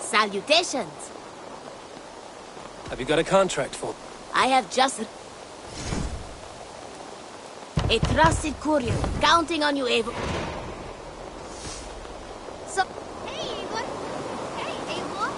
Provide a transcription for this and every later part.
Salutations. Have you got a contract for? I have just... a trusted courier, counting on you, Abel. So... Hey, Ava. Hey, Ava.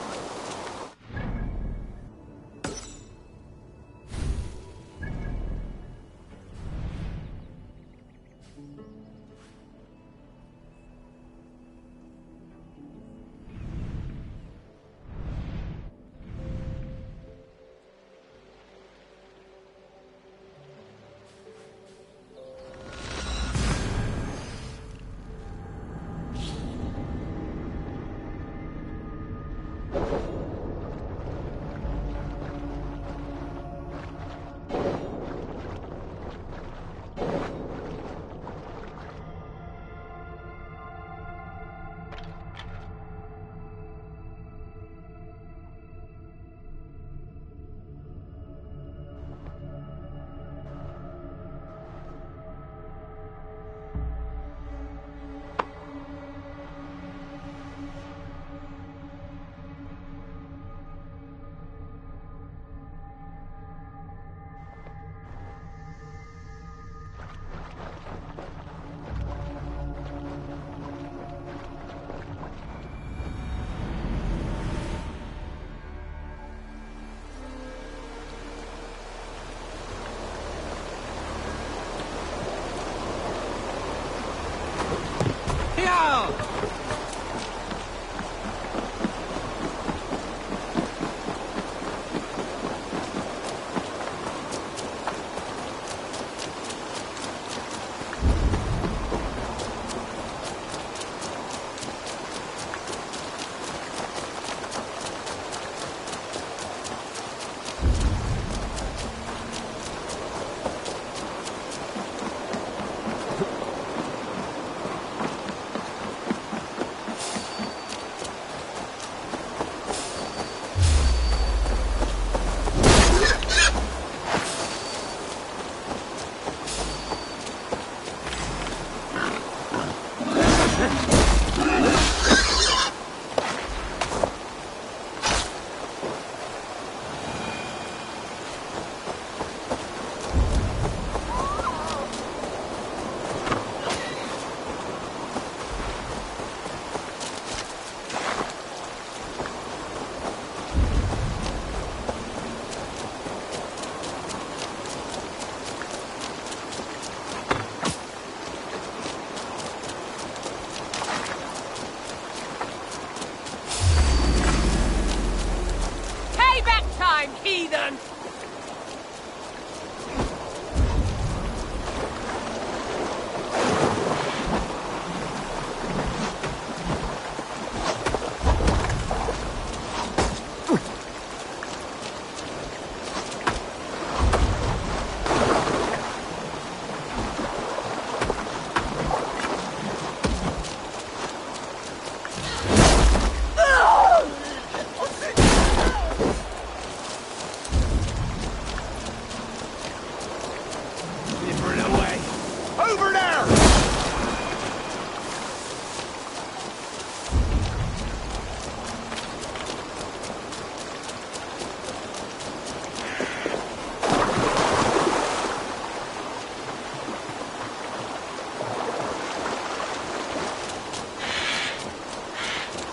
Heathen!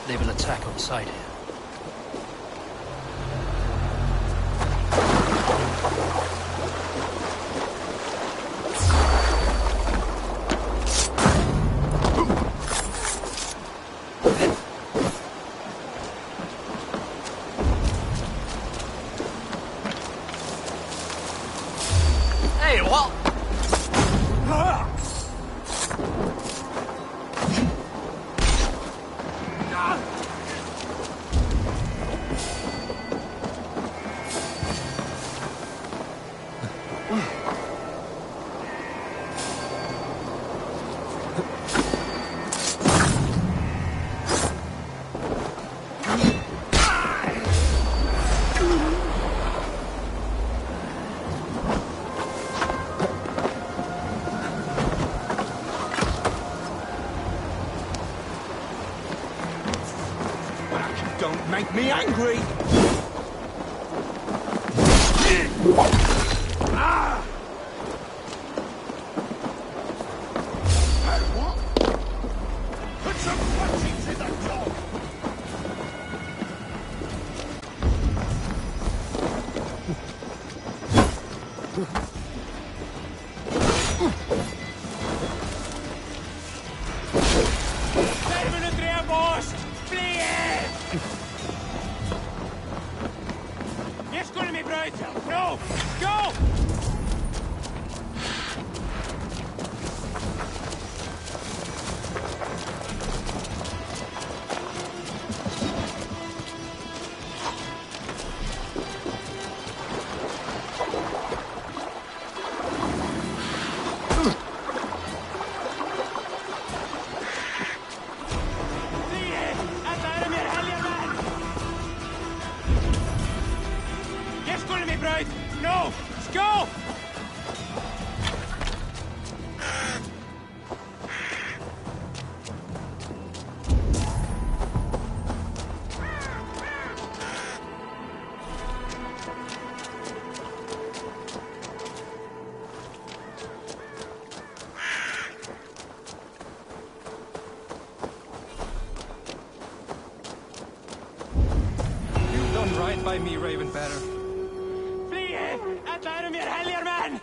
They will attack on sight here. Hey, what? make me angry! Ah! Hey, what? Put some punchings in that dog! No! Go! No! Let's go! You've done right by me, Raven Better. Alla är mer helgermän!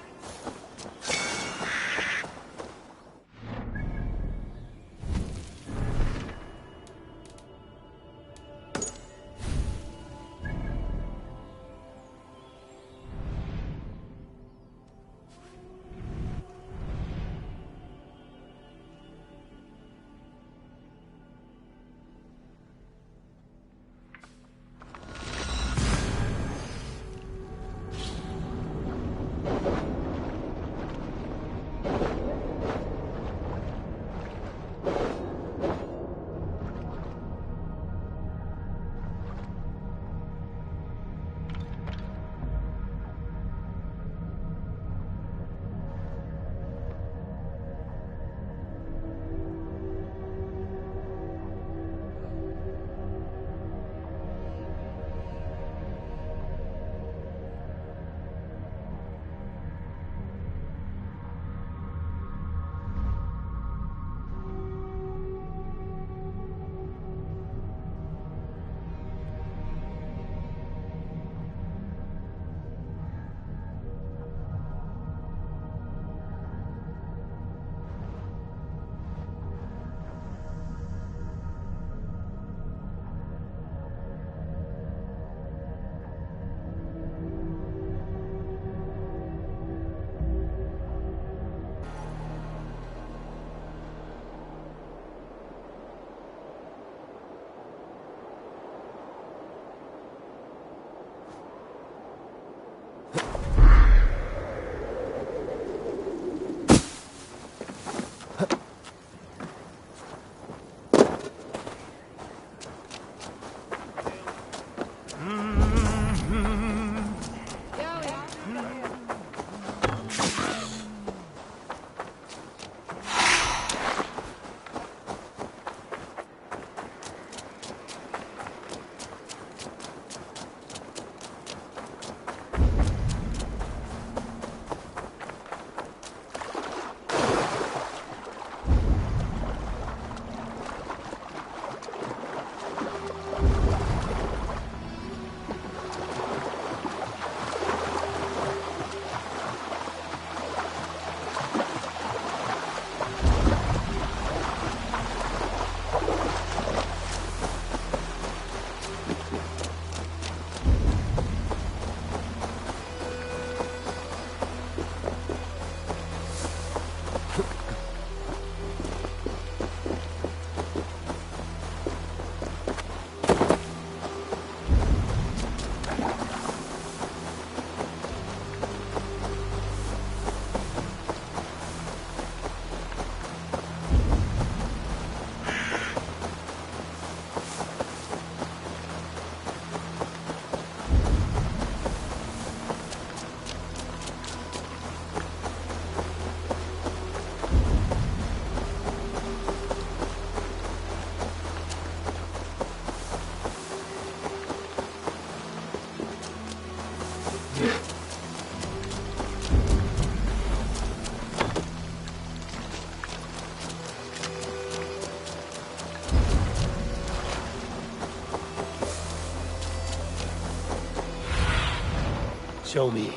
Show me.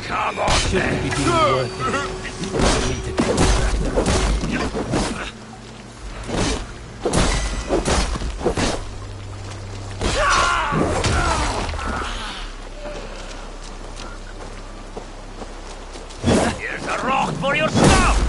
Come on, Shouldn't be deemed worth it. For me to take back. Here's a rock for your stuff!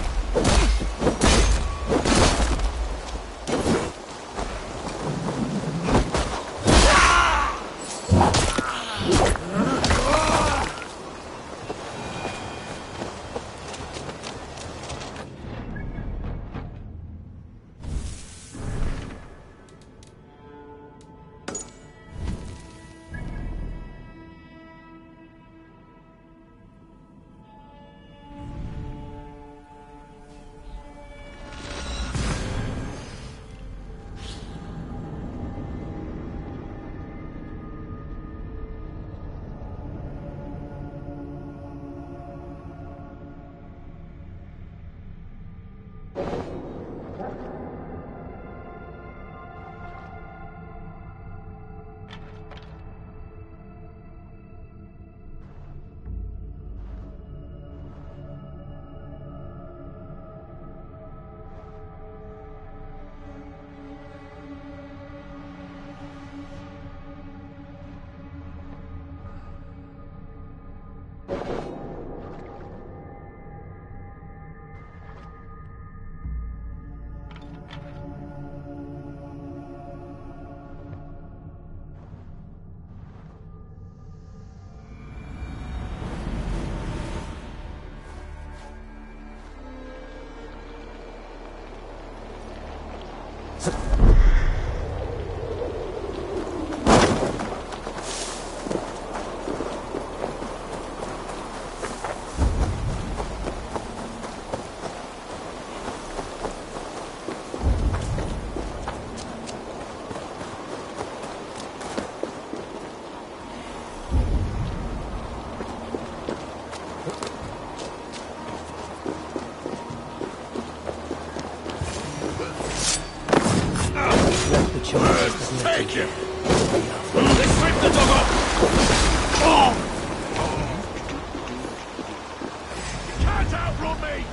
Take him! Let's rip the dog off! Oh! You can't outrun me!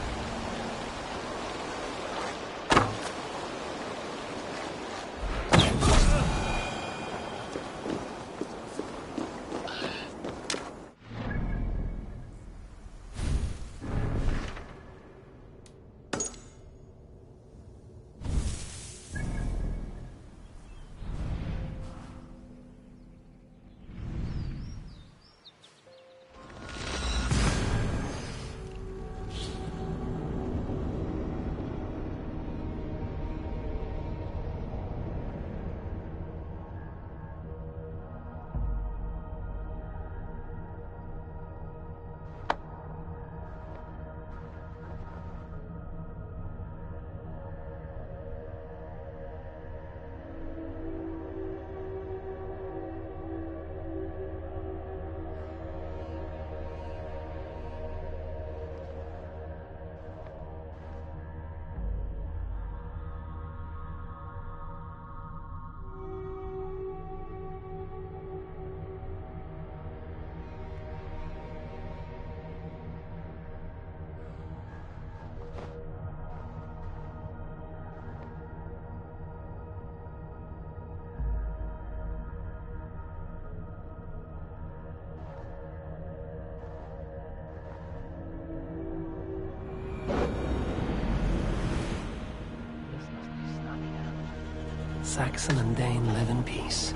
Saxon and Dane live in peace.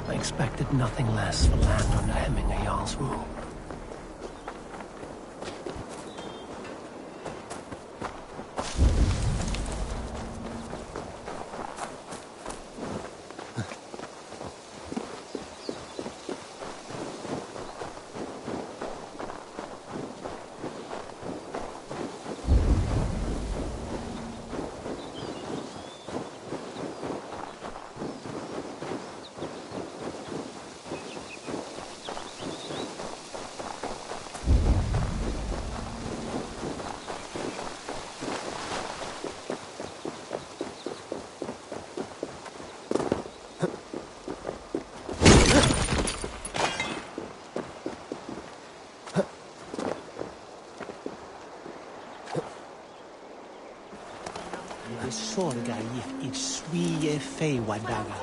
I expected nothing less for land under Hemminger Jarl's rule. torga i swie fei wadaga.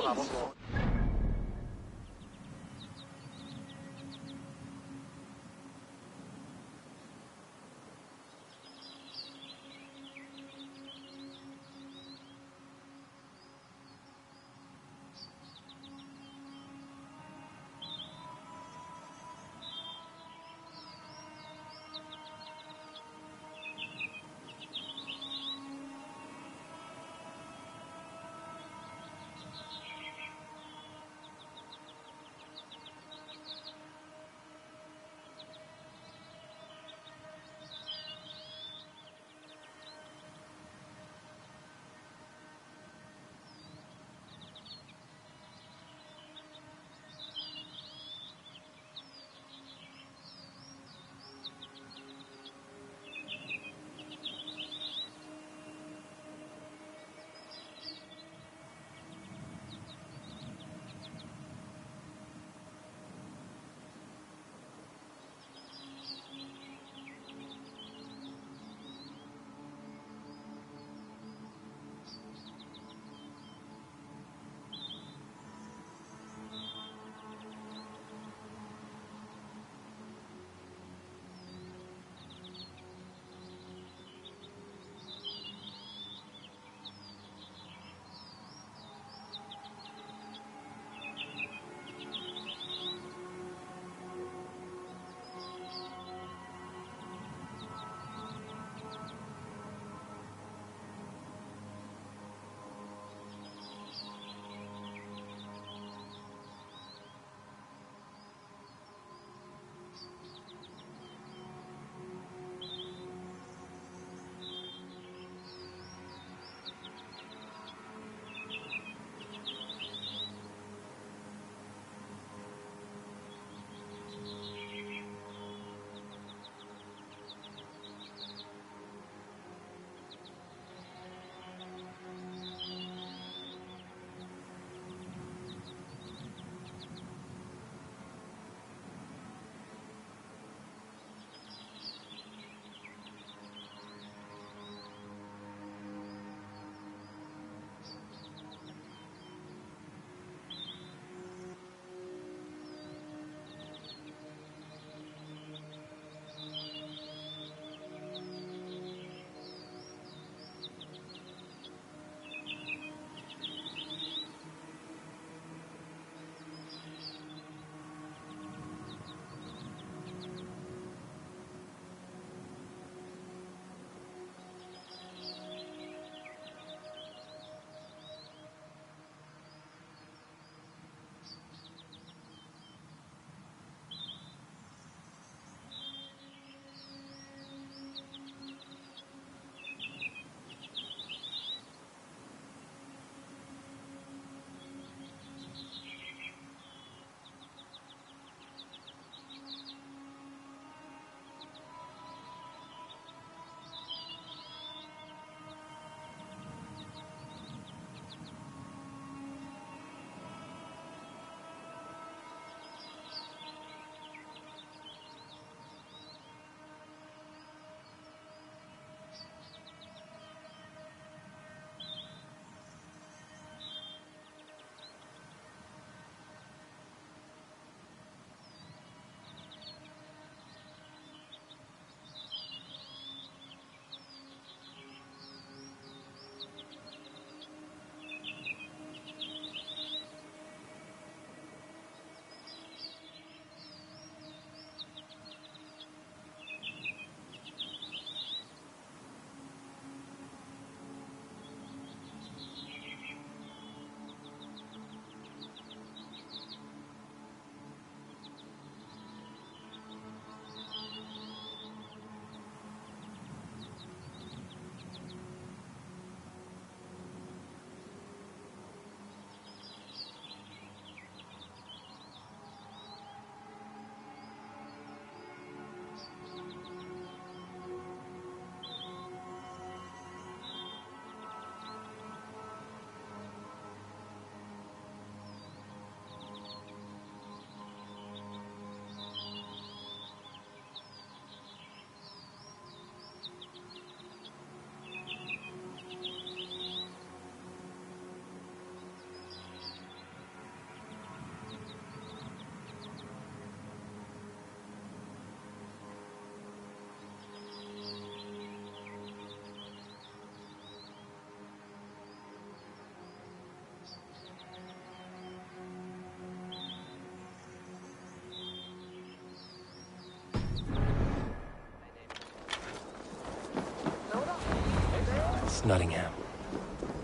Nottingham.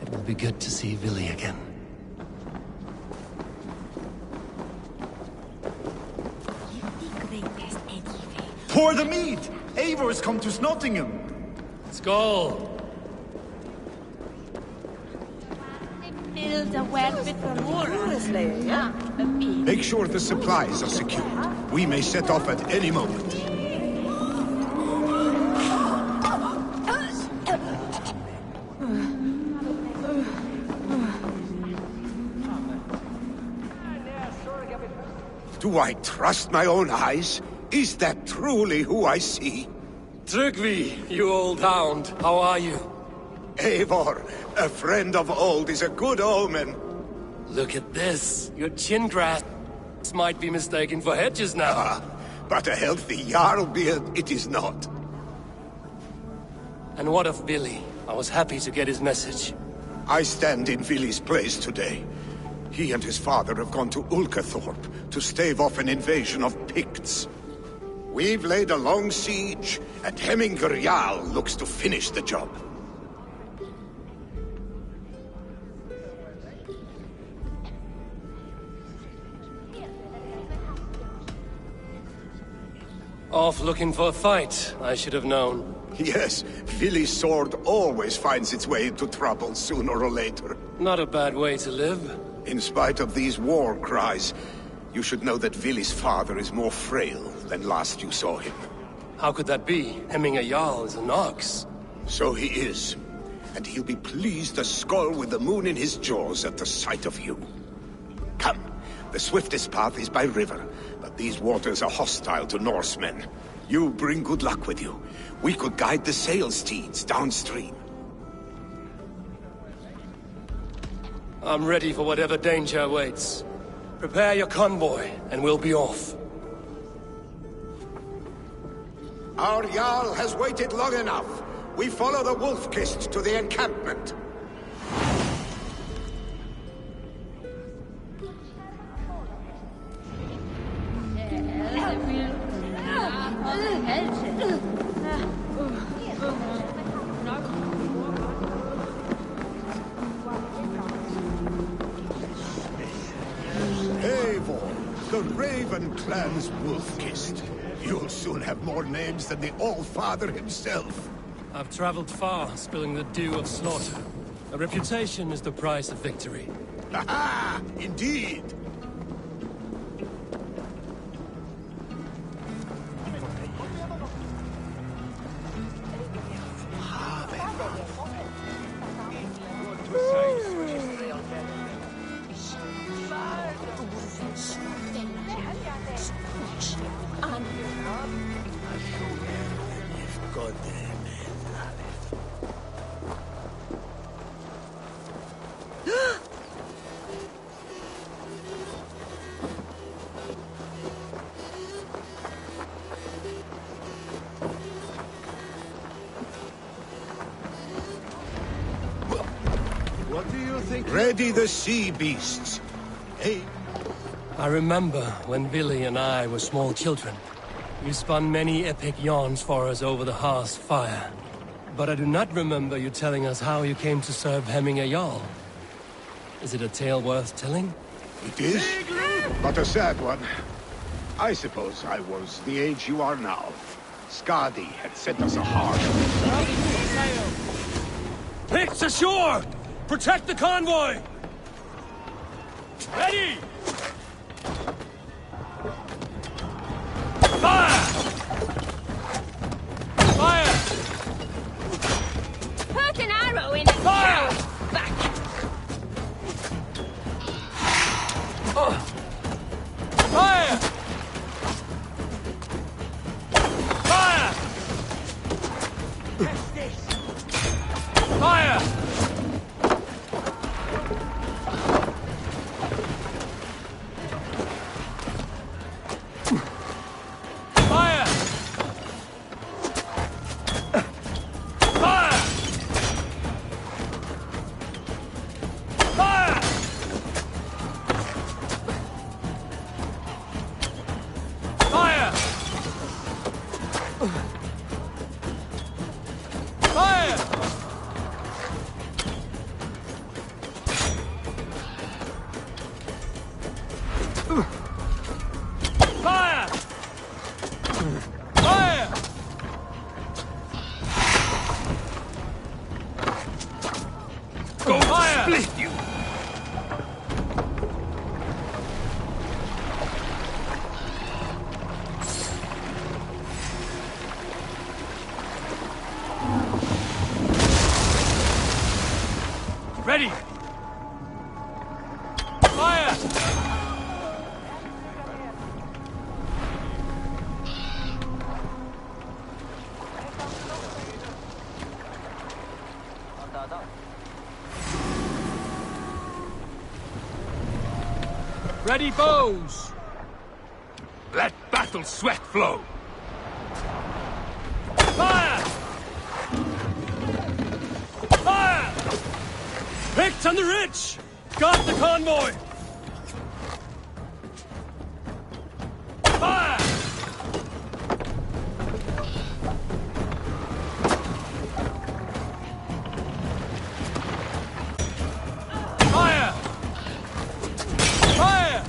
It will be good to see Villy again. Pour the meat! Eivor's come to Nottingham! Skål! Make sure the supplies are secured. We may set off at any moment. Do I trust my own eyes? Is that truly who I see? Tryggvi, you old hound, how are you? Eivor, a friend of old is a good omen. Look at this. Your chin grass might be mistaken for hedges now. But a healthy Jarl beard it is not. And what of Villy? I was happy to get his message. I stand in Villy's place today. He and his father have gone to Ulkathorpe to stave off an invasion of Picts. We've laid a long siege, and Hemminger Jarl looks to finish the job. Off looking for a fight, I should have known. Yes, Villy's sword always finds its way into trouble sooner or later. Not a bad way to live. In spite of these war cries, you should know that Villy's father is more frail than last you saw him. How could that be? Hemminger Jarl is an ox. So he is. And he'll be pleased as Skull with the moon in his jaws at the sight of you. Come, the swiftest path is by river, but these waters are hostile to Norsemen. You bring good luck with you. We could guide the sail steeds downstream. I'm ready for whatever danger awaits. Prepare your convoy, and we'll be off. Our Jarl has waited long enough. We follow the Wolf-Kist to the encampment. Eivor, the Raven clan's Wolf-Kist. You'll soon have more names than the All-Father himself. I've traveled far, spilling the dew of slaughter. A reputation is the price of victory. Aha! Indeed! What do you think? Ready the sea beasts. Hey. I remember when Villy and I were small children. You spun many epic yarns for us over the hearth's fire. But I do not remember you telling us how you came to serve Hemminger Jarl. Is it a tale worth telling? It is, but a sad one. I suppose I was the age you are now. Skadi had sent us a heart. Picts ashore! Protect the convoy! Ready! Fire! Fire! Put an arrow in the Fire! back. Fire! Fire! Fire! Ready bows! Let battle sweat flow! Fire! Fire! Picked on the ridge! Got the convoy! Fire! Fire! Fire!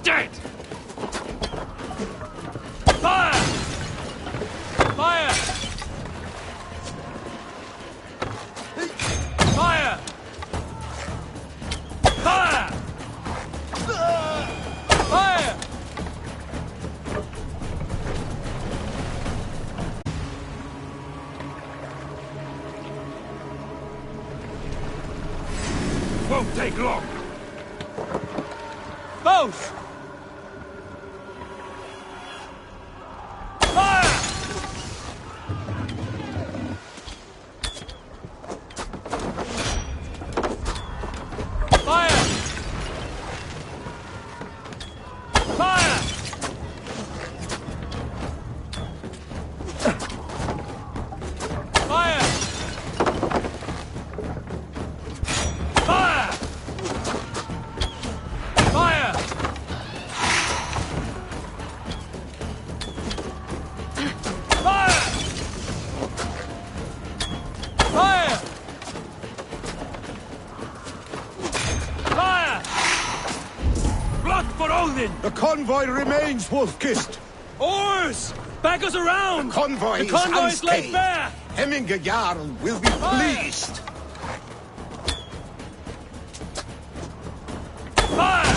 Dead! Fire! Fire! Fire! Fire! Fire! Won't take long! Both! Fire! Fire! Fire! Fire! Fire! Fire! Fire! Fire! Fire! Blood for Odin! The convoy remains, Wolf-Kissed. Oars! Back us around! Convoy the is convoy's laid unscathed. bare! Hemminger Jarl will be Fire! pleased! Fire!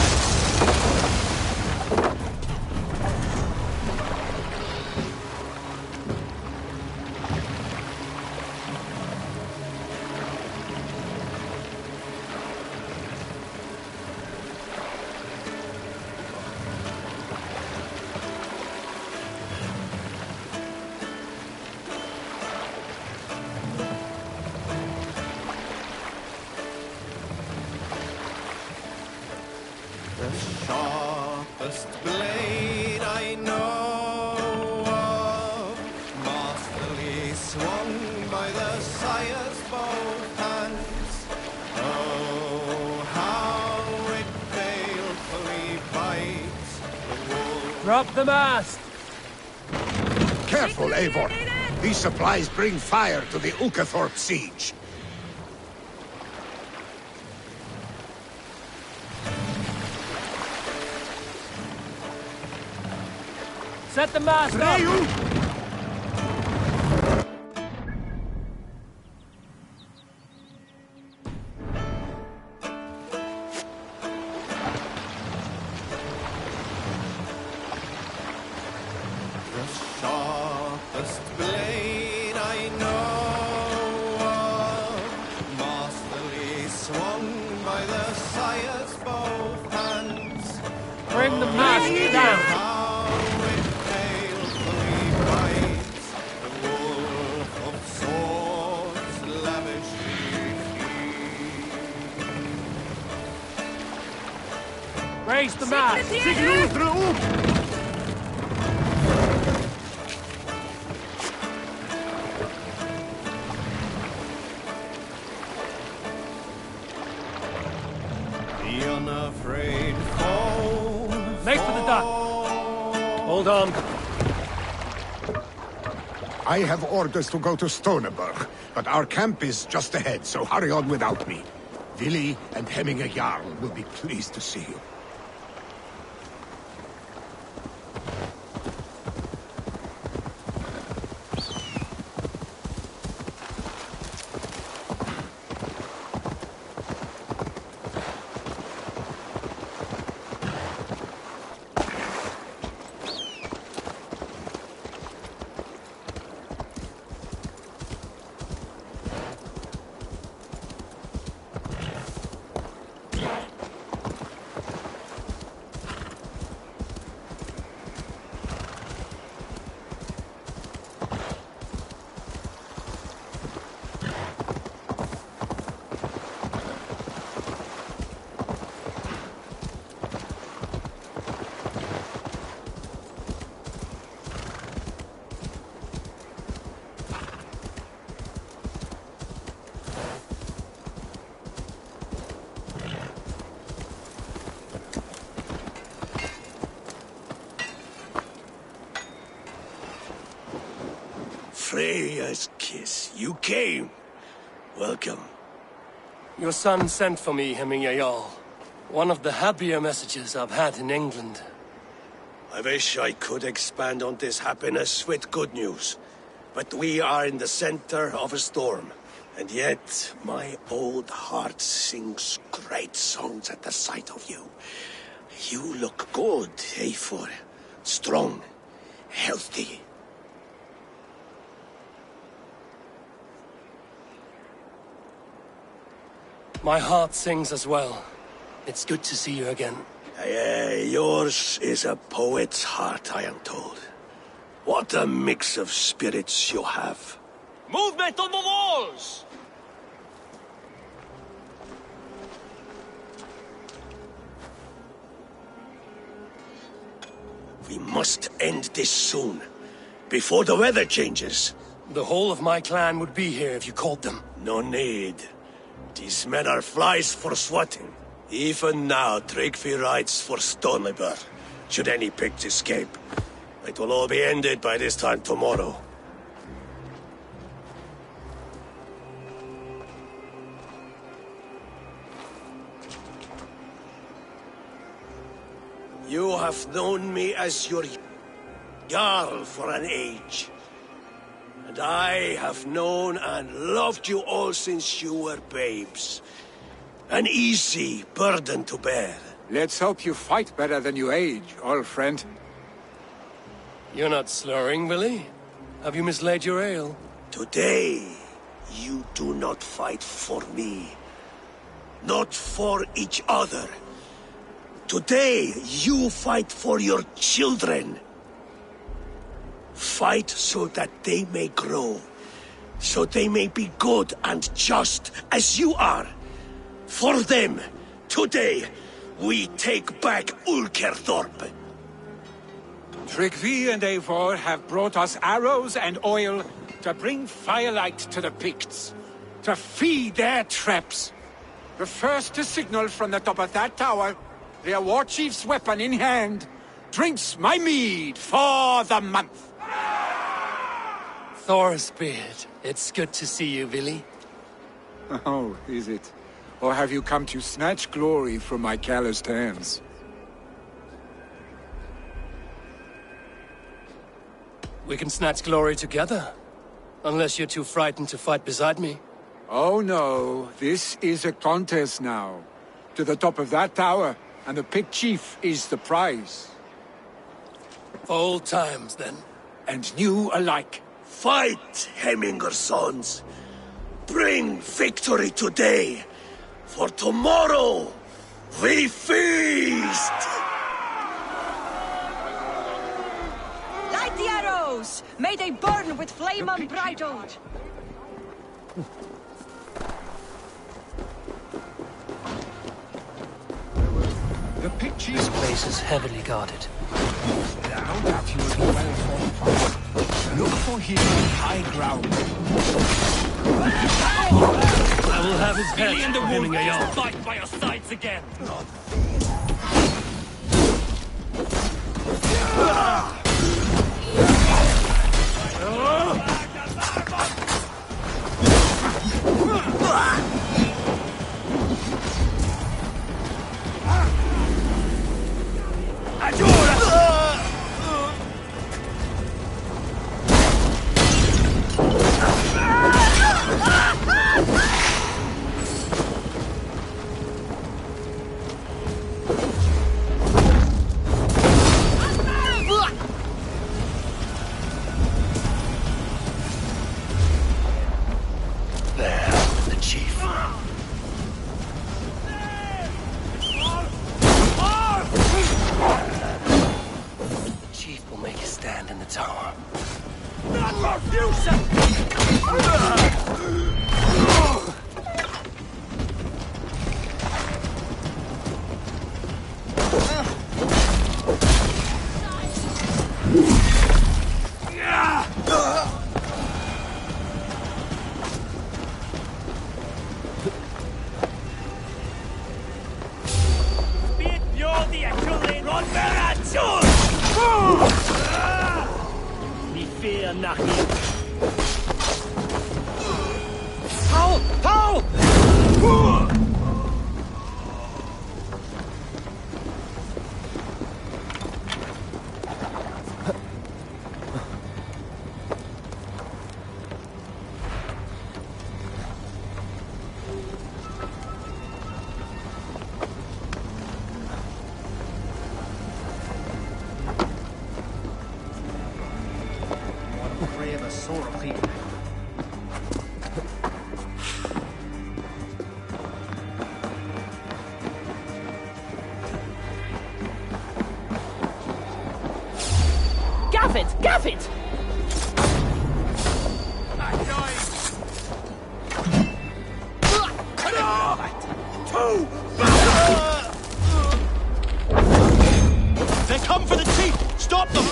The sharpest blade I know of, masterly swung by the sire's both hands. Oh, how it balefully bites the wolf. Drop the mast! Careful, Eivor! These supplies bring fire to the Ukathorpe siege. Set the mast up! The sharpest blade I know of, masterly swung by the sire's both hands. Bring the mast down! How it balefully bites the wolf of swords lavishly feed. Raise the mast! The unafraid foe. Make for the dock! Hold on. I have orders to go to Stoneberg, but our camp is just ahead, so hurry on without me. Vili and Hemminger Jarl will be pleased to see you. Freya's kiss. You came. Welcome. Your son sent for me, Jarl. One of the happier messages I've had in England. I wish I could expand on this happiness with good news. But we are in the center of a storm. And yet, my old heart sings great songs at the sight of you. You look good, Eivor. Strong, healthy. My heart sings as well. It's good to see you again. Yours is a poet's heart, I am told. What a mix of spirits you have. Movement on the walls! We must end this soon, before the weather changes. The whole of my clan would be here if you called them. No need. These men are flies for swatting. Even now, Tryggvi rides for Stonebur, should any pigs escape. It will all be ended by this time tomorrow. You have known me as your Jarl for an age. And I have known and loved you all since you were babes. An easy burden to bear. Let's hope you fight better than you age, old friend. You're not slurring, Willie? Have you mislaid your ale? Today, you do not fight for me. Not for each other. Today, you fight for your children. Fight so that they may grow. So they may be good and just as you are. For them, today, we take back Ulkerthorpe. Tryggvi and Eivor have brought us arrows and oil to bring firelight to the Picts, to feed their traps. The first to signal from the top of that tower, their war chief's weapon in hand, drinks my mead for the month. Thor's beard. It's good to see you, Willie. Oh, is it? Or have you come to snatch glory from my calloused hands? We can snatch glory together. Unless you're too frightened to fight beside me. Oh no, this is a contest now. To the top of that tower, and the Pict Chief is the prize. For old times, then. And new alike. Fight, Hemminger sons. Bring victory today. For tomorrow, we feast! Light the arrows! May they burn with flame unbridled! The Pict Chief. This place is heavily guarded. No doubt he will be well fortified. Look for him on high ground. I will have his head In the for wolf Jarl. fight by your sides again! Paul! Paul! Gaff it! They come for the chief! Stop them!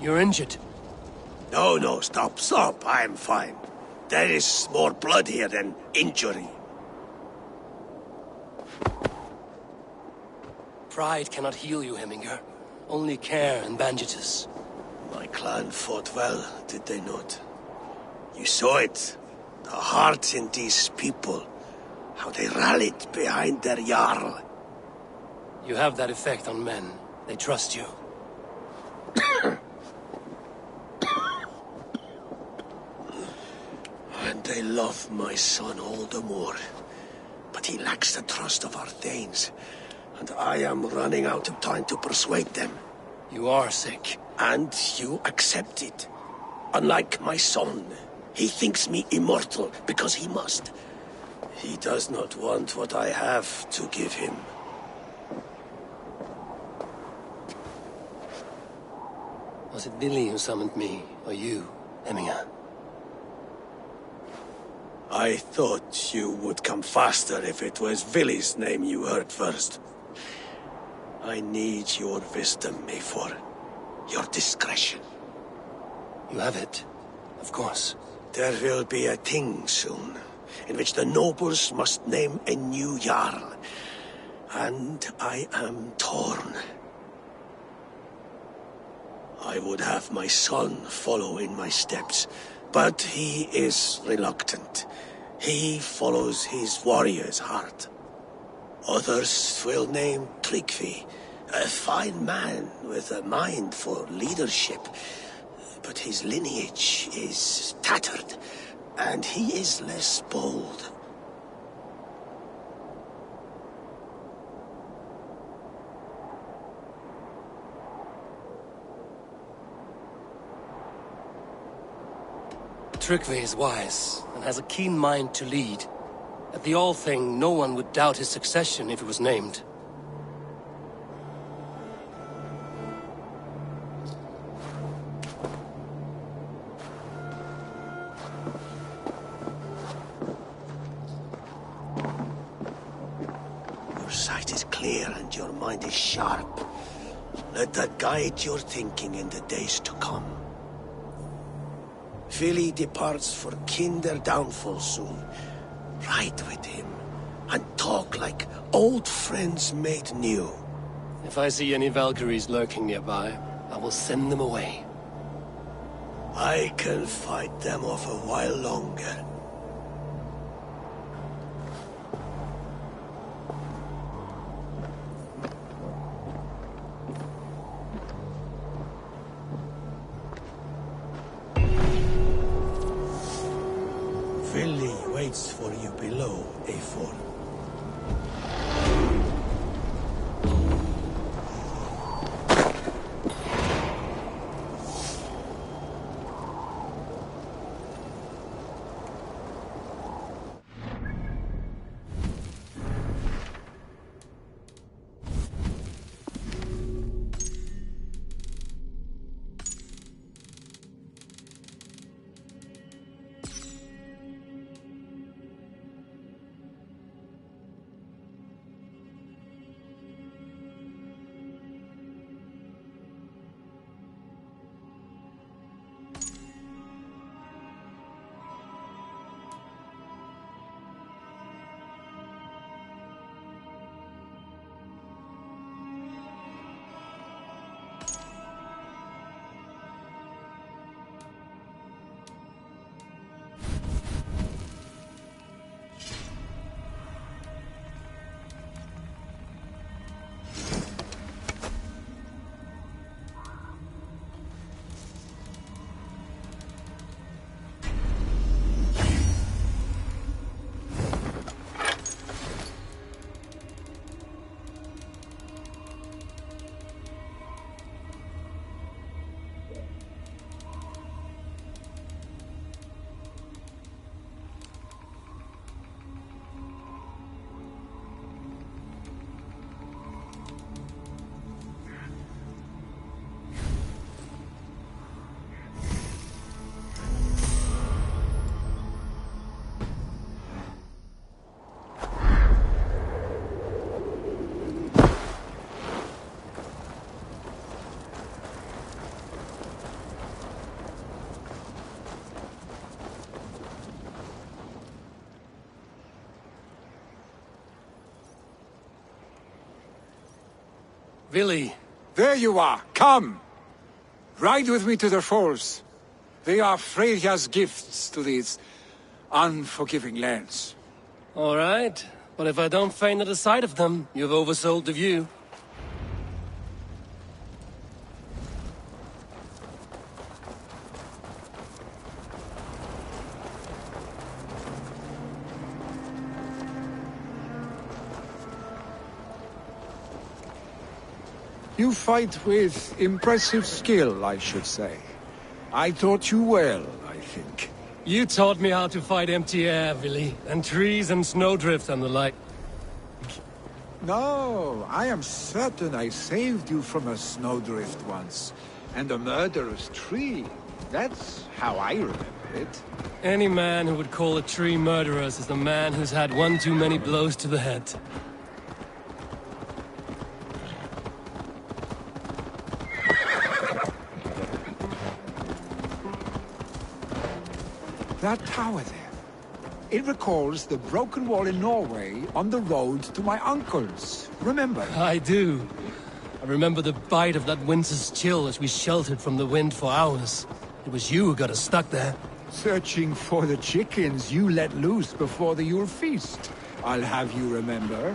You're injured. No, stop. I'm fine. There is more blood here than injury. Pride cannot heal you, Heminger. Only care and bandages. My clan fought well, did they not? You saw it. The heart in these people. How they rallied behind their Jarl. You have that effect on men. They trust you. And they love my son all the more. But he lacks the trust of our Thanes. And I am running out of time to persuade them. You are sick. And you accept it. Unlike my son, he thinks me immortal because he must. He does not want what I have to give him. Was it Billy who summoned me, or you, Heminger? I thought you would come faster if it was Villy's name you heard first. I need your wisdom, Mayfor. Your discretion. You have it, of course. There will be a thing soon, in which the nobles must name a new Jarl. And I am torn. I would have my son follow in my steps, but he is reluctant. He follows his warrior's heart. Others will name Tryggvi, a fine man with a mind for leadership. But his lineage is tattered, and he is less bold. Tryggvi is wise, and has a keen mind to lead. At the All-Thing, no one would doubt his succession if he was named. Your sight is clear and your mind is sharp. Let that guide your thinking in the days to come. Vili departs for Kinder downfall soon. Ride with him, and talk like old friends made new. If I see any Valkyries lurking nearby, I will send them away. I can fight them off a while longer. Vili waits for you below, A4. Vili. There you are. Come. Ride with me to the falls. They are Freya's gifts to these unforgiving lands. All right. But if I don't faint at the sight of them, you've oversold the view. You fight with impressive skill, I should say. I taught you well, I think. You taught me how to fight empty air, Vili, and trees and snowdrift and the like. No, I am certain I saved you from a snowdrift once, and a murderous tree. That's how I remember it. Any man who would call a tree murderous is the man who's had one too many blows to the head. That tower there. It recalls the broken wall in Norway on the road to my uncle's. Remember? I do. I remember the bite of that winter's chill as we sheltered from the wind for hours. It was you who got us stuck there. Searching for the chickens you let loose before the Yule feast. I'll have you remember.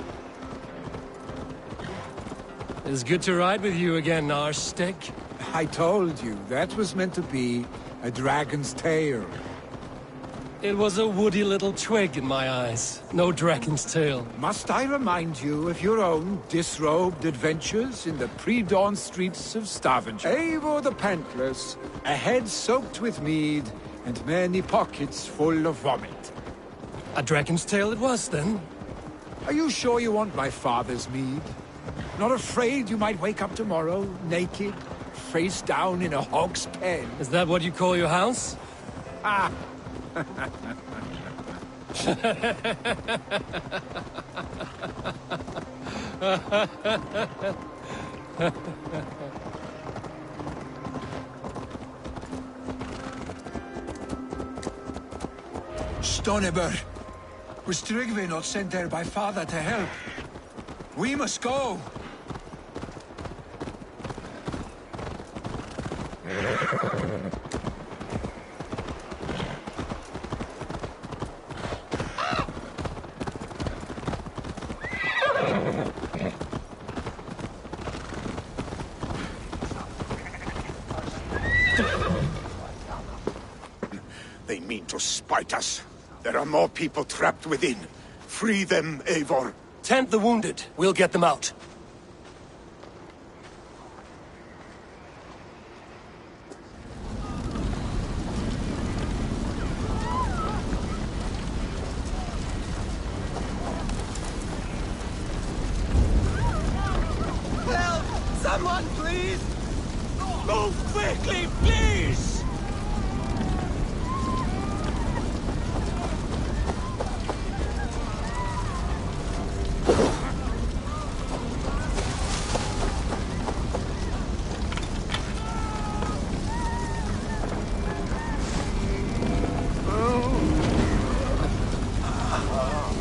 It's good to ride with you again, Arstick. I told you, that was meant to be a dragon's tail. It was a woody little twig in my eyes. No dragon's tail. Must I remind you of your own disrobed adventures in the pre-dawn streets of Stavanger? Eivor the Pantless, a head soaked with mead, and many pockets full of vomit. A dragon's tail it was, then? Are you sure you want my father's mead? Not afraid you might wake up tomorrow, naked, face down in a hog's pen? Is that what you call your house? Ah! Stoneber! Was Tryggvi not sent there by father to help? We must go! They mean to spite us. There are more people trapped within. Free them, Eivor. Tend the wounded. We'll get them out. Help! Someone, please! Move quickly, please!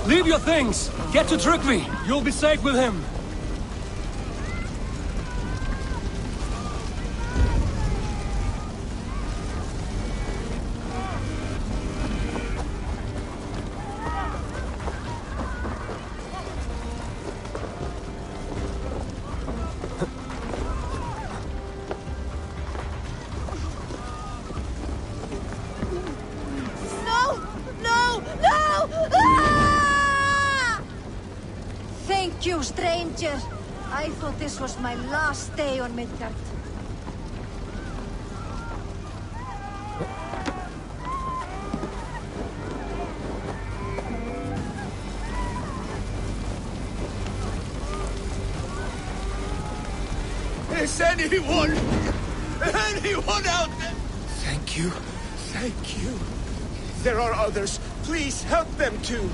Leave your things! Get to Tryggvi! You'll be safe with him! No! No! No! Ah! Thank you, stranger. I thought this was my last day on Midgard. Is anyone out there? Thank you. Thank you. There are others. Please help them too.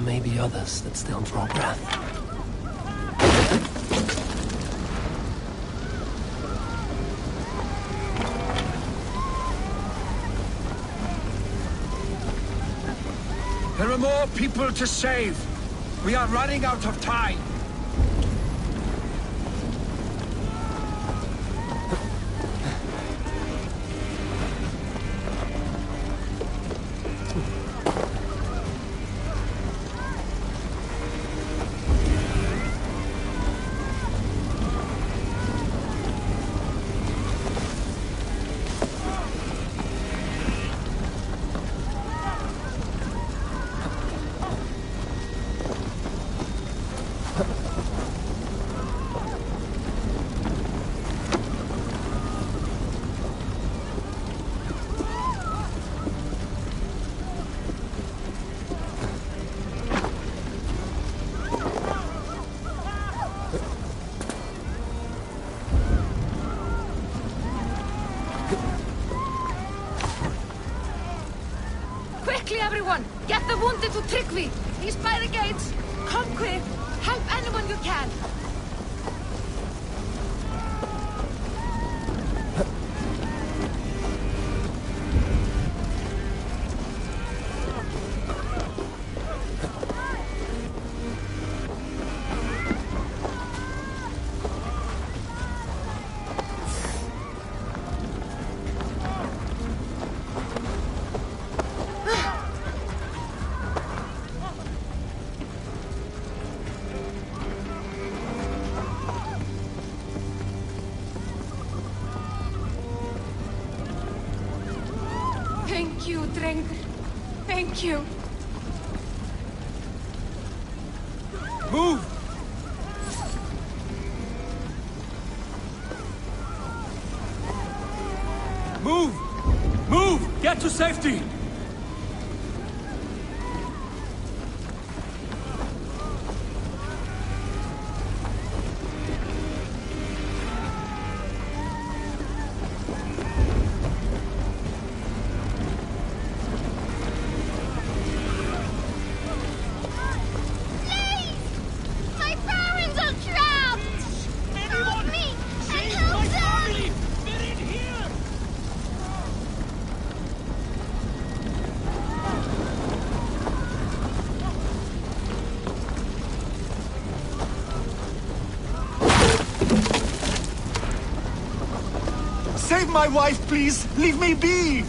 may be others that still draw breath. There are more people to save. We are running out of time. Everyone, get the wounded to Tryggvi! He's by the gates! Come quick! Help anyone you can! Thank you, Drengur. Thank you. Move! Move! Move! Get to safety! Save my wife, please! Leave me be!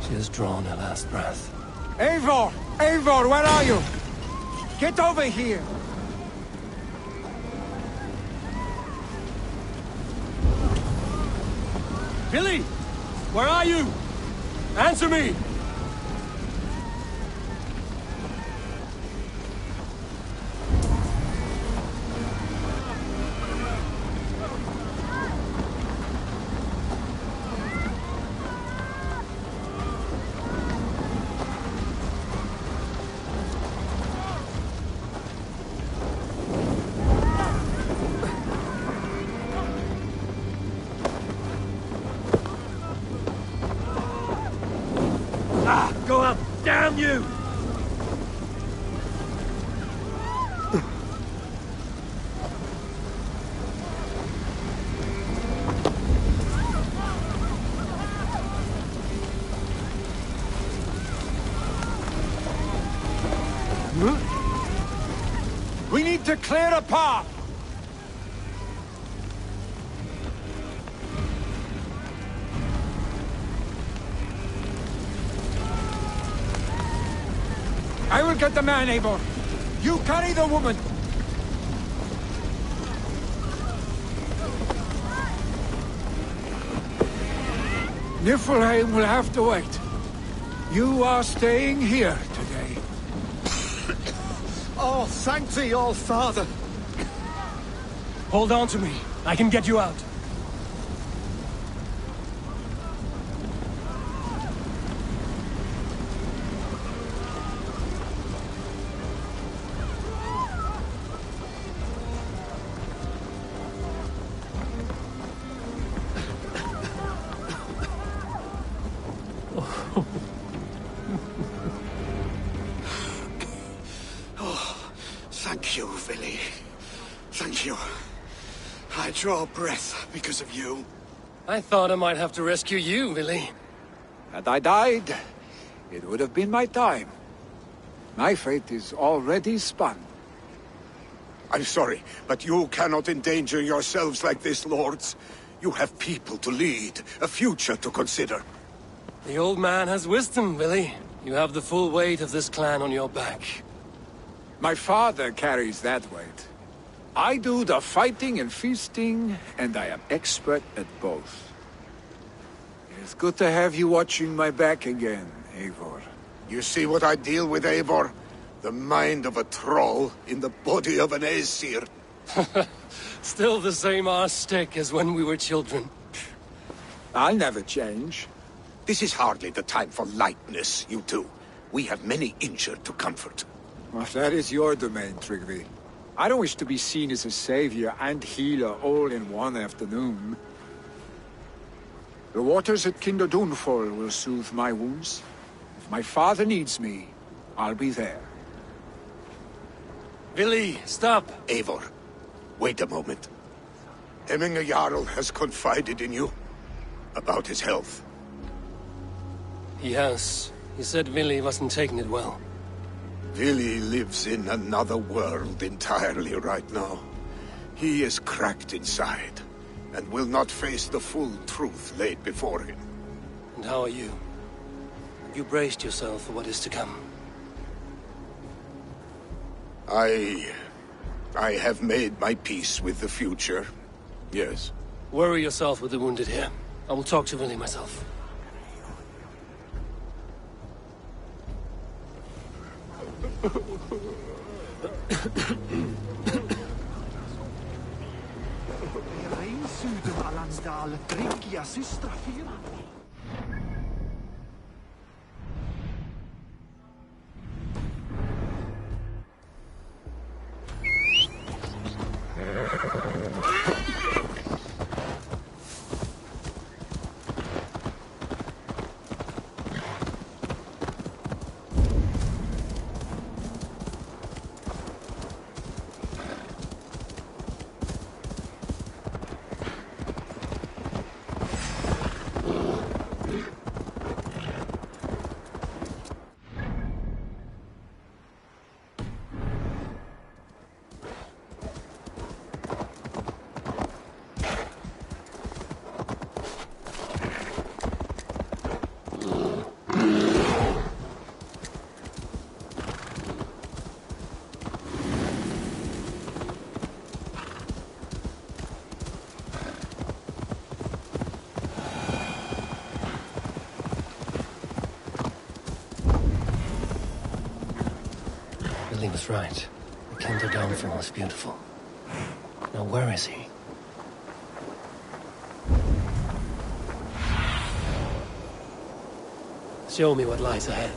She has drawn her last breath. Eivor! Eivor, where are you? Get over here! Billy! Where are you? Answer me! Go up! Damn you! We need to clear a path! I will get the man, Eivor. You carry the woman. Niflheim will have to wait. You are staying here today. Oh, thank thee, old father. Hold on to me. I can get you out. Thank you, Billy. Thank you. I draw breath because of you. I thought I might have to rescue you, Billy. Had I died, it would have been my time. My fate is already spun. I'm sorry, but you cannot endanger yourselves like this, lords. You have people to lead, a future to consider. The old man has wisdom, Billy. You have the full weight of this clan on your back. My father carries that weight. I do the fighting and feasting, and I am expert at both. It's good to have you watching my back again, Eivor. You see what I deal with, Eivor? The mind of a troll in the body of an Aesir. Still the same arse stick as when we were children. I'll never change. This is hardly the time for lightness, you two. We have many injured to comfort. Well, that is your domain, Tryggvi. I don't wish to be seen as a savior and healer all in one afternoon. The waters at Kinderdunfol will soothe my wounds. If my father needs me, I'll be there. Billy, stop! Eivor, wait a moment. Hemminger Jarl has confided in you about his health. He has. He said Billy wasn't taking it well. Billy lives in another world entirely right now. He is cracked inside, and will not face the full truth laid before him. And how are you? You braced yourself for what is to come. I have made my peace with the future. Yes. Worry yourself with the wounded here. I will talk to Billy myself. Billy was right. The Kinder downfall was beautiful. Now where is he? Show me what lies ahead.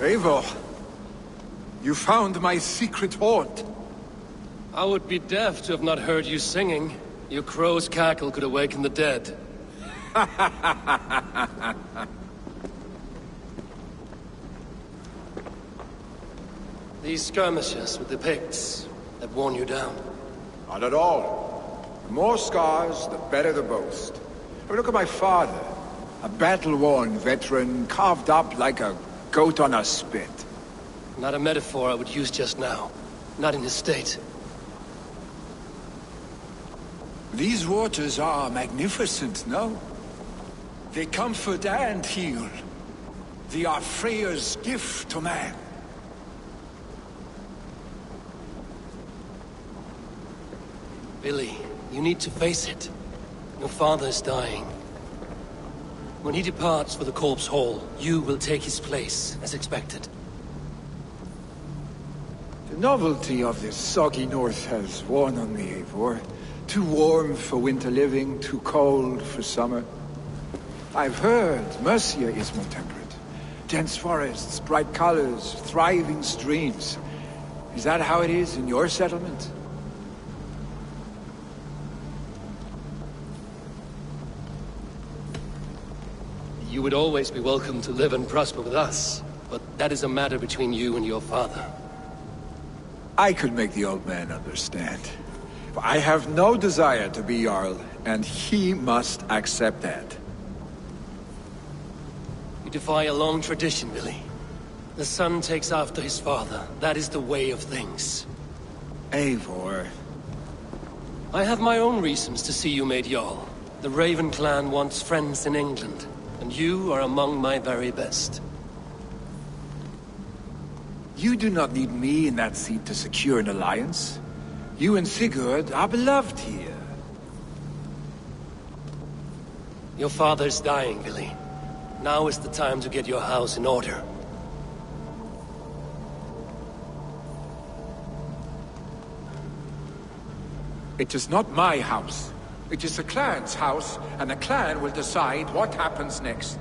Eivor, you found my secret hoard. I would be deaf to have not heard you singing. Your crow's cackle could awaken the dead. These skirmishes with the Picts that worn you down? Not at all. The more scars, the better the boast. I mean, look at my father. A battle-worn veteran, carved up like a goat on a spit. Not a metaphor I would use just now. Not in his state. These waters are magnificent, no? They comfort and heal. They are Freya's gift to man. Billy, you need to face it. Your father is dying. When he departs for the Corpse Hall, you will take his place, as expected. The novelty of this soggy north has worn on me, Eivor. Too warm for winter living, too cold for summer. I've heard Mercia is more temperate. Dense forests, bright colors, thriving streams. Is that how it is in your settlement? You would always be welcome to live and prosper with us, but that is a matter between you and your father. I could make the old man understand. I have no desire to be Jarl, and he must accept that. You defy a long tradition, Billy. The son takes after his father. That is the way of things. Eivor. I have my own reasons to see you made Jarl. The Raven clan wants friends in England, and you are among my very best. You do not need me in that seat to secure an alliance. You and Sigurd are beloved here. Your father is dying, Billy. Now is the time to get your house in order. It is not my house. It is the clan's house, and the clan will decide what happens next.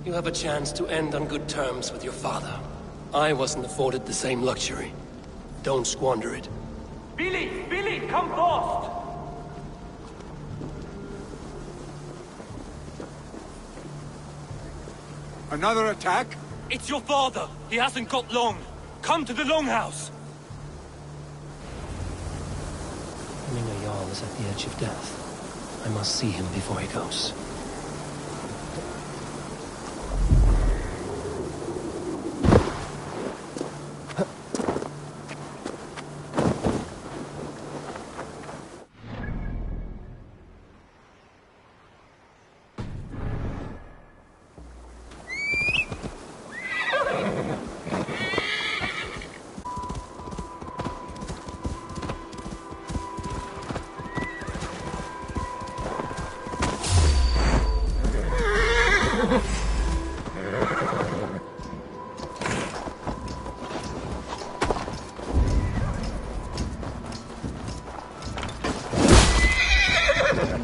You have a chance to end on good terms with your father. I wasn't afforded the same luxury. Don't squander it. Billy! Billy, come fast! Another attack? It's your father! He hasn't got long! Come to the Longhouse! Knowing a Jarl is at the edge of death. I must see him before he goes.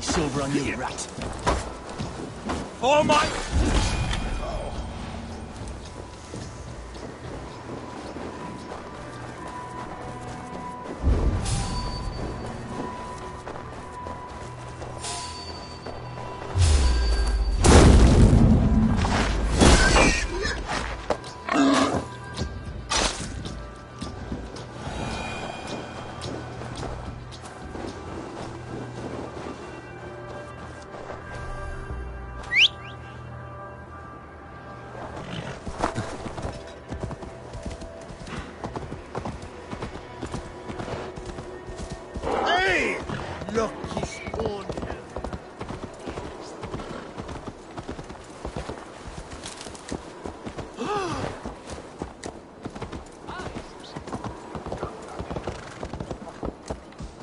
Silver on you, rat. For my... Look, he's spawned.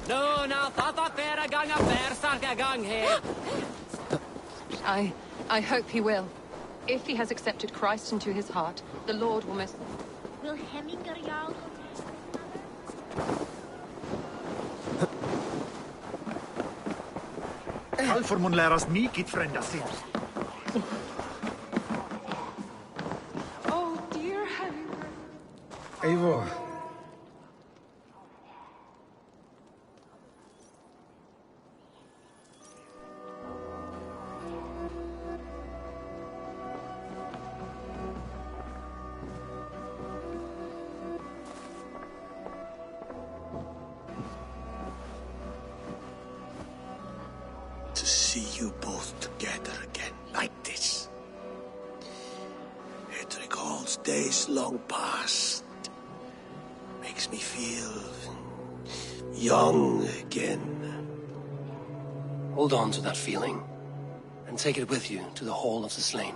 No, now thought there a gang of berserk a gang here. I hope he will. If he has accepted Christ into his heart, the Lord will miss. Will Hemminger Jarl Alfor mun lära oss mycket frända sin. Oh, dear Henry. Eivor. To see you both together again like this. It recalls days long past. Makes me feel young again. Hold on to that feeling, and take it with you to the Hall of the Slain.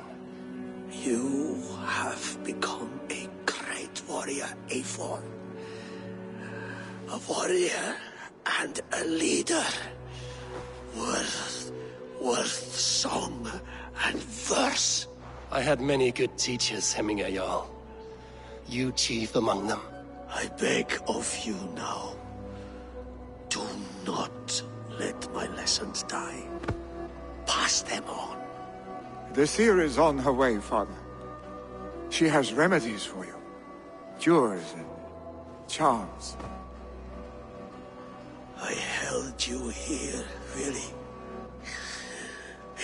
You have become a great warrior, Eivor. A warrior and a leader. Worth song and verse. I had many good teachers, Hemminger Jarl. You chief among them. I beg of you now, do not let my lessons die. Pass them on. The seer is on her way, Father. She has remedies for you. Cures and charms. I held you here, really.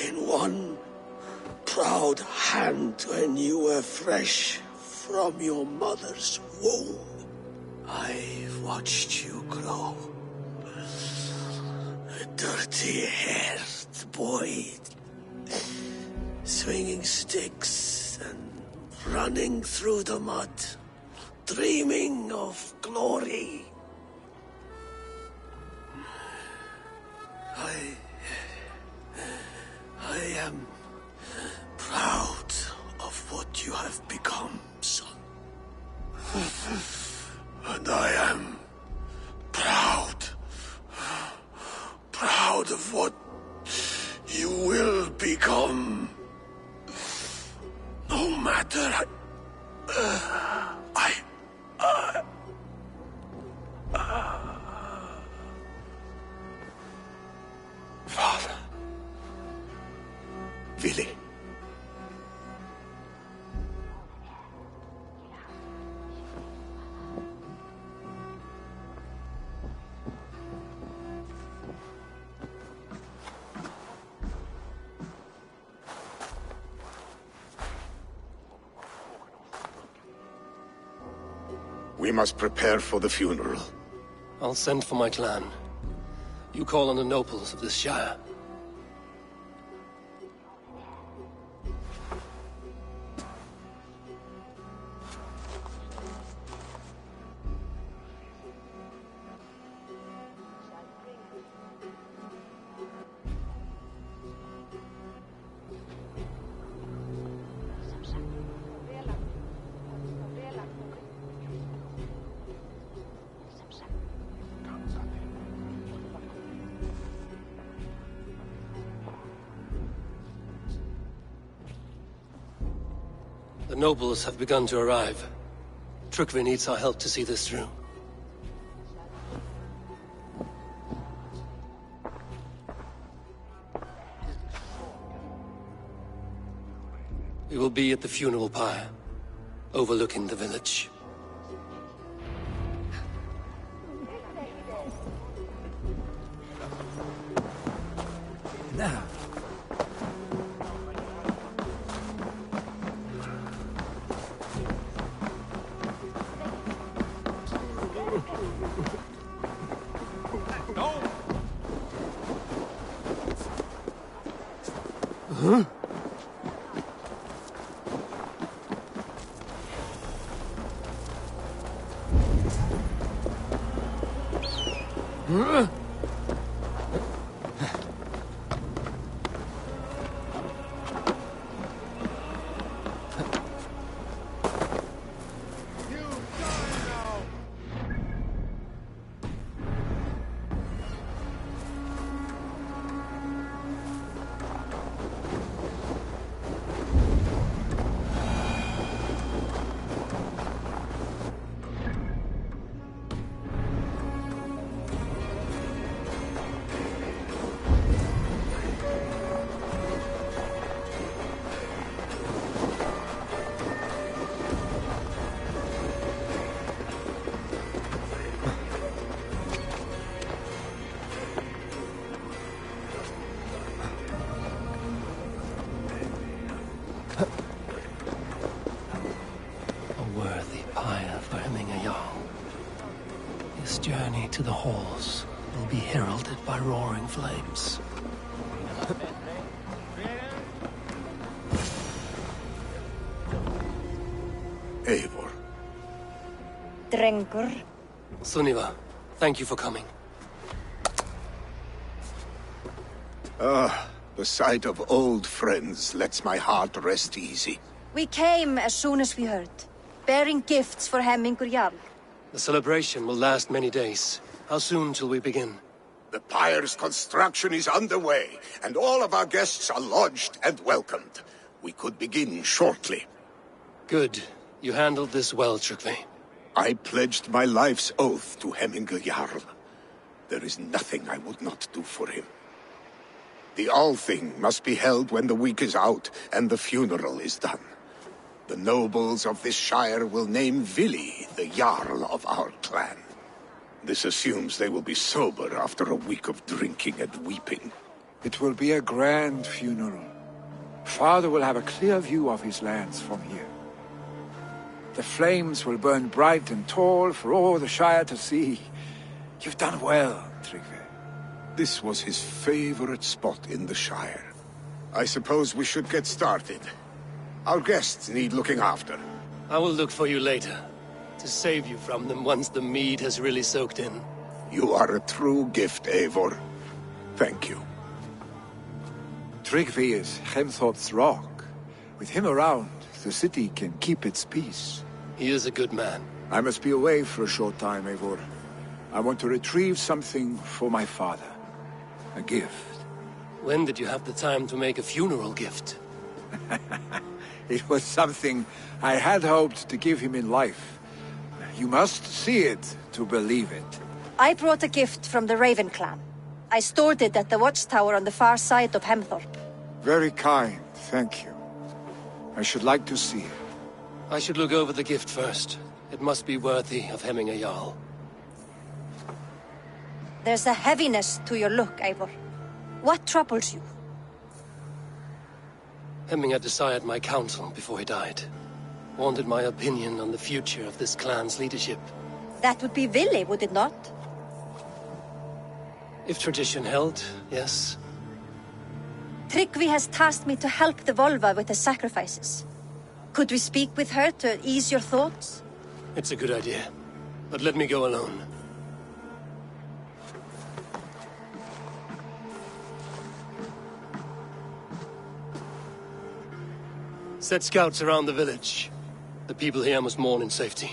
In one proud hand when you were fresh from your mother's womb. I've watched you grow. A dirty-haired boy, swinging sticks and running through the mud, dreaming of glory. I am proud of what you have become, son. And I am proud of what you will become. No matter Father. Willi. We must prepare for the funeral. I'll send for my clan. You call on the nobles of this shire. The nobles have begun to arrive. Trukvi needs our help to see this through. We will be at the funeral pyre, overlooking the village. Now. Huh? Journey to the halls will be heralded by roaring flames. Eivor. Drengur. Sunniva, thank you for coming. The sight of old friends lets my heart rest easy. We came as soon as we heard, bearing gifts for Hemmingur Jarl. The celebration will last many days. How soon till we begin? The pyre's construction is underway, and all of our guests are lodged and welcomed. We could begin shortly. Good. You handled this well, Tryggvi. I pledged my life's oath to Hemminge Jarl. There is nothing I would not do for him. The Althing must be held when the week is out and the funeral is done. The nobles of this shire will name Vili the Jarl of our clan. This assumes they will be sober after a week of drinking and weeping. It will be a grand funeral. Father will have a clear view of his lands from here. The flames will burn bright and tall for all the Shire to see. You've done well, Tryggvi. This was his favorite spot in the Shire. I suppose we should get started. Our guests need looking after. I will look for you later, to save you from them once the mead has really soaked in. You are a true gift, Eivor. Thank you. Tryggvi is Hemthorpe's rock. With him around, the city can keep its peace. He is a good man. I must be away for a short time, Eivor. I want to retrieve something for my father. A gift. When did you have the time to make a funeral gift? It was something I had hoped to give him in life. You must see it to believe it. I brought a gift from the Raven clan. I stored it at the watchtower on the far side of Hemthorpe. Very kind, thank you. I should like to see it. I should look over the gift first. It must be worthy of Hemminge Jarl. There's a heaviness to your look, Eivor. What troubles you? Hemminge desired my counsel before he died. Wanted my opinion on the future of this clan's leadership. That would be Vili, would it not? If tradition held, yes. Tryggvi has tasked me to help the Volva with the sacrifices. Could we speak with her to ease your thoughts? It's a good idea. But let me go alone. Set scouts around the village. The people here must mourn in safety.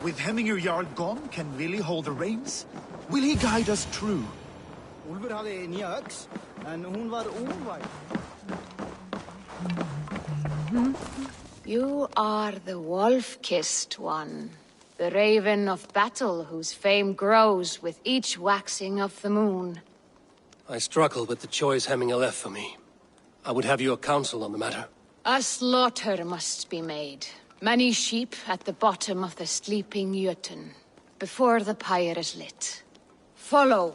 With Hemminger Jarl gone, can Willi hold the reins? Will he guide us true? Úlfur hafði nýja öx, en hún var óvæg. You are the wolf-kissed one. The raven of battle whose fame grows with each waxing of the moon. I struggle with the choice Hemminger left for me. I would have your counsel on the matter. A slaughter must be made. Many sheep at the bottom of the sleeping Jötun, before the pyre is lit. Follow.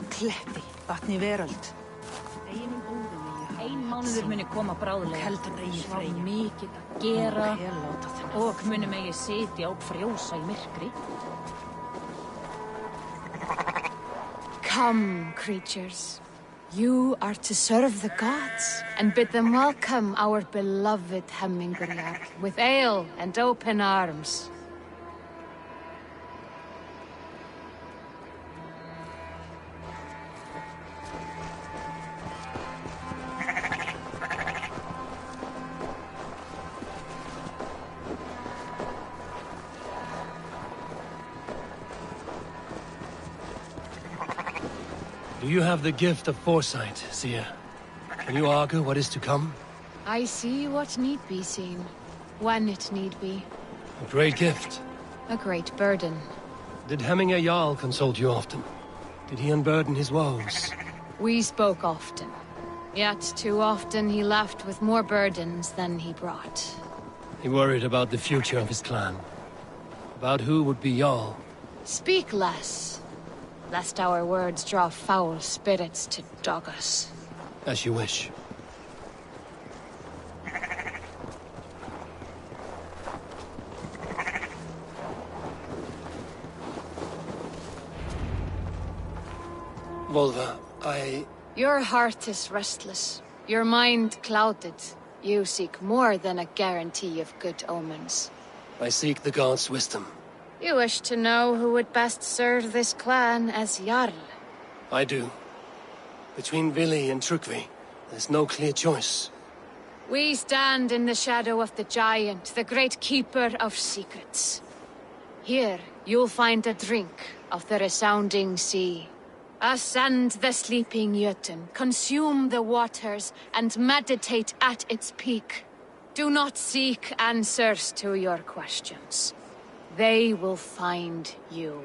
Kletti, vatni veröld. Ein mánuður muni koma bráðlega. Heldur eigi Svo Freyja. mikið að gera og muni megi sitja og frjósa í myrkri. Come, creatures. You are to serve the gods and bid them welcome our beloved Hemmingur with ale and open arms. Do you have the gift of foresight, seer? Can you argue what is to come? I see what need be seen, when it need be. A great gift. A great burden. Did Hemminger Jarl consult you often? Did he unburden his woes? We spoke often. Yet too often he left with more burdens than he brought. He worried about the future of his clan. About who would be Jarl. Speak less, lest our words draw foul spirits to dog us. As you wish. Volva, Your heart is restless, your mind clouded. You seek more than a guarantee of good omens. I seek the gods' wisdom. You wish to know who would best serve this clan as Jarl. I do. Between Vili and Trukvi, there's no clear choice. We stand in the shadow of the giant, the great keeper of secrets. Here, you'll find a drink of the resounding sea. Ascend the sleeping Jötun, consume the waters, and meditate at its peak. Do not seek answers to your questions. They will find you.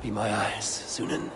be my eyes, Sunan.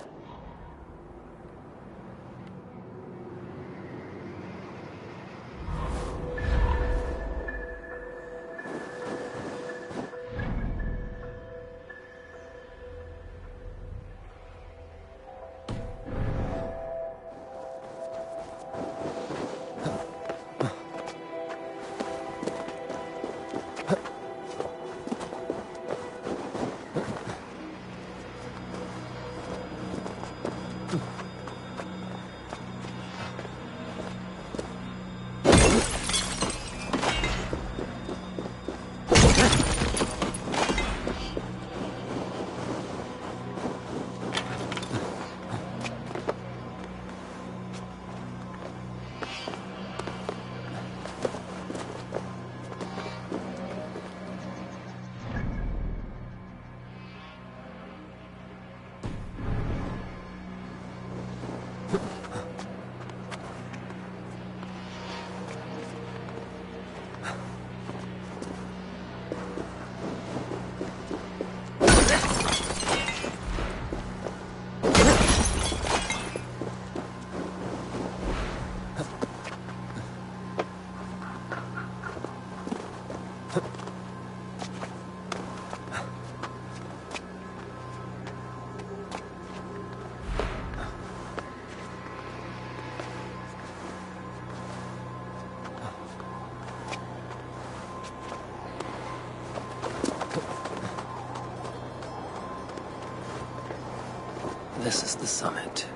This is the summit.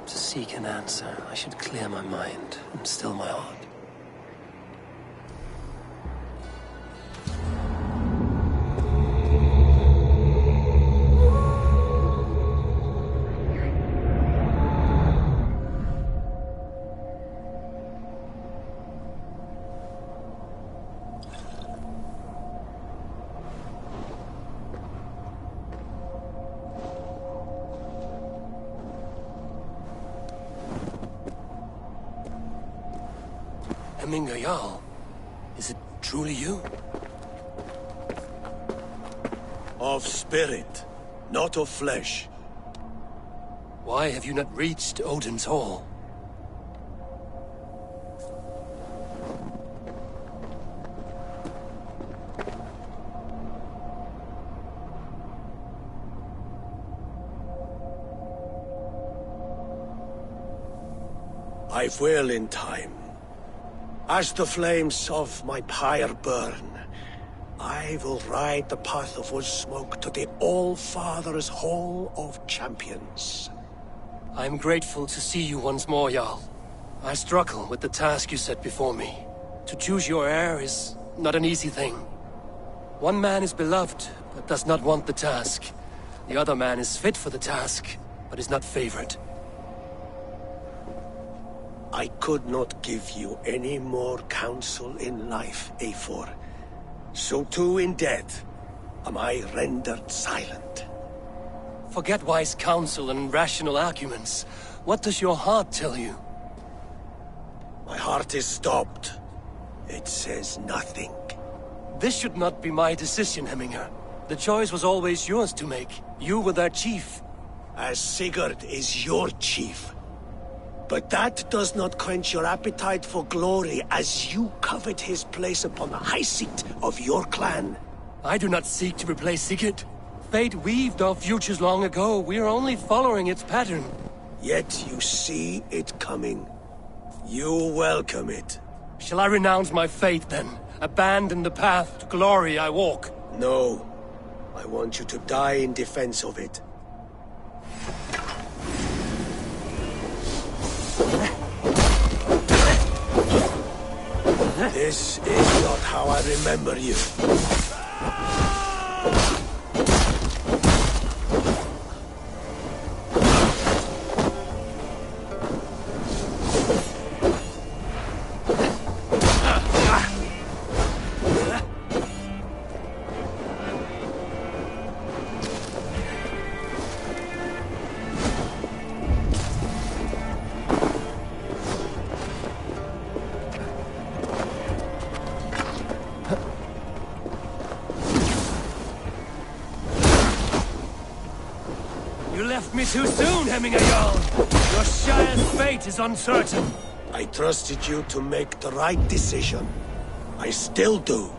To seek an answer, I should clear my mind and still my heart. Jarl, is it truly you? Of spirit, not of flesh. Why have you not reached Odin's Hall? I will in time. As the flames of my pyre burn, I will ride the path of wood smoke to the All-Father's Hall of Champions. I am grateful to see you once more, Jarl. I struggle with the task you set before me. To choose your heir is not an easy thing. One man is beloved, but does not want the task. The other man is fit for the task, but is not favored. I could not give you any more counsel in life, Eivor. So too in death am I rendered silent. Forget wise counsel and rational arguments. What does your heart tell you? My heart is stopped. It says nothing. This should not be my decision, Hemminger. The choice was always yours to make. You were their chief. As Sigurd is your chief. But that does not quench your appetite for glory as you covet his place upon the high seat of your clan. I do not seek to replace Sigurd. Fate weaved our futures long ago. We are only following its pattern. Yet you see it coming. You welcome it. Shall I renounce my faith, then? Abandon the path to glory I walk? No. I want you to die in defense of it. This is not how I remember you. left me too soon, Hemminger Jarl. Your Shire's fate is uncertain. I trusted you to make the right decision. I still do.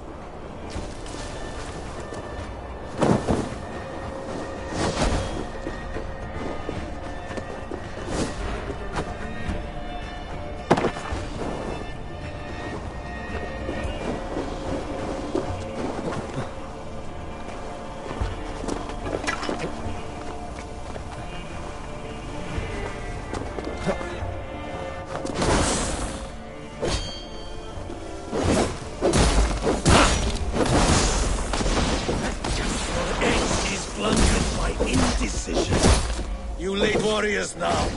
Warriors now.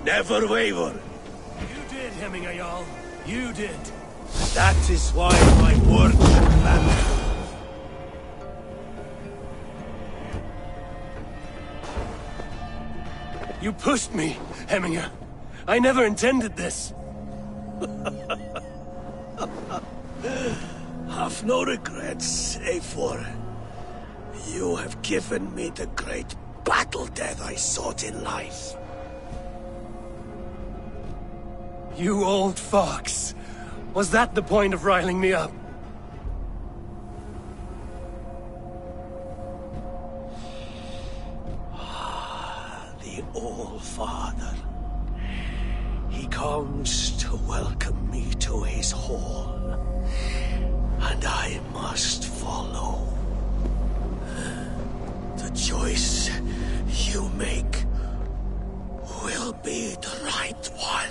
Never waver. You did, Hemminger Jarl. You did. That is why my word should matter. You pushed me, Hemminger. I never intended this. Have no regrets, Eivor. You have given me the great battle death I sought in life. You old fox. Was that the point of riling me up? The All-Father. He comes to welcome me to his hall. And I must follow. The choice you make will be the right one.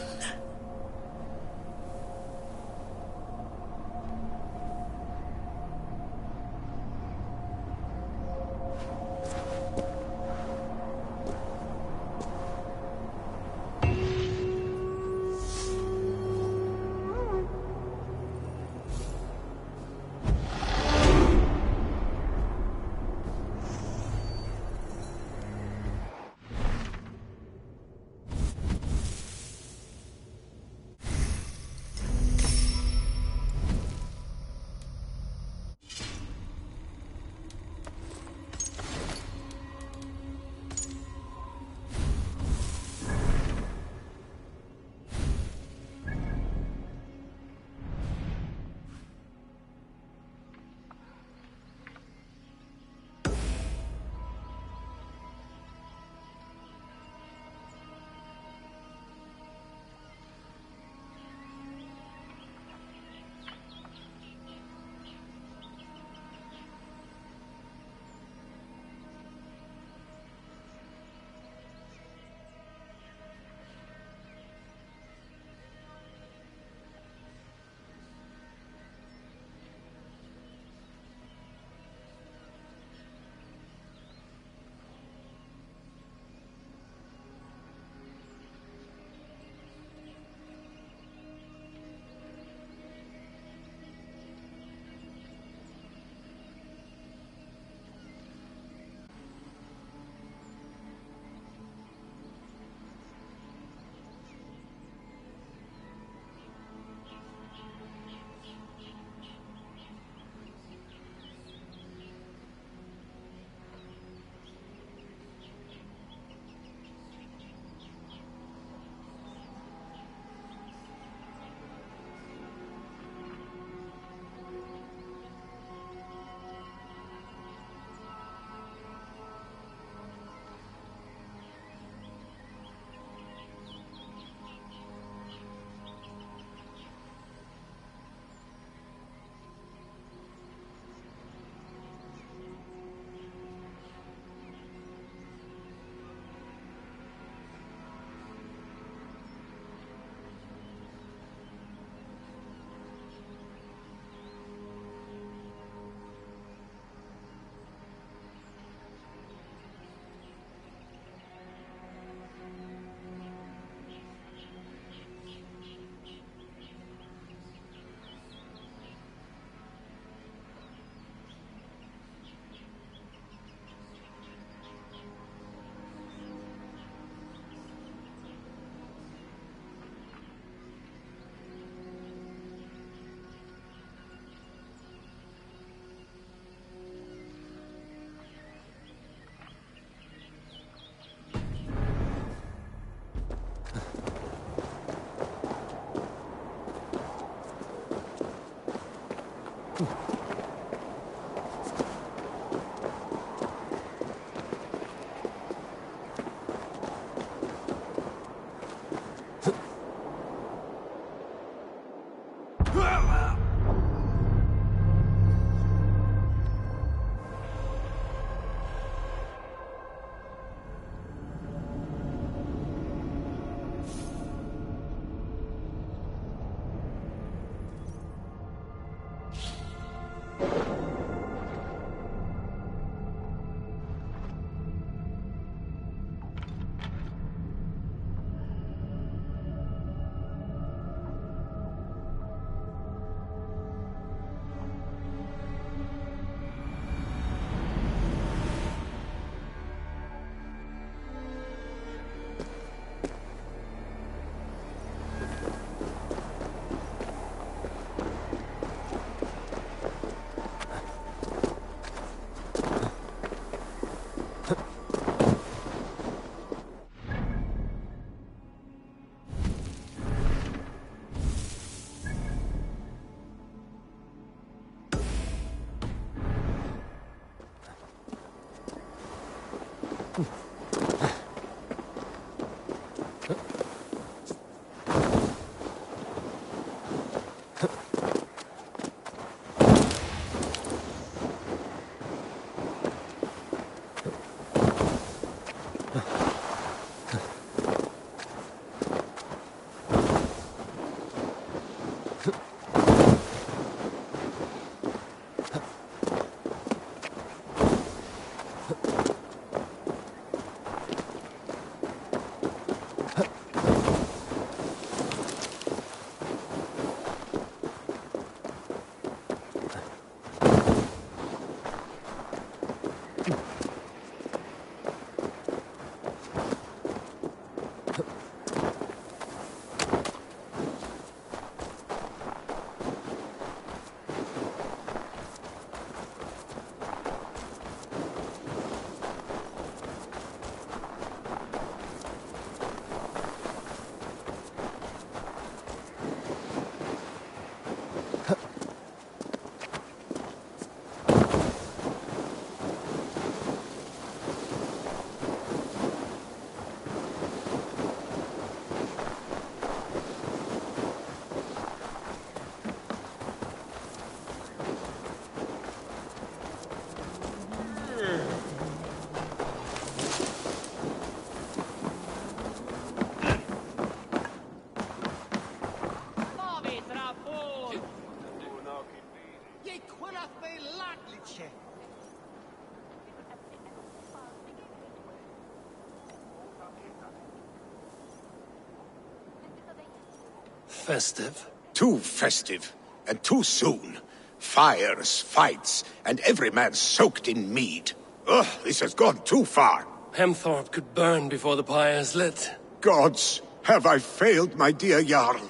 Festive? Too festive, and too soon. Fires, fights, and every man soaked in mead. Ugh, this has gone too far. Hemthorpe could burn before the pyre's lit. Gods, have I failed my dear Jarl?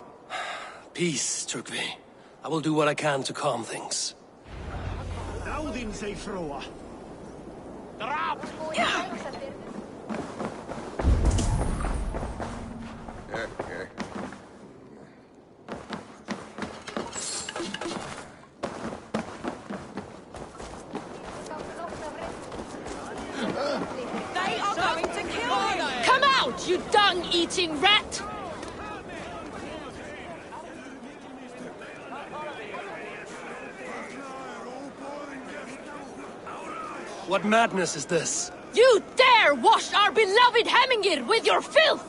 Peace, Turkvi. I will do what I can to calm things. Naudin sig froa. They are going to kill you! Come out, you dung-eating rat! What madness is this? You dare wash our beloved Hemingir with your filth!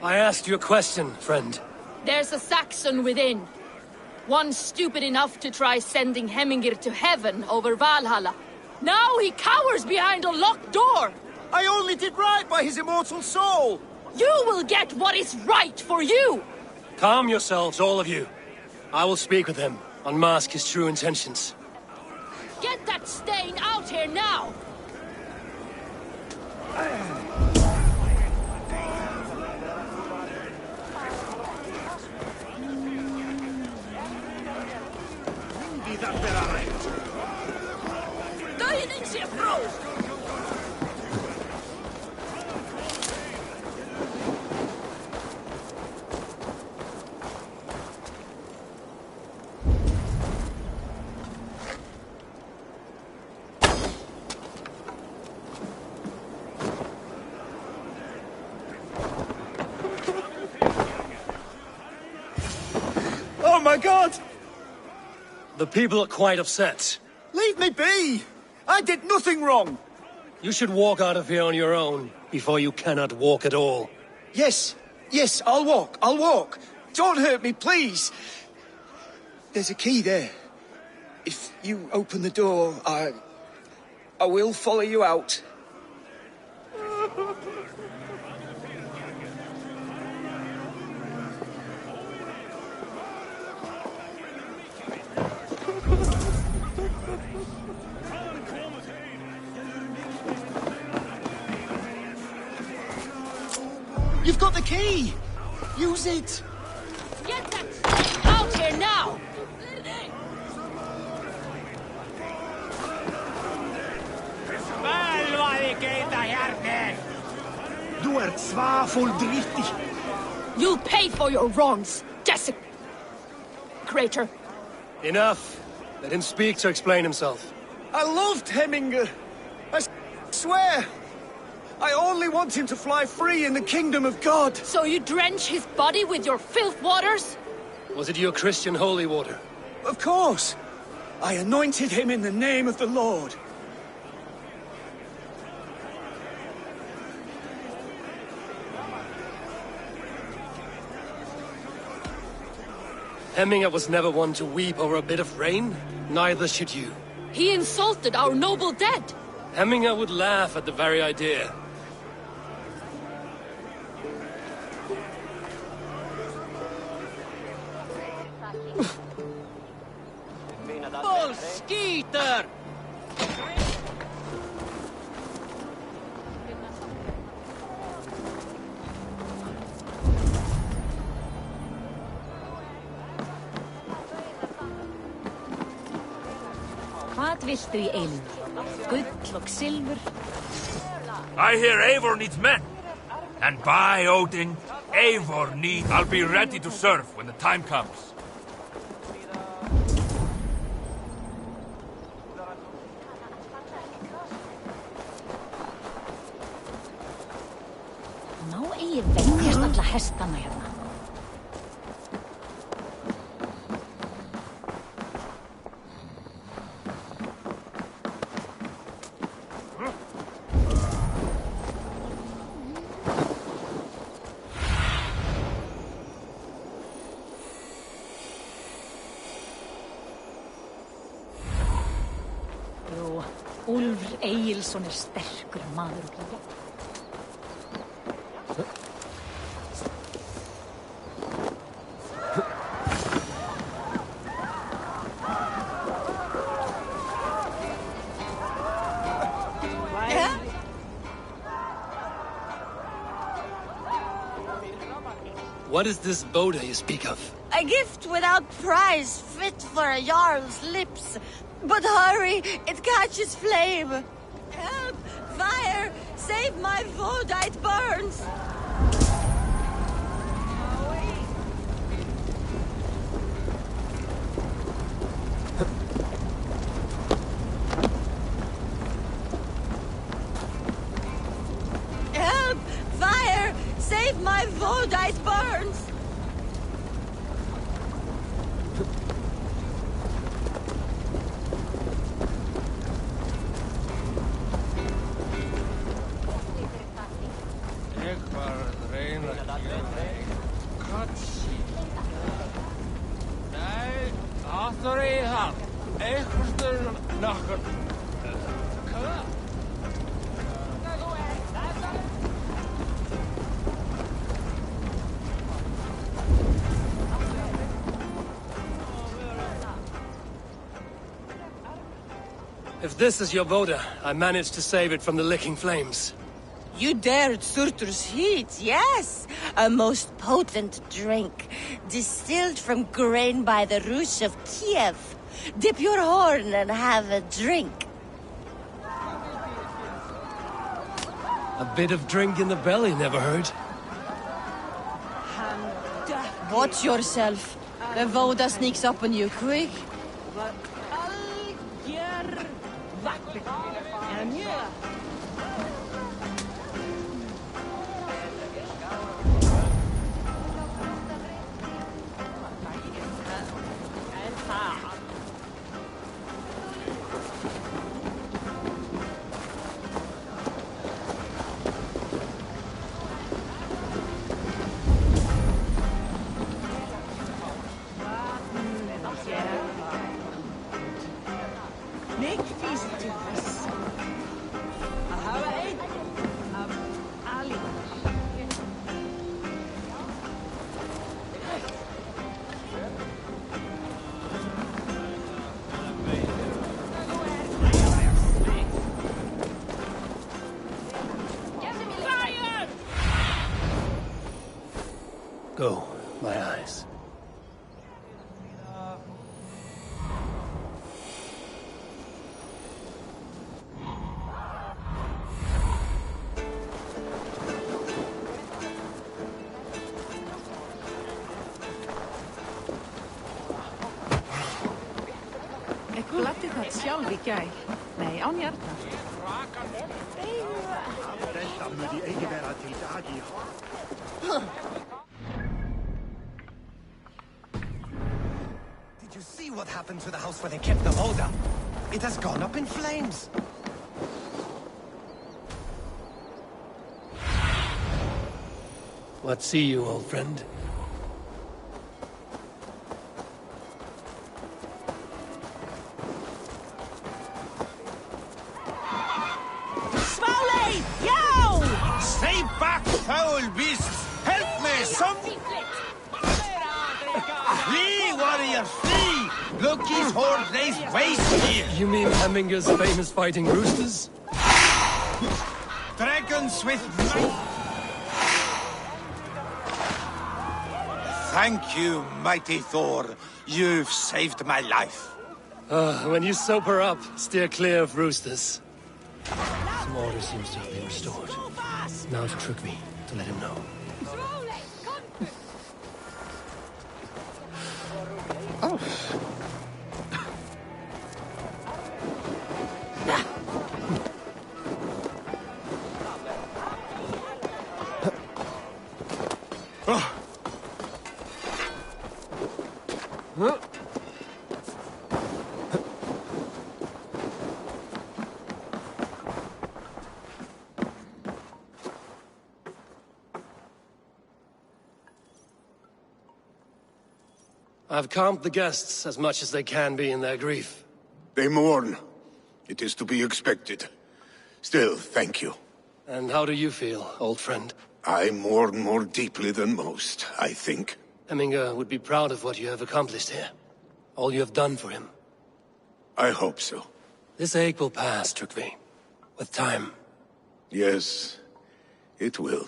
I asked you a question, friend. There's a Saxon within. One stupid enough to try sending Hemingir to heaven over Valhalla. Now he cowers behind a locked door! I only did right by his immortal soul! You will get what is right for you! Calm yourselves, all of you. I will speak with him, unmask his true intentions. Get that stain out here now! Döden ser bra! my god! The people are quite upset. Leave me be! I did nothing wrong! You should walk out of here on your own, before you cannot walk at all. Yes, I'll walk. Don't hurt me, please! There's a key there. If you open the door, I will follow you out. You've got the key! Use it! Get that shit out here now! Du svafull drittig! You'll pay for your wrongs, desecrator. Enough! Let him speak to explain himself. I loved Hemminger. I swear. I only want him to fly free in the kingdom of God. So you drench his body with your filth waters? Was it your Christian holy water? Of course. I anointed him in the name of the Lord. Hemminger was never one to weep over a bit of rain. Neither should you. He insulted our noble dead. Hemminger would laugh at the very idea. Bull Skeeter! Hvað viltu í eilífni? Gull og silfur? I hear Eivor needs men. And by Odin, I'll be ready to serve when the time comes. Má eigi venjast alla hestana hérna. Úlfur Egilsson sterkur maður og jafn. What is this Boda you speak of? A gift without price, fit for a jarl's lips. But hurry, it catches flame. Help! Fire! Save my food, it burns! Help! Fire! Save my food, it burns! If this is your Boda, I managed to save it from the licking flames. You dared Surtur's heat, yes! A most potent drink, distilled from grain by the Rus of Kiev. Dip your horn and have a drink. A bit of drink in the belly never hurt. Watch yourself. The Voda sneaks up on you quick. Go, my eyes. Ik gladde dat sjálf í gær. Nei, án hjarta. Did you see what happened to the house where they kept the Voda? It has gone up in flames. What see you, old friend? Smoley! Yo! Stay back, foul beasts! Help me, some... Flee, warrior, flee! Loki's horde lays waste here! You mean Hemminger's famous fighting roosters? Dragons with might! Thank you, mighty Thor. You've saved my life. When you sober up, steer clear of roosters. Some order seems to have been restored. Now to Trugvi, to let him know. Oh. I've calmed the guests as much as they can be in their grief. They mourn. It is to be expected. Still, thank you. And how do you feel, old friend? I mourn more deeply than most, I think. Hemminger would be proud of what you have accomplished here. All you have done for him. I hope so. This ache will pass, Trugvi. With time. Yes, it will.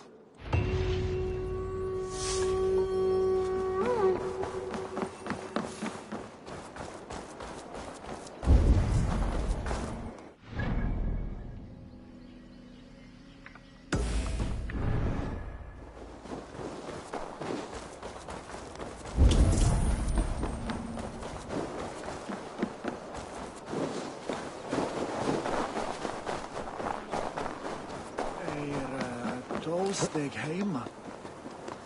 Steg heima.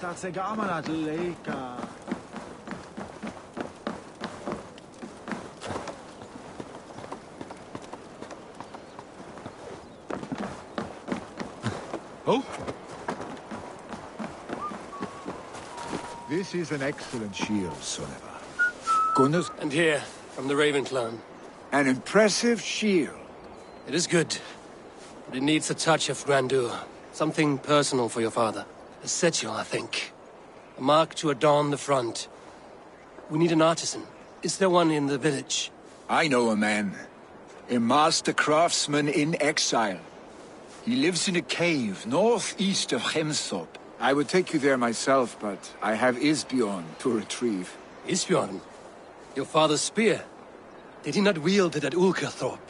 Það er gaman að leika. Oh? This is an excellent shield, Soneva. Gunnar's... And here, from the Raven clan. An impressive shield. It is good, but it needs a touch of grandeur. Something personal for your father. A sigil, I think. A mark to adorn the front. We need an artisan. Is there one in the village? I know a man. A master craftsman in exile. He lives in a cave northeast of Hemsop. I would take you there myself, but I have Isbjorn to retrieve. Isbjorn? Your father's spear? Did he not wield it at Ulkerthorpe?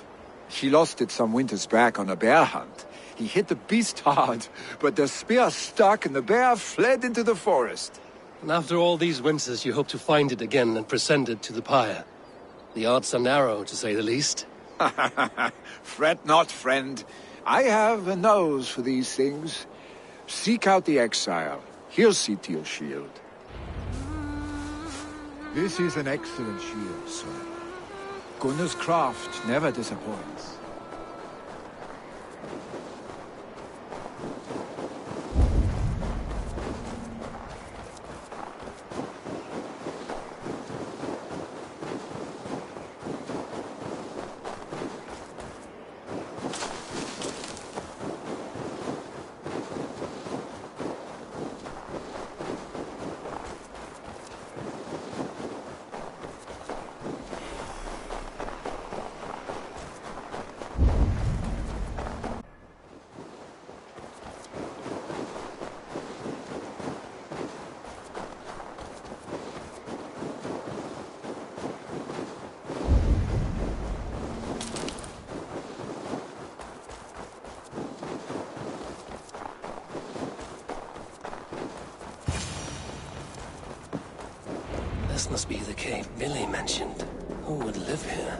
He lost it some winters back on a bear hunt. He hit the beast hard, but the spear stuck and the bear fled into the forest. And after all these winters, you hope to find it again and present it to the pyre. The odds are narrow, to say the least. Fret not, friend. I have a nose for these things. Seek out the exile. He'll see to your shield. This is an excellent shield, sir. Gunnar's craft never disappoints. must be the cave Billy mentioned. Who would live here?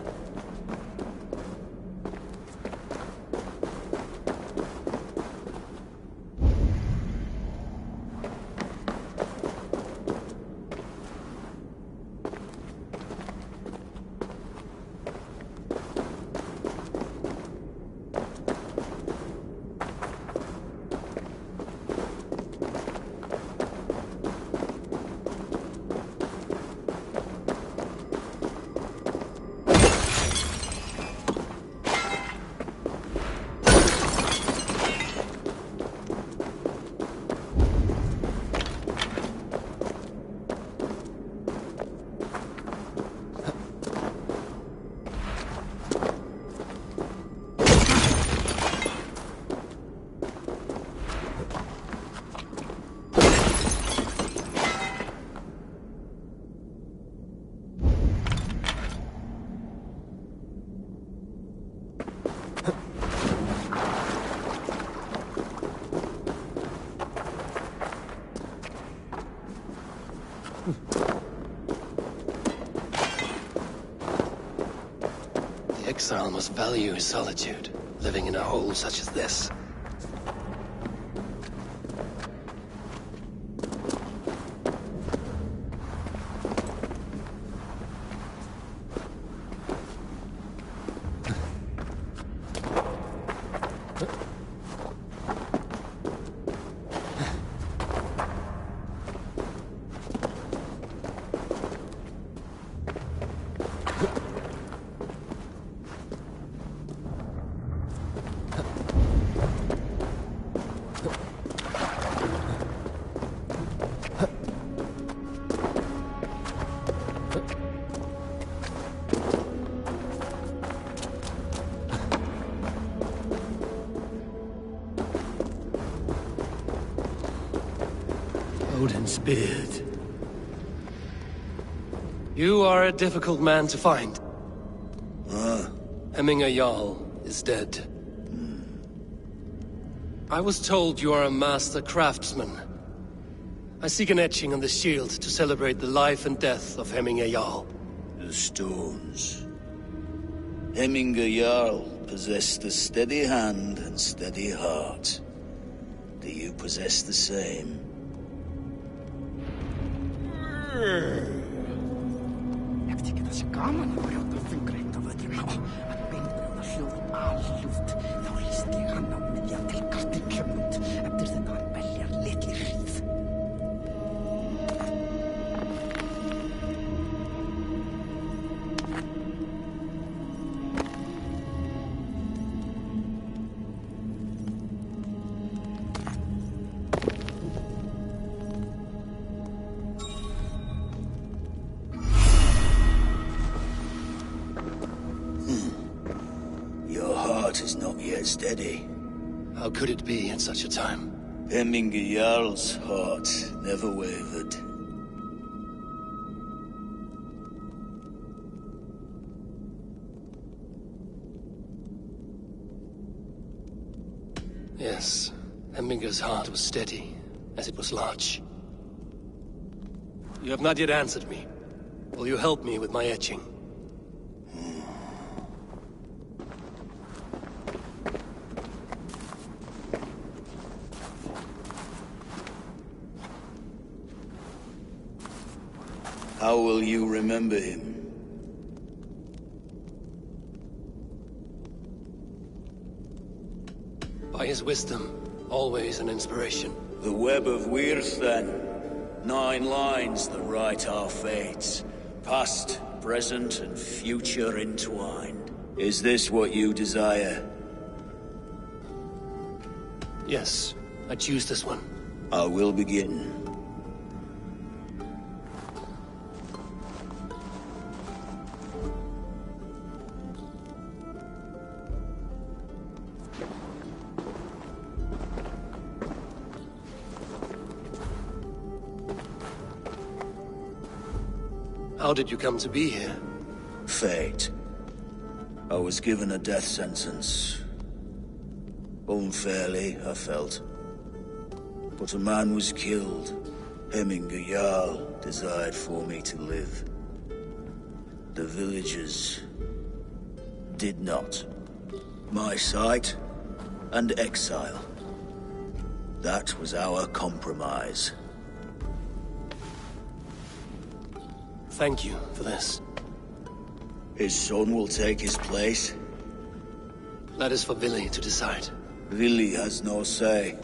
The exile must value his solitude, living in a hole such as this. Odin's beard. You are a difficult man to find. Hemminger Jarl is dead. I was told you are a master craftsman. I seek an etching on the shield to celebrate the life and death of Hemminger Jarl. The stones. Hemminger Jarl possessed a steady hand and steady heart. Do you possess the same? Ég þykir það sé gaman að brjóta fingreitt af öllum á að beinbrjóða hljóðum alljúft. Þá lýst ég hann á miðjan til Kartillumund eftir þetta hann beljar litli hríð. Is not yet steady. How could it be at such a time? Hemminger Jarl's heart never wavered. Yes, Hemminger's heart was steady, as it was large. You have not yet answered me. Will you help me with my etching? How will you remember him? By his wisdom, always an inspiration. The web of Wirth, then. 9 lines that write our fates. Past, present, and future entwined. Is this what you desire? Yes, I choose this one. I will begin. How did you come to be here? Fate. I was given a death sentence. Unfairly, I felt. But a man was killed. Hemminger Jarl desired for me to live. The villagers did not. My sight and exile. That was our compromise. Thank you for this. His son will take his place. That is for Billy to decide. Billy has no say.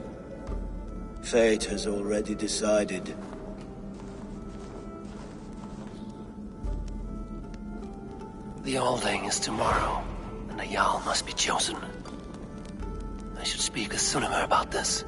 Fate has already decided. The Alding is tomorrow, and a Jarl must be chosen. I should speak with Sunnema about this.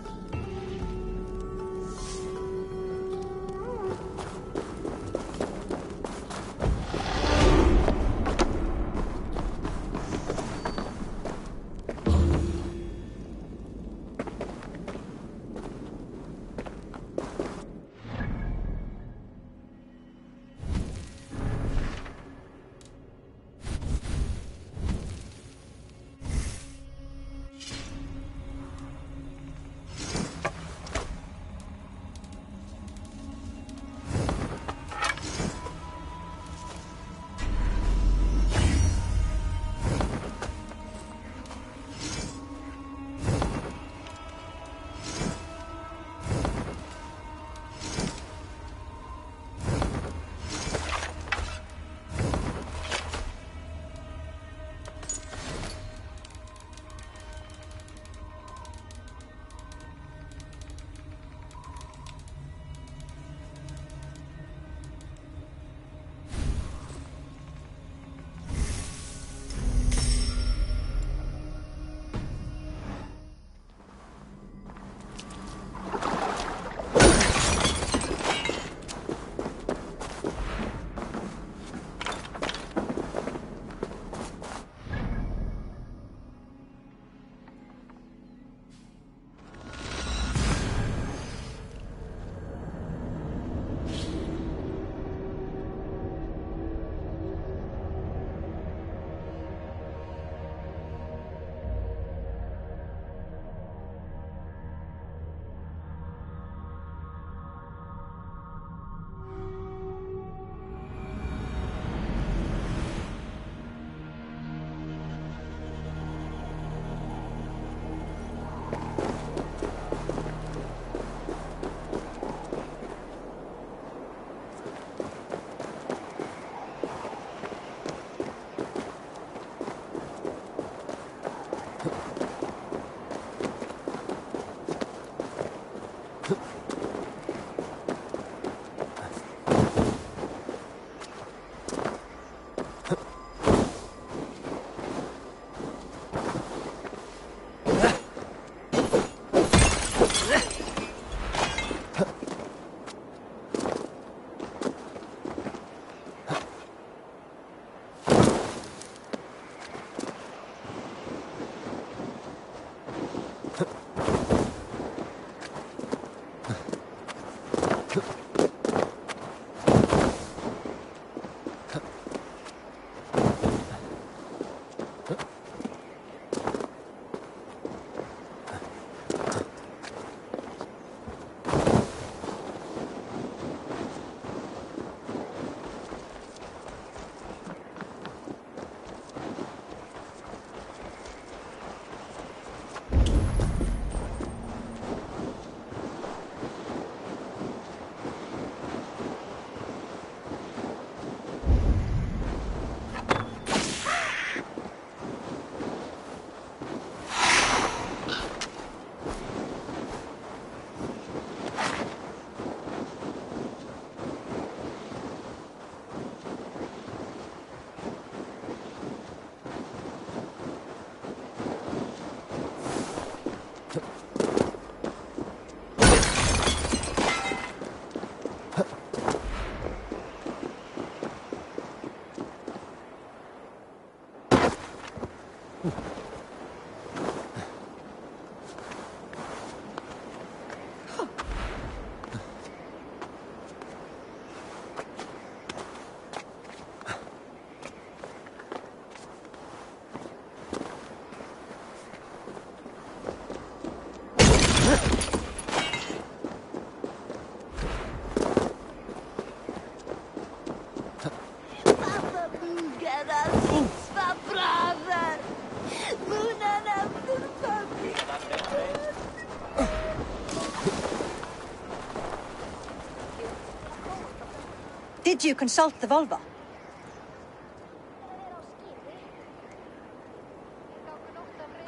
Did you consult the Volva?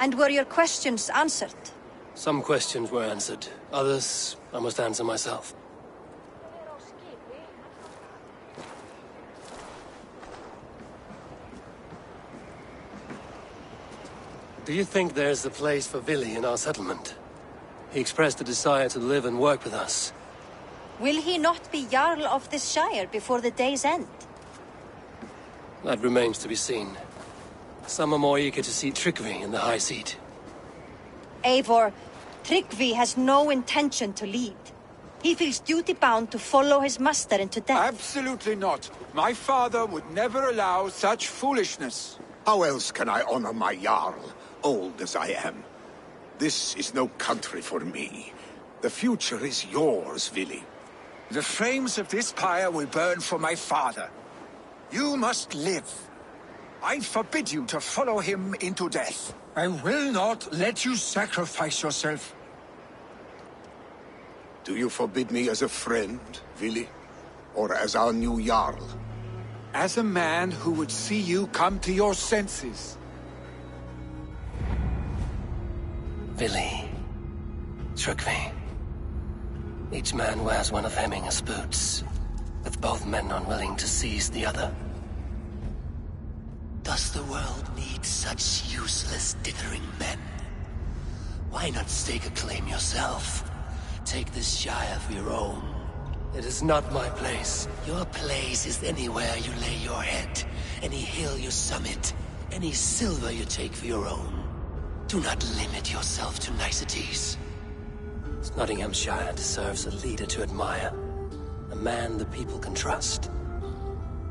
And were your questions answered? Some questions were answered. Others, I must answer myself. Do you think there's a place for Vili in our settlement? He expressed a desire to live and work with us. Will he not be Jarl of this Shire before the day's end? That remains to be seen. Some are more eager to see Tryggvi in the high seat. Eivor, Tryggvi has no intention to lead. He feels duty-bound to follow his master into death. Absolutely not. My father would never allow such foolishness. How else can I honor my Jarl, old as I am? This is no country for me. The future is yours, Vili. The flames of this pyre will burn for my father. You must live. I forbid you to follow him into death. I will not let you sacrifice yourself. Do you forbid me as a friend, Vili? Or as our new Jarl? As a man who would see you come to your senses. Vili. Tryggvi. Each man wears one of Hemminger's boots, with both men unwilling to seize the other. Does the world need such useless, dithering men? Why not stake a claim yourself? Take this Shire for your own. It is not my place. Your place is anywhere you lay your head, any hill you summit, any silver you take for your own. Do not limit yourself to niceties. Nottinghamshire deserves a leader to admire. A man the people can trust.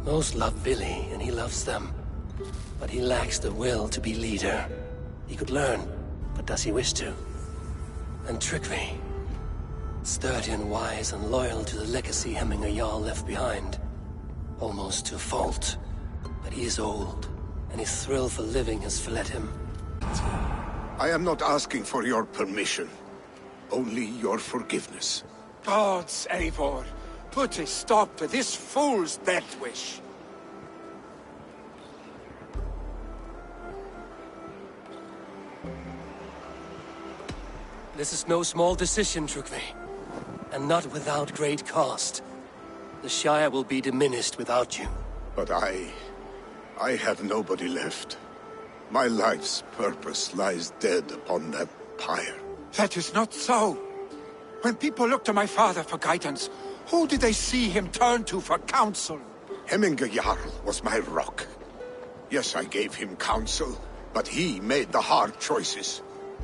Most love Vili, and he loves them. But he lacks the will to be leader. He could learn, but does he wish to? And Tryggvi. Sturdy and wise and loyal to the legacy Hemminger Jarl left behind. Almost to a fault. But he is old, and his thrill for living has fled him. I am not asking for your permission. Only your forgiveness. Gods, Eivor, put a stop to this fool's death wish. This is no small decision, Tryggvi. And not without great cost. The Shire will be diminished without you. But I have nobody left. My life's purpose lies dead upon that pyre. That is not so. When people look to my father for guidance, who did they see him turn to for counsel? Hemminger Jarl was my rock. Yes, I gave him counsel, but he made the hard choices.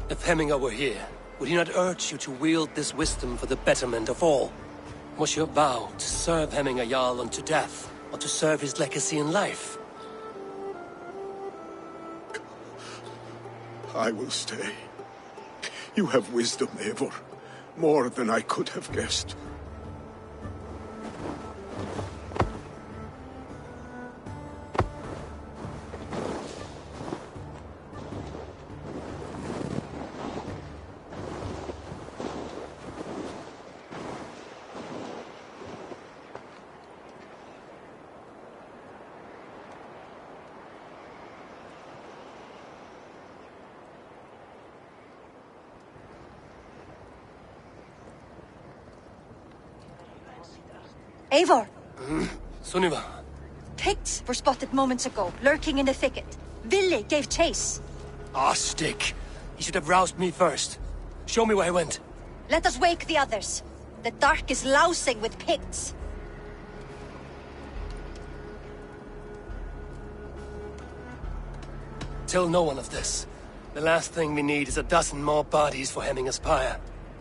If Hemminger were here, would he not urge you to wield this wisdom for the betterment of all? Was your vow to serve Hemminger Jarl unto death, or to serve his legacy in life? I will stay. You have wisdom, Eivor. More than I could have guessed. Eivor! Sunniva! Picts were spotted moments ago, lurking in the thicket. Vili gave chase. Ah, stick! He should have roused me first. Show me where he went. Let us wake the others. The dark is lousing with Picts. Tell no one of this. The last thing we need is a dozen more bodies for Hemminger's pyre.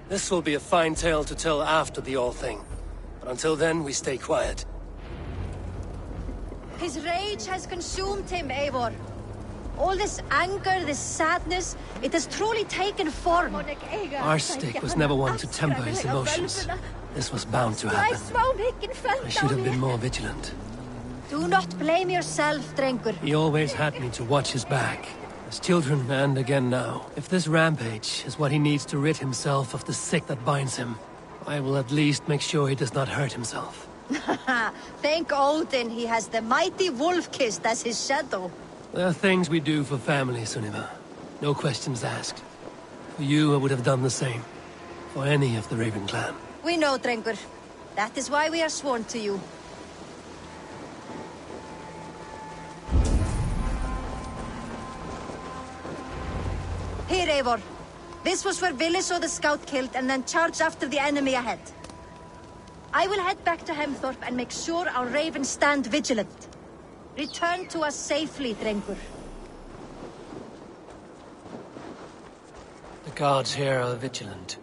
This will be a fine tale to tell after the all-thing. But until then, we stay quiet. His rage has consumed him, Eivor. All this anger, this sadness, it has truly taken form. Our stick was never one to temper his emotions. This was bound to happen. I should have been more vigilant. Do not blame yourself, Drengur. He always had me to watch his back. As children, and again now. If this rampage is what he needs to rid himself of the sick that binds him, I will at least make sure he does not hurt himself. Thank Odin he has the mighty Wolf-Kissed as his shadow. There are things we do for family, Sunniva. No questions asked. For you, I would have done the same. For any of the Raven clan. We know, Drengur. That is why we are sworn to you. Here, Eivor. This was where Vili saw the scout killed and then charged after the enemy ahead. I will head back to Hemthorpe and make sure our ravens stand vigilant. Return to us safely, Drengur. The guards here are vigilant.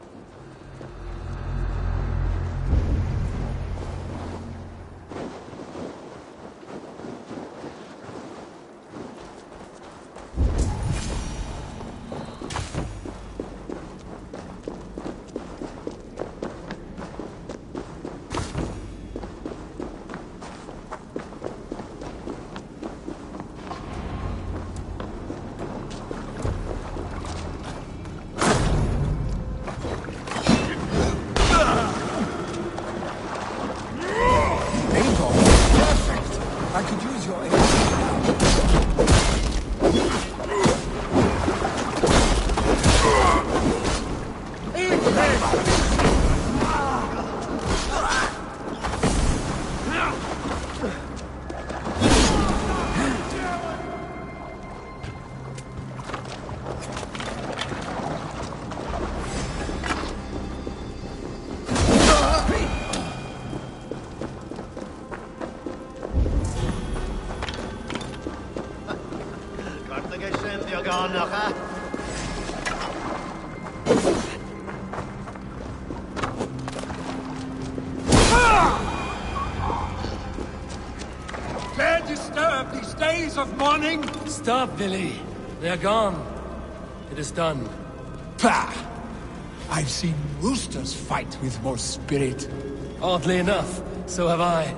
Dare disturb these days of mourning? Stop, Vili. They are gone. It is done. Pah! I've seen roosters fight with more spirit. Oddly enough, so have I.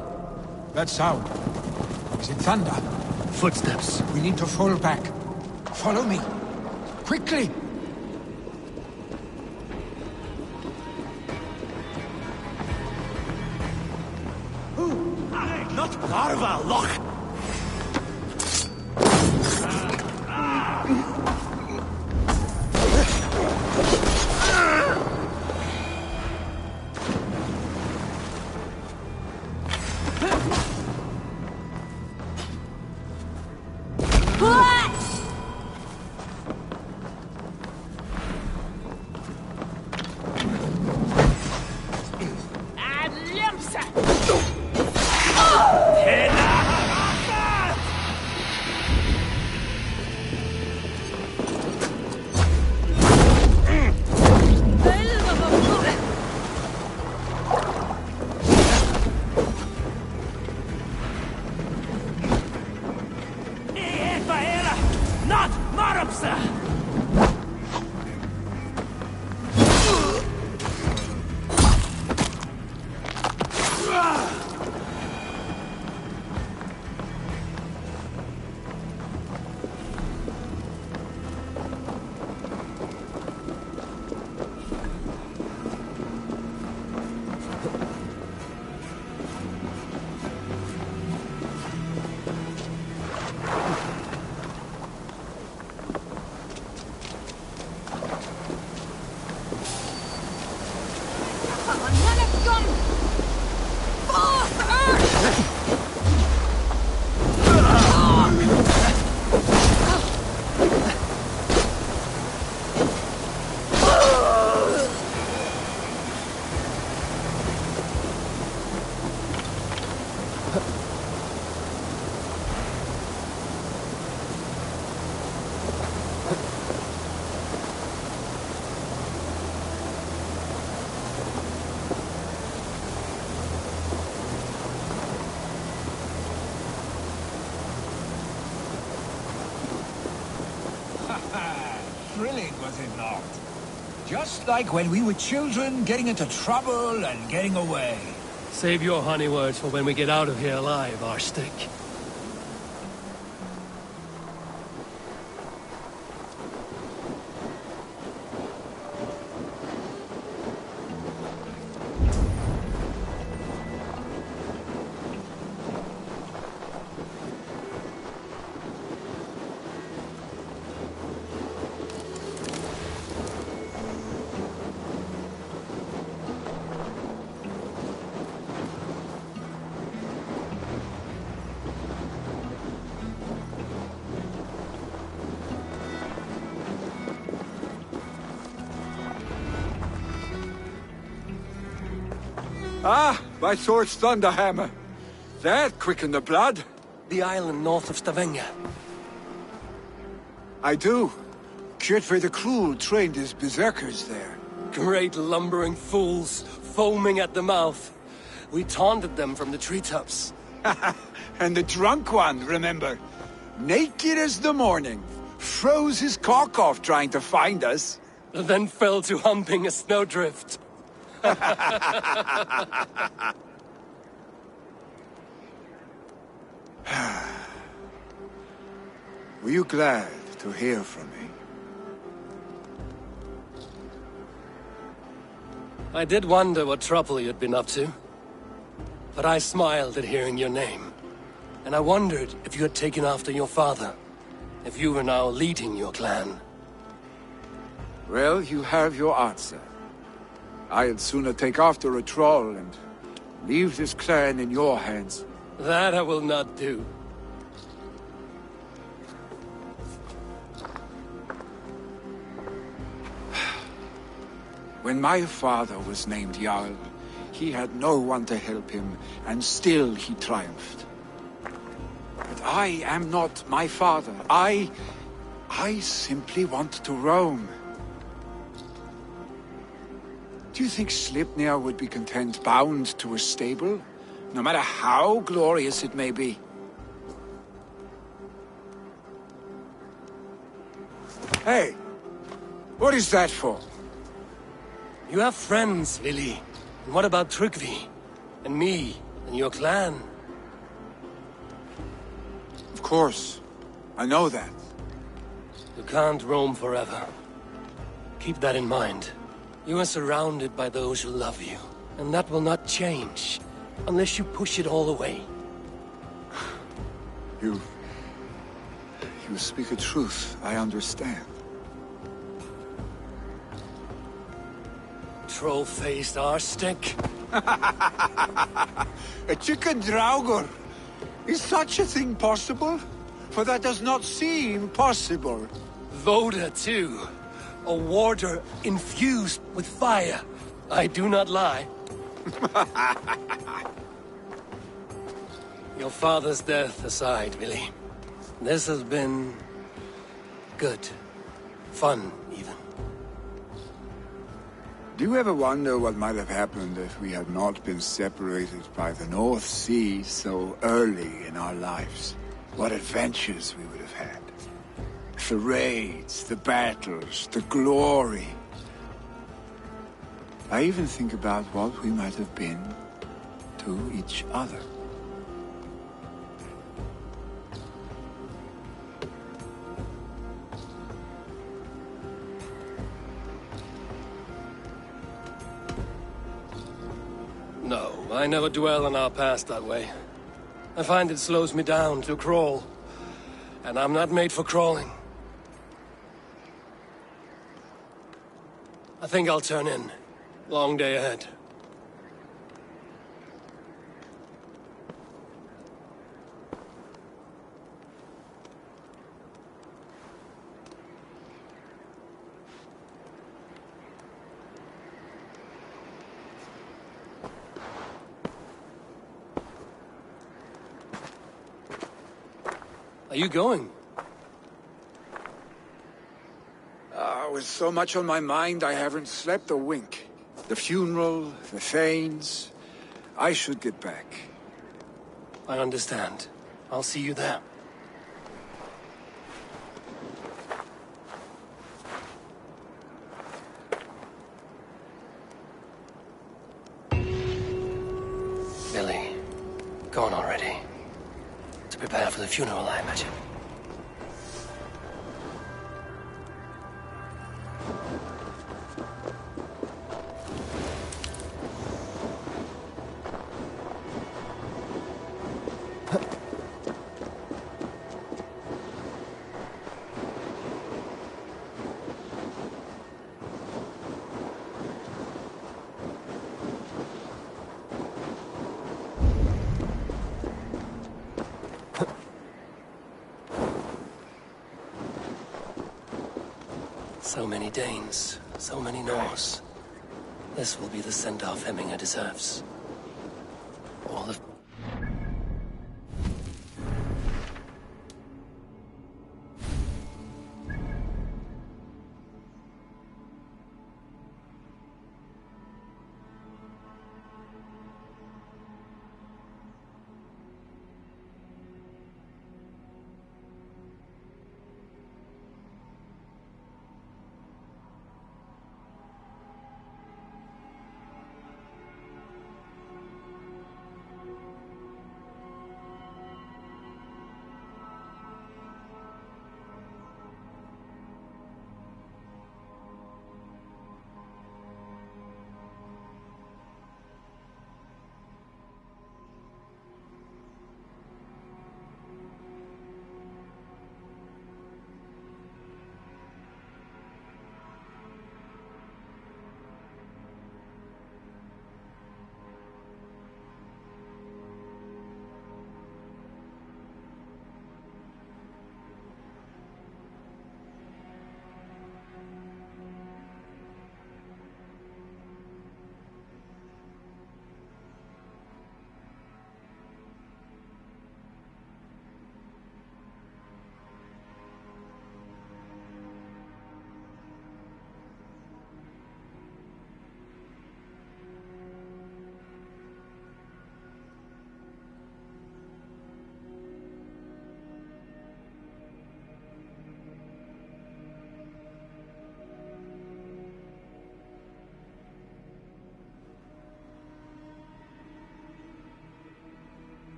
That sound. Is it thunder? Footsteps. We need to fall back. Follow me. Quickly! Not Larva Loch! Thrilling, was it not? Just like when we were children, getting into trouble and getting away. Save your honey words for when we get out of here alive, Arstick. Ah, by Thor's Thunderhammer. That quickened the blood. The island north of Stavanger. I do. Kjotve the Cruel trained his berserkers there. Great lumbering fools, foaming at the mouth. We taunted them from the treetops. And the drunk one, remember? Naked as the morning. Froze his cock off trying to find us. Then fell to humping a snowdrift. Were you glad to hear from me? I did wonder what trouble you'd been up to. But I smiled at hearing your name. And I wondered if you had taken after your father. If you were now leading your clan. Well, you have your answer. I'd sooner take after a troll and leave this clan in your hands. That I will not do. When my father was named Jarl, he had no one to help him, and still he triumphed. But I am not my father. I simply want to roam. Do you think Sleipnir would be content bound to a stable, no matter how glorious it may be? Hey, what is that for? You have friends, Vili. And what about Tryggvi? And me? And your clan? Of course. I know that. You can't roam forever. Keep that in mind. You are surrounded by those who love you. And that will not change. Unless you push it all away. You speak a truth I understand. Troll-faced arse-stick. A chicken draugur. Is such a thing possible? For that does not seem possible. Voda, too. A warder infused with fire. I do not lie. Your father's death aside, Vili. This has been... good. Fun, even. Do you ever wonder what might have happened if we had not been separated by the North Sea so early in our lives? What adventures we would have had. The raids, the battles, the glory. I even think about what we might have been to each other. No, I never dwell on our past that way. I find it slows me down to crawl. And I'm not made for crawling. I think I'll turn in. Long day ahead. Are you going? With so much on my mind, I haven't slept a wink. The funeral, the Thanes... I should get back. I understand. I'll see you there. Billy, gone already. To prepare for the funeral, I imagine. So many Danes, so many Norse. This will be the send-off Hemminger deserves.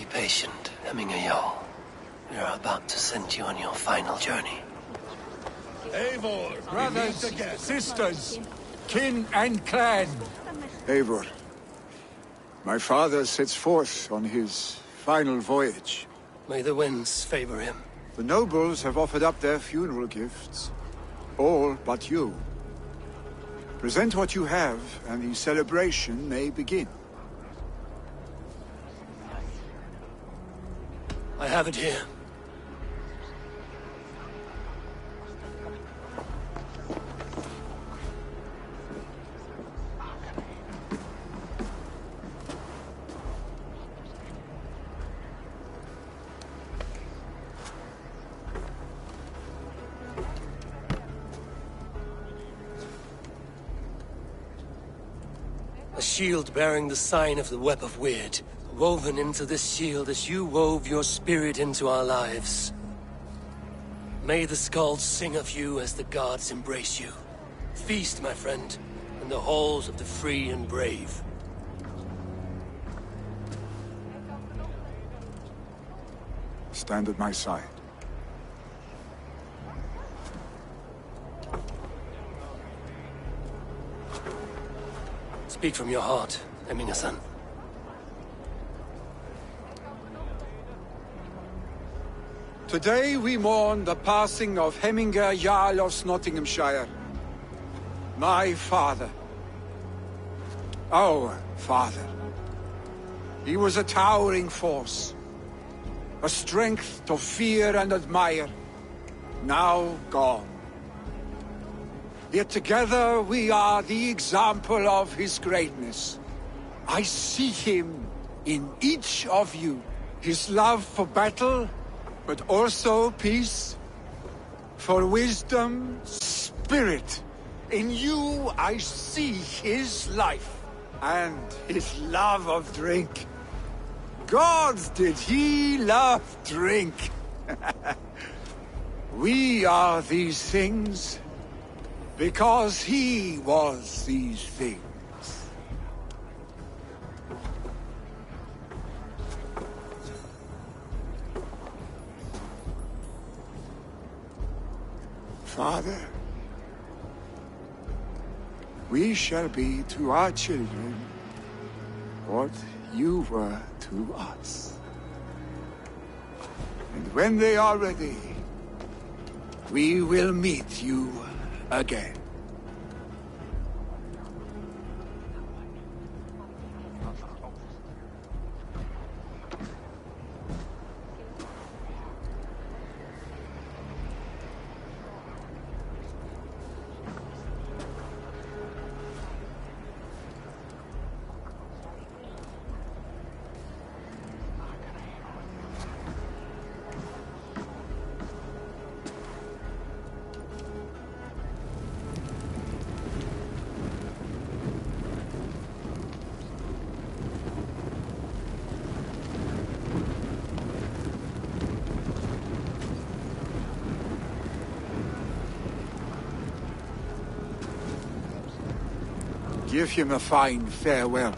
patient, Hemminger Jarl. We are about to send you on your final journey. Eivor, brothers, sisters, kin and clan. Eivor, my father sets forth on his final voyage. May the winds favor him. The nobles have offered up their funeral gifts. All but you. Present what you have, and the celebration may begin. I have it here. A shield bearing the sign of the Web of Weird. Woven into this shield as you wove your spirit into our lives. May the skulls sing of you as the gods embrace you. Feast, my friend, in the halls of the free and brave. Stand at my side. Speak from your heart, Hemminger-san. Today we mourn the passing of Hemminger Jarl of Nottinghamshire. My father. Our father. He was a towering force. A strength to fear and admire. Now gone. Yet together we are the example of his greatness. I see him in each of you. His love for battle, but also peace. For wisdom, spirit. In you I see his life. And his love of drink. Gods, did he love drink! We are these things. Because he was these things. Father, we shall be to our children what you were to us. And when they are ready, we will meet you again. Give him a fine farewell.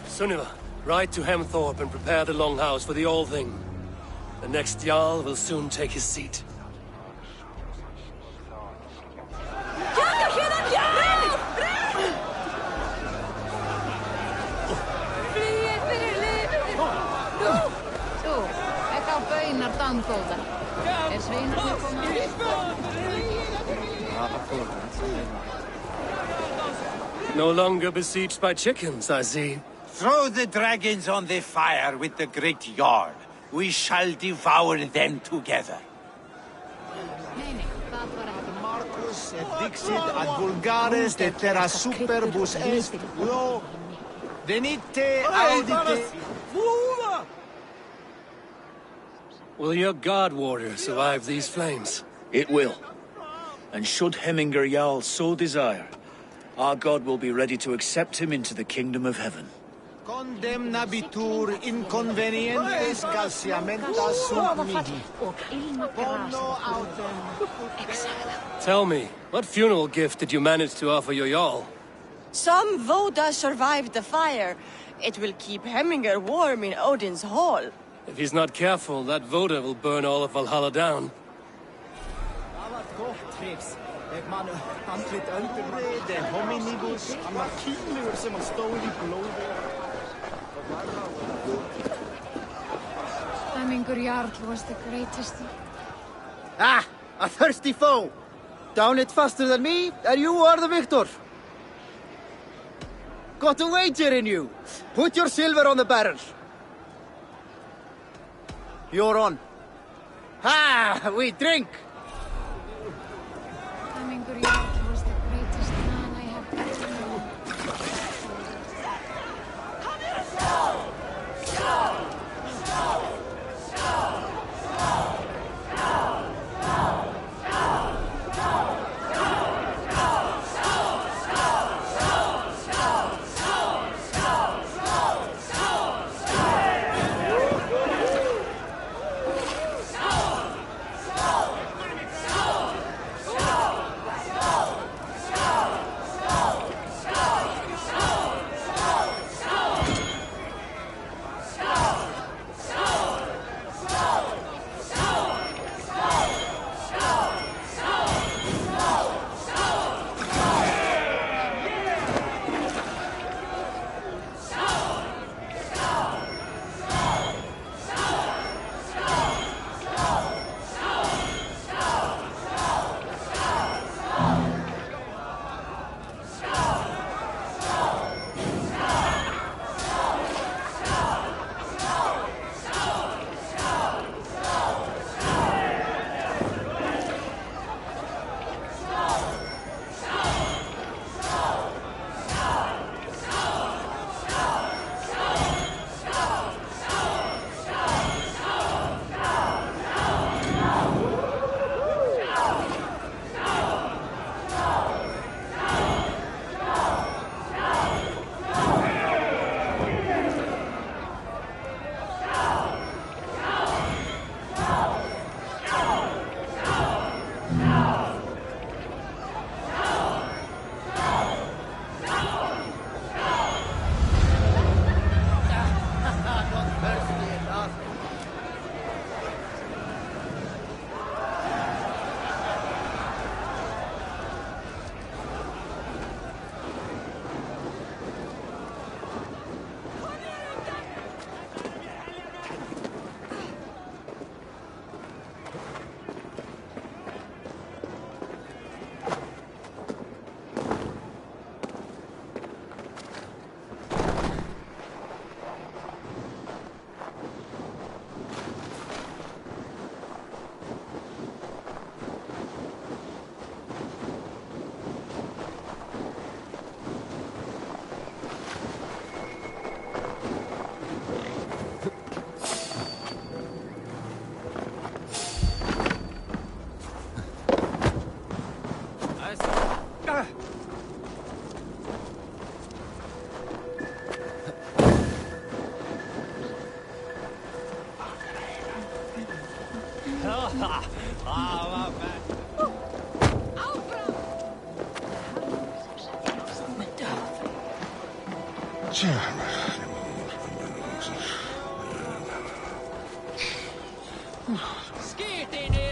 Sunniva, ride to Hemthorpe and prepare the Longhouse for the All-Thing. The next Jarl will soon take his seat. No longer besieged by chickens, I see. Throw the dragons on the fire with the great Jarl. We shall devour them together. Marcus et dixit ad vulgares de terra superbus est lo venite audite. Will your guard warrior survive these flames? It will. And should Hemminger Jarl so desire, our god will be ready to accept him into the kingdom of heaven. Condemnabitur inconvenientes calciamenta sum mihi. Bono autem. Tell me, what funeral gift did you manage to offer your Jarl? Some Voda survived the fire. It will keep Hemminger warm in Odin's hall. If he's not careful, that Voda will burn all of Valhalla down. Hemminger Jarl was the greatest. Ah, a thirsty foe! Down it faster than me, and you are the victor! Got a wager in you! Put your silver on the barrel! You're on. Ha! We drink! Hemminger Jarl was the greatest man I have ever known.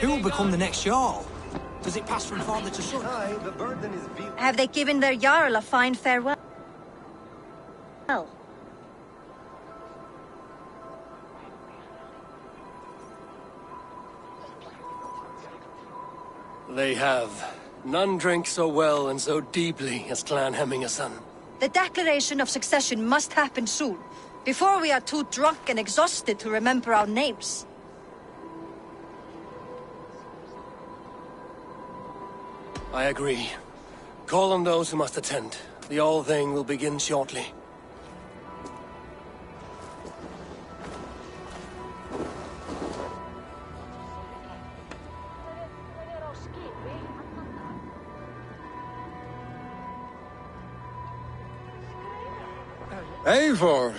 Who will become the next Jarl? Does it pass from father to son? Have they given their Jarl a fine farewell? They have. None drink so well and so deeply as Clan Hemmingerson. The declaration of succession must happen soon, before we are too drunk and exhausted to remember our names. I agree. Call on those who must attend. The all thing will begin shortly. Eivor!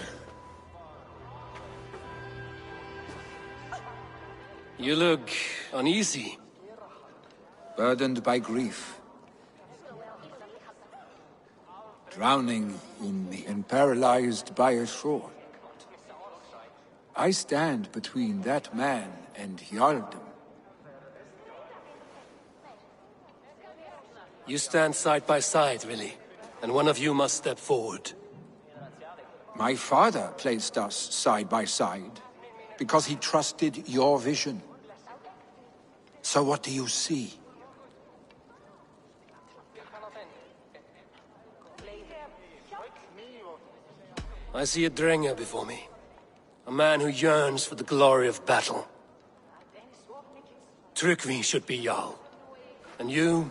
You look uneasy. Burdened by grief. Drowning in me and paralyzed by a shore. I stand between that man and Jarldom. You stand side by side, really, and one of you must step forward. My father placed us side by side because he trusted your vision. So what do you see? I see a Drenger before me. A man who yearns for the glory of battle. Tryggvi should be Jarl. And you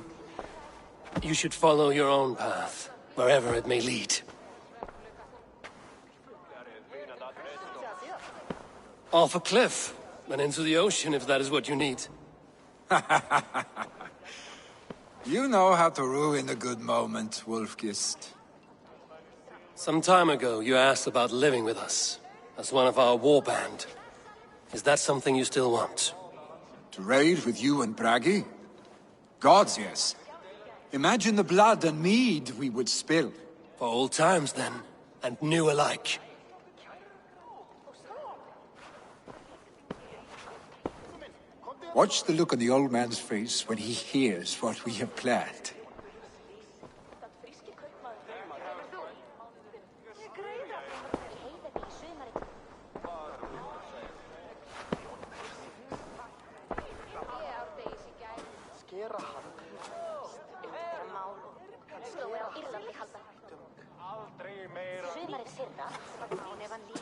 should follow your own path, wherever it may lead. Off a cliff, and into the ocean if that is what you need. You know how to ruin a good moment, Wolfgist. Some time ago, you asked about living with us, as one of our war band. Is that something you still want? To raid with you and Bragi? Gods, yes. Imagine the blood and mead we would spill. For old times, then, and new alike. Watch the look on the old man's face when he hears what we have planned.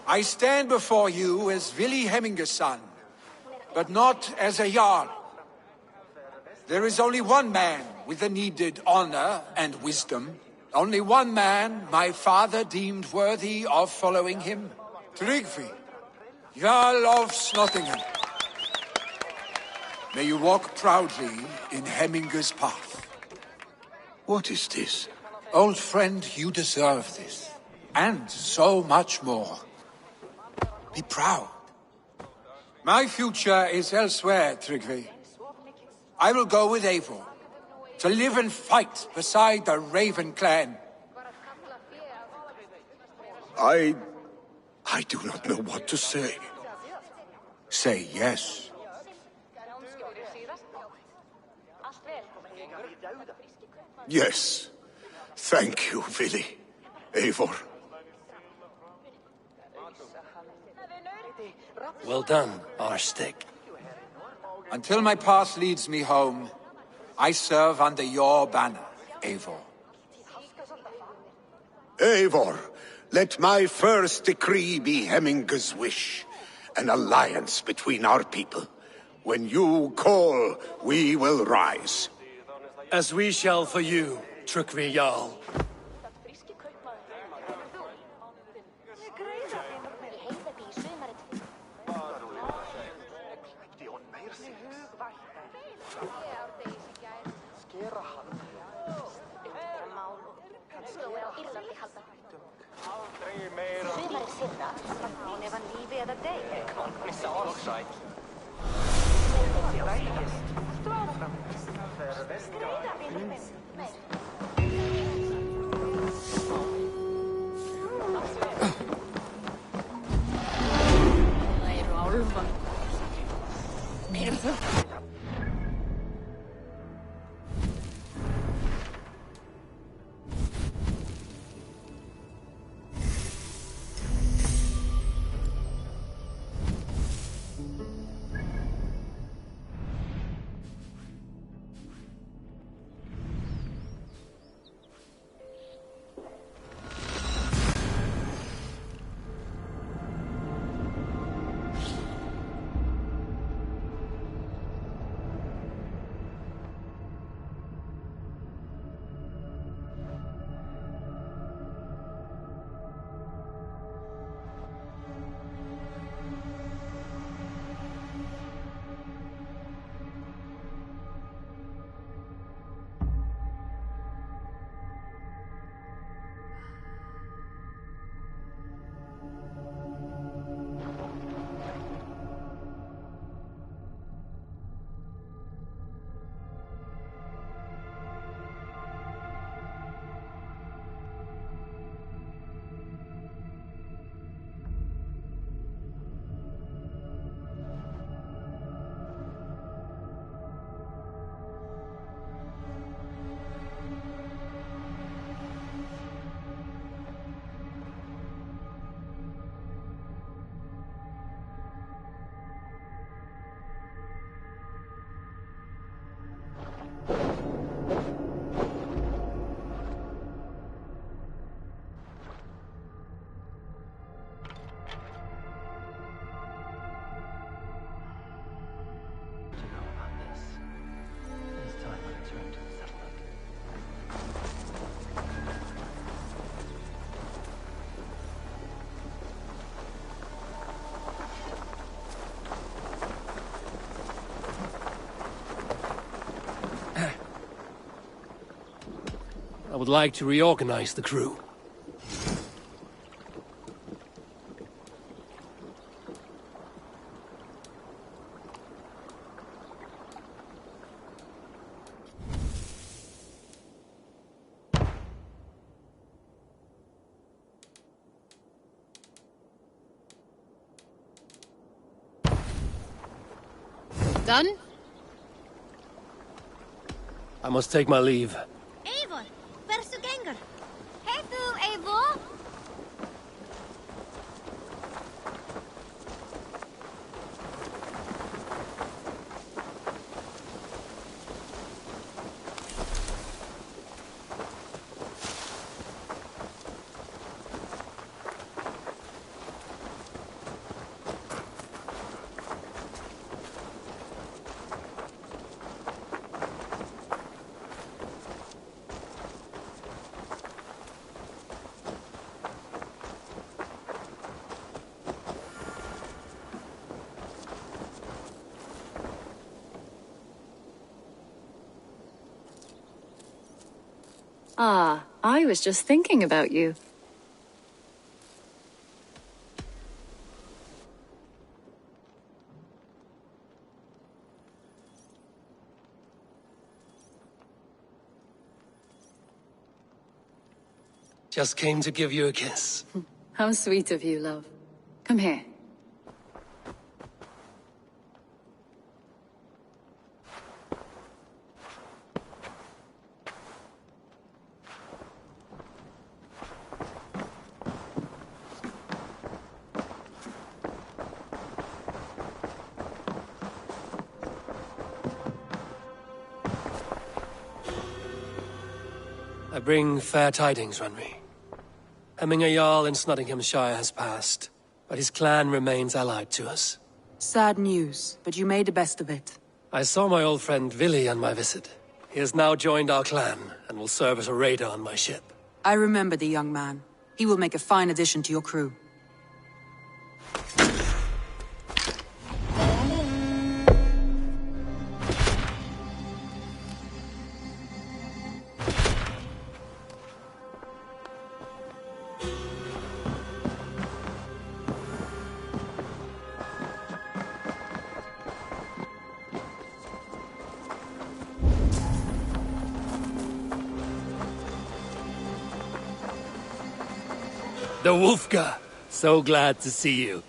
I stand before you as Vili Hemminger's son, but not as a Jarl. There is only one man with the needed honor and wisdom. Only one man my father deemed worthy of following him. Tryggvi, Jarl of Snottingham. May you walk proudly in Hemminger's path. What is this? Old friend, you deserve this. And so much more. Be proud. My future is elsewhere, Tryggvi. I will go with Eivor, to live and fight beside the Raven clan. I do not know what to say. Say yes. Yes. Thank you, Vili. Eivor. Well done, Arstig. Until my path leads me home, I serve under your banner, Eivor. Eivor, let my first decree be Hemminger's wish. An alliance between our people. When you call, we will rise. As we shall for you, Tryggvi Jarl. would like to reorganize the crew. Done? I must take my leave. Eivor, where's the ganger? Hey, du, Eivor. Ah, I was just thinking about you. Just came to give you a kiss. How sweet of you, love. Come here. I bring fair tidings, Runry. Hemminger Jarl in Nottinghamshire has passed, but his clan remains allied to us. Sad news, but you made the best of it. I saw my old friend Vili on my visit. He has now joined our clan, and will serve as a raider on my ship. I remember the young man. He will make a fine addition to your crew. The Wolfka! So glad to see you.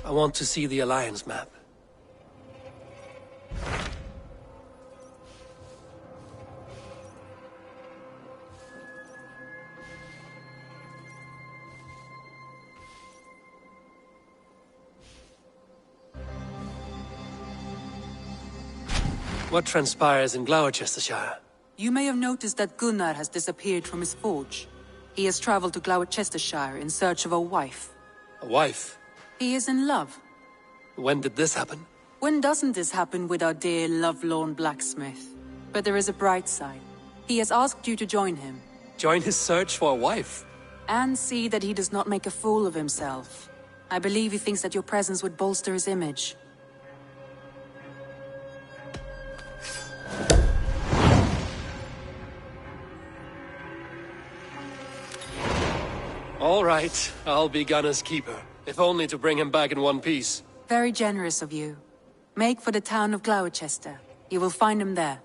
I want to see the Alliance map. What transpires in Gloucestershire? You may have noticed that Gunnar has disappeared from his forge. He has traveled to Gloucestershire in search of a wife. A wife? He is in love. When did this happen? When doesn't this happen with our dear lovelorn blacksmith? But there is a bright side. He has asked you to join him. Join his search for a wife? And see that he does not make a fool of himself. I believe he thinks that your presence would bolster his image. All right, I'll be Gunner's keeper, if only to bring him back in one piece. Very generous of you. Make for the town of Gloucester. You will find him there.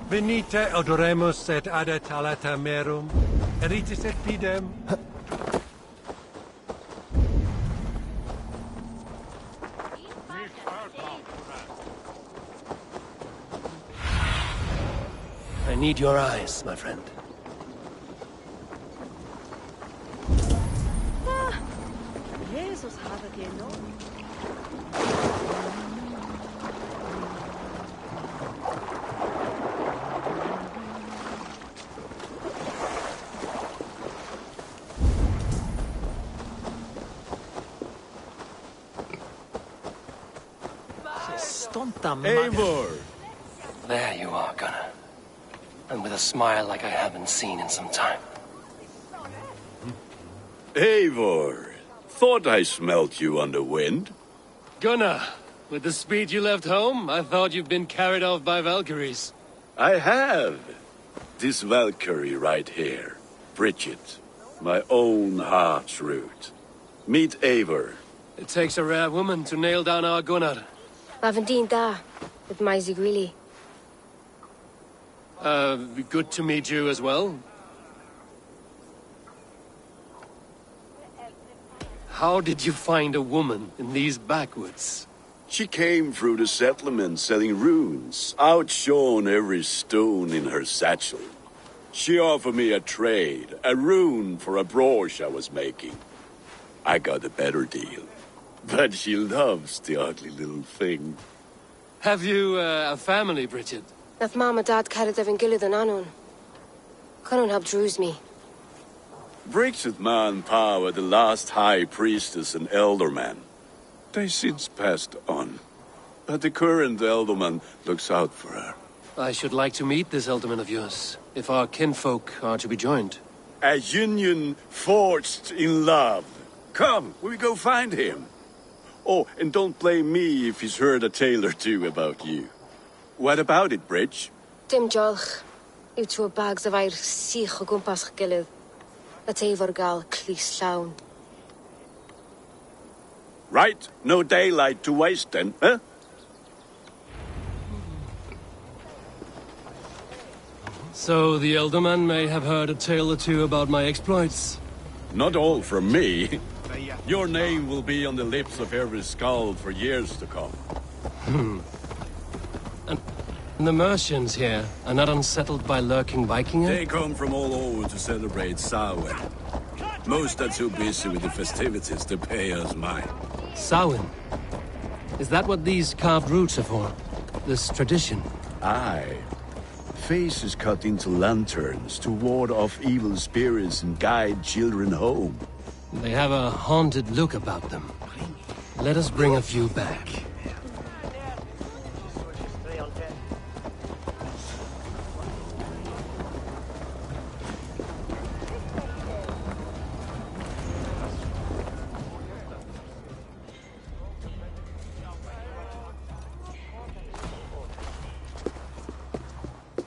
Venite odoremus et adet alata merum, eritis et pidem. I need your eyes, my friend. Jesus have again, no? Eivor! There you are, Gunnar. And with a smile like I haven't seen in some time. Eivor! Thought I smelt you on the wind. Gunnar, with the speed you left home, I thought you'd been carried off by Valkyries. I have. This Valkyrie right here. Bridget. My own heart's root. Meet Eivor. It takes a rare woman to nail down our Gunnar. Lavendine da, with my Zigwili. Good to meet you as well. How did you find a woman in these backwoods? She came through the settlement selling runes, outshone every stone in her satchel. She offered me a trade, a rune for a brooch I was making. I got a better deal. But she loves the ugly little thing. Have you a family, Bridget? Naf mama dad carried evan gilid an anon. Cannon help druise me. Bridget man Pa were the last high priestess and elderman. They since passed on. But the current elderman looks out for her. I should like to meet this elderman of yours, if our kinfolk are to be joined. A union forged in love. Come, we go find him. Oh, and don't blame me if he's heard a tale or two about you. What about it, Bridge? Dim jolch. Yw tŵ bags of air sich o gwmpas gilydd. A teifr gal clis llawn. Right, no daylight to waste then, huh? So the elderman may have heard a tale or two about my exploits. Not all from me. Your name will be on the lips of every skald for years to come. And the Mercians here are not unsettled by lurking Vikinger? They come from all over to celebrate Samhain. Most are too busy with the festivities to pay us mind. Samhain? Is that what these carved roots are for? This tradition? Aye. Faces cut into lanterns to ward off evil spirits and guide children home. They have a haunted look about them. Let us bring a few back.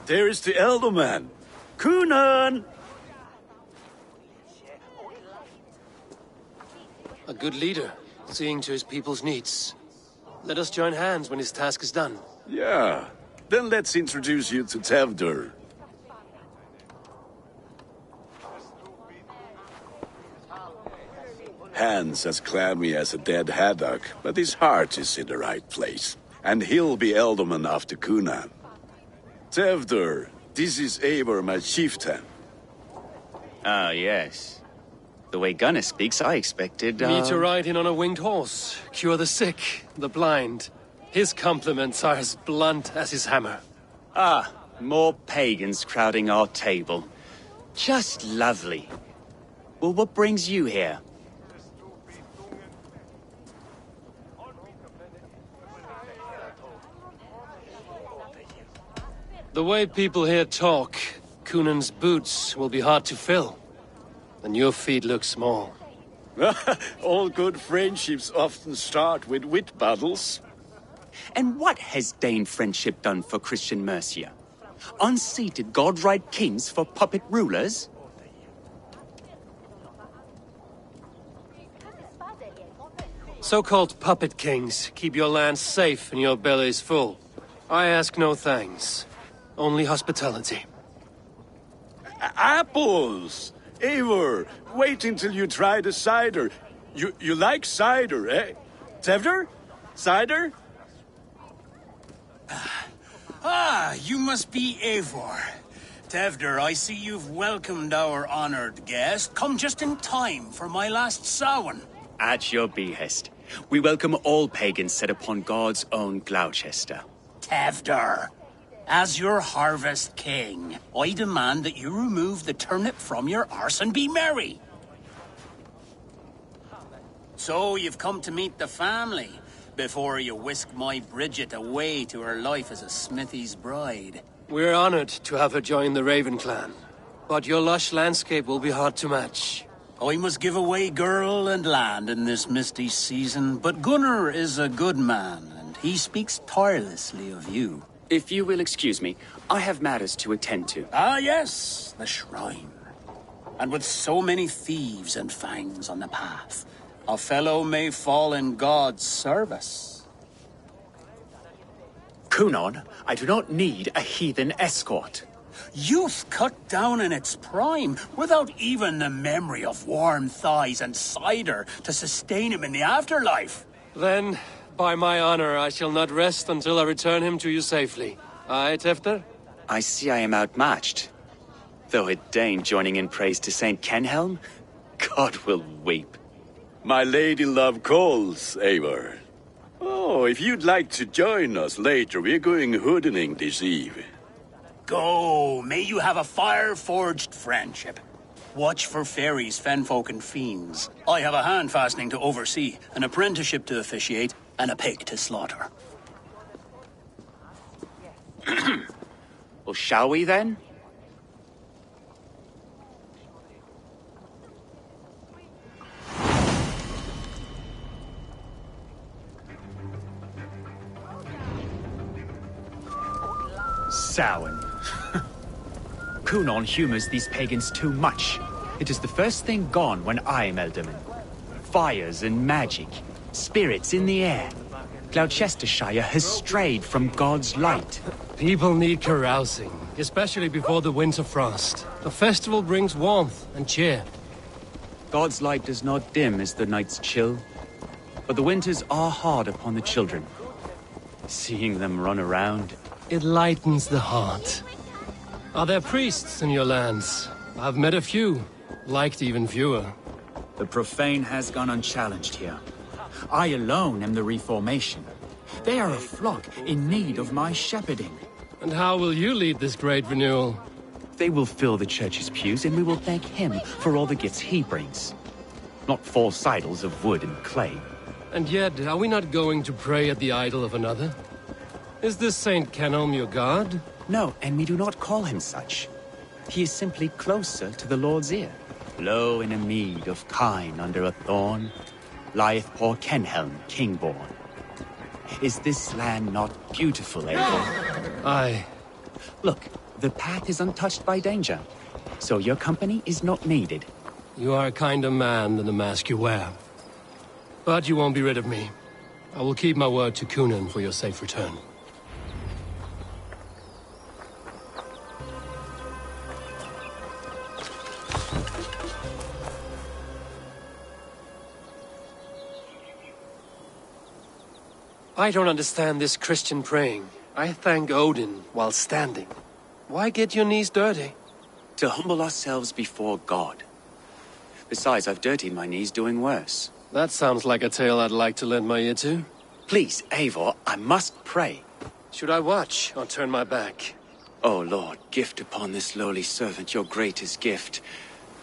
There is the elderman. Kunan! A good leader, seeing to his people's needs. Let us join hands when his task is done. Yeah. Then let's introduce you to Tevdur. Hands as clammy as a dead haddock, but his heart is in the right place. And he'll be elderman after Kunan. Tevdur, this is Eivor, my chieftain. Ah, yes. The way Gunnar speaks, I expected, Me to ride in on a winged horse, cure the sick, the blind. His compliments are as blunt as his hammer. Ah, more pagans crowding our table. Just lovely. Well, what brings you here? The way people here talk, Kunan's boots will be hard to fill. And your feet look small. All good friendships often start with wit battles. And what has Dane friendship done for Christian Mercia? Unseated god-right kings for puppet rulers? So-called puppet kings keep your lands safe and your bellies full. I ask no thanks. Only hospitality. Apples! Eivor, wait until you try the cider. You like cider, eh? Tevdur? Cider? Ah, you must be Eivor. Tevdur, I see you've welcomed our honored guest. Come just in time for my last Samhain. At your behest. We welcome all pagans set upon God's own Gloucester. Tevdur, as your harvest king, I demand that you remove the turnip from your arse and be merry. So you've come to meet the family. before you whisk my Bridget away to her life as a smithy's bride. We're honored to have her join the Raven clan. But your lush landscape will be hard to match. I must give away girl and land in this misty season, but Gunnar is a good man, and he speaks tirelessly of you. If you will excuse me, I have matters to attend to. Ah, yes, the shrine. And with so many thieves and fangs on the path, a fellow may fall in God's service. Kunon, I do not need a heathen escort. Youth cut down in its prime, without even the memory of warm thighs and cider to sustain him in the afterlife. Then, by my honor, I shall not rest until I return him to you safely. Aye, Tefter? I see I am outmatched. Though a Dane joining in praise to Saint Kenhelm, God will weep. My lady love calls, Eivor. Oh, if you'd like to join us later, we're going hoodening this eve. Go, may you have a fire-forged friendship. Watch for fairies, fenfolk, and fiends. I have a hand fastening to oversee, an apprenticeship to officiate, and a pig to slaughter. Well, shall we then? Samhain. Kunon humors these pagans too much. It is the first thing gone when I am Elderman. Fires and magic, spirits in the air. Gloucestershire has strayed from God's light. People need carousing, especially before the winter frost. The festival brings warmth and cheer. God's light does not dim as the nights chill, but the winters are hard upon the children. Seeing them run around, it lightens the heart. Are there priests in your lands? I've met a few, liked even fewer. The profane has gone unchallenged here. I alone am the reformation. They are a flock in need of my shepherding. And how will you lead this great renewal? They will fill the church's pews, and we will thank him for all the gifts he brings. Not false idols of wood and clay. And yet, are we not going to pray at the idol of another? Is this Saint Kenhelm your god? No, and we do not call him such. He is simply closer to the Lord's ear. Low in a mead of kine under a thorn, lieth poor Kenhelm, king-born. Is this land not beautiful, Eivor? Aye. Look, the path is untouched by danger, so your company is not needed. You are a kinder man than the mask you wear. But you won't be rid of me. I will keep my word to Kunon for your safe return. I don't understand this Christian praying. I thank Odin while standing. Why get your knees dirty? To humble ourselves before God. Besides, I've dirtied my knees doing worse. That sounds like a tale I'd like to lend my ear to. Please, Eivor, I must pray. Should I watch or turn my back? Oh Lord, gift upon this lowly servant your greatest gift.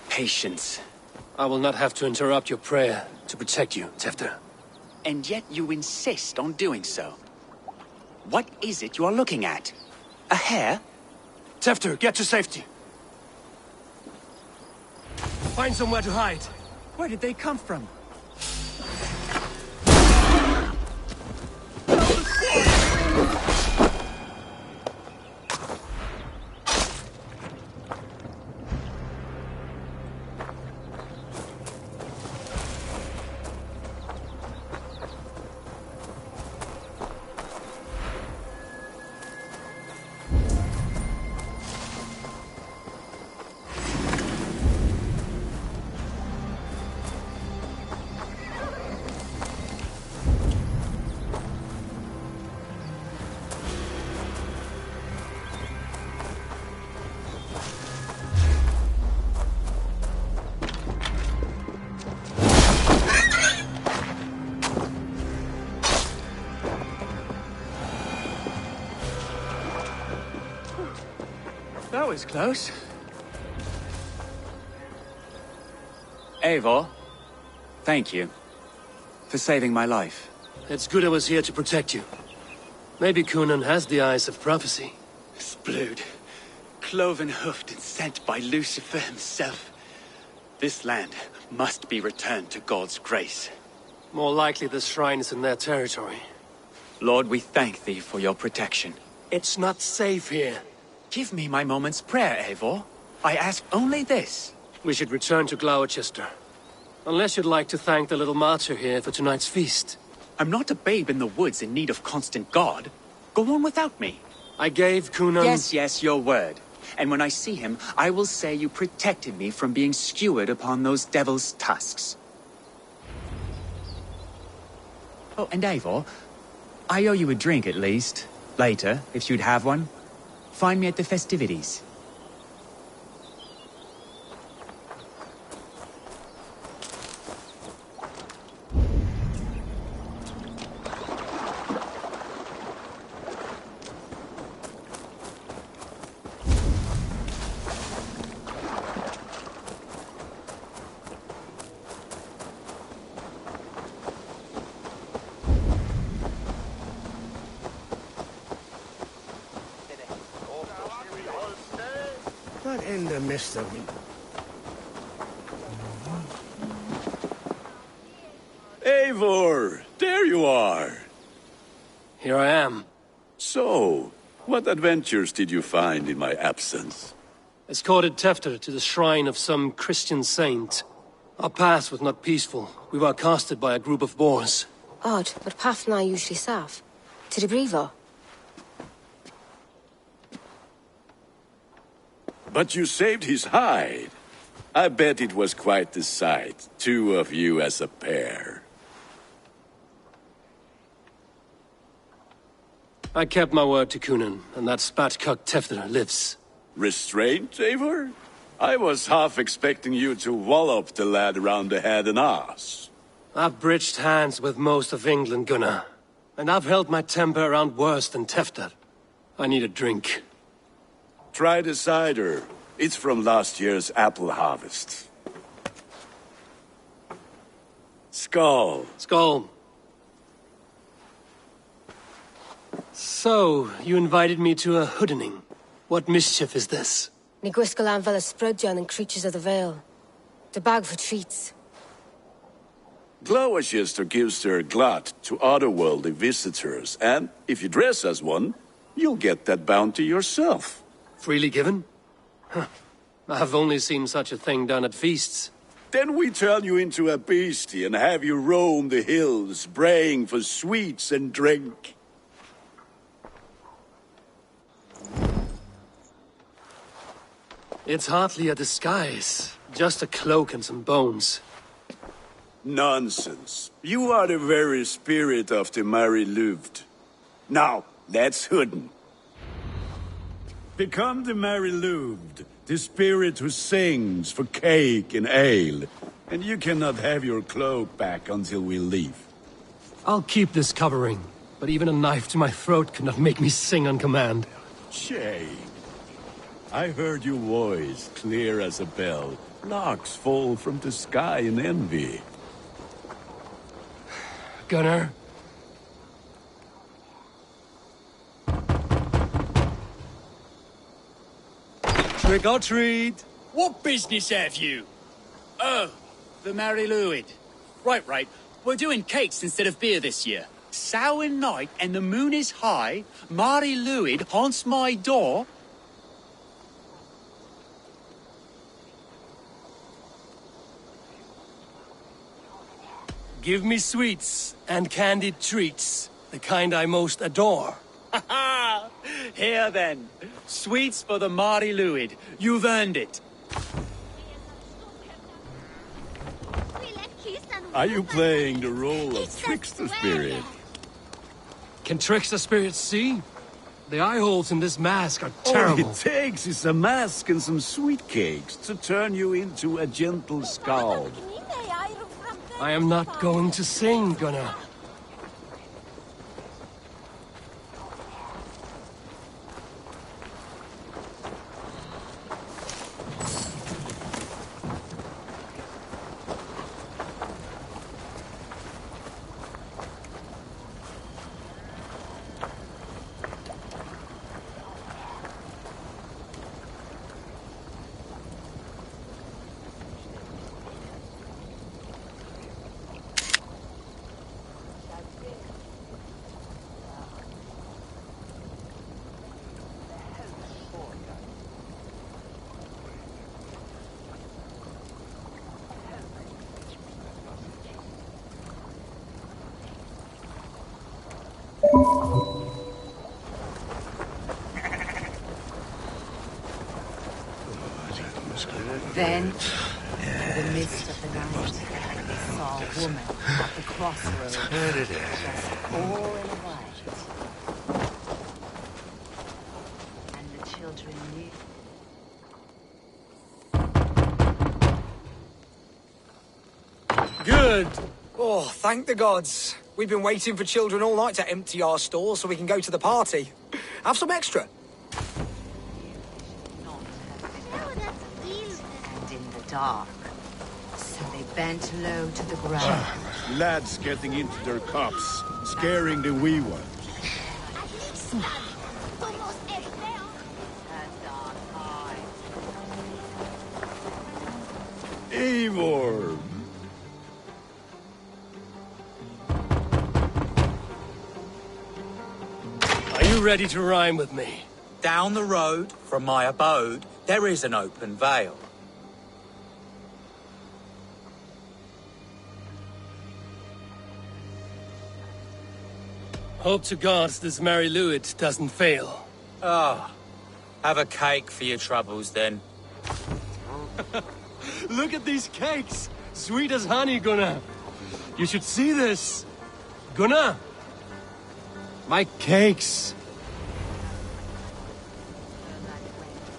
Patience. I will not have to interrupt your prayer to protect you, Tefter. And yet you insist on doing so. What is it you are looking at? A hare? Tefter, get to safety. Find somewhere to hide. Where did they come from? That was close. Eivor, thank you for saving my life. It's good I was here to protect you. Maybe Cunan has the eyes of prophecy. This blood, cloven-hoofed and sent by Lucifer himself. This land must be returned to God's grace. More likely the shrine is in their territory. Lord, we thank thee for your protection. It's not safe here. Give me my moment's prayer, Eivor. I ask only this. We should return to Gloucester. Unless you'd like to thank the little martyr here for tonight's feast. I'm not a babe in the woods in need of constant guard. Go on without me. I gave Cunan... Yes, your word. And when I see him, I will say you protected me from being skewered upon those devil's tusks. Oh, and Eivor, I owe you a drink at least. Later, if you'd have one. Find me at the festivities. What in the midst of me? Eivor, there you are. Here I am. So, what adventures did you find in my absence? Escorted Tefter to the shrine of some Christian saint. Our path was not peaceful. We were accosted by a group of boars. Odd, but path na usually safe. To the Brevo. But you saved his hide. I bet it was quite the sight, two of you as a pair. I kept my word to Cunan, and that spatcock Tefter lives. Restraint, Eivor? I was half expecting you to wallop the lad around the head and ass. I've bridged hands with most of England, Gunnar. And I've held my temper around worse than Tefter. I need a drink. Try the cider. It's from last year's apple harvest. Skull. Skull. So, you invited me to a hoodening. What mischief is this? Ní gwisgal an fel Sprudjan and creatures of the Vale. The bag for treats. Gloucester gives their glut to otherworldly visitors, and if you dress as one, you'll get that bounty yourself. Freely given? Huh. I've only seen such a thing done at feasts. Then we turn you into a beastie and have you roam the hills, braying for sweets and drink. It's hardly a disguise. Just a cloak and some bones. Nonsense. You are the very spirit of the Mary Louved. Now, let's hooden. Become the Mary Louved, the spirit who sings for cake and ale. And you cannot have your cloak back until we leave. I'll keep this covering, but even a knife to my throat cannot make me sing on command. Shame. I heard your voice clear as a bell. Larks fall from the sky in envy. Gunnar? Trick or treat! What business have you? Oh, the Mary Louid. Right. We're doing cakes instead of beer this year. Sour night and the moon is high. Mary Louid haunts my door. Give me sweets and candied treats, the kind I most adore. Ha ha! Here then, sweets for the Mari Luid. You've earned it. Are you playing the role of trickster spirit? Can trickster spirits see? The eye holes in this mask are terrible. All it takes is a mask and some sweet cakes to turn you into a gentle skull. I am not going to sing, Gunnar. Then, in the midst of the night, they saw a woman at the crossroads, dressed all in white. And the children knew. Good! Oh, thank the gods. We've been waiting for children all night to empty our stores so we can go to the party. Have some extra. And in the dark, so they bent low to the ground. Lads getting into their cups, scaring the wee ones. Eivor! Are you ready to rhyme with me? Down the road from my abode, there is an open vale. Hope to God this merry Luid doesn't fail. Ah, have a cake for your troubles then. Look at these cakes! Sweet as honey, Gunnar! You should see this! Gunnar! My cakes!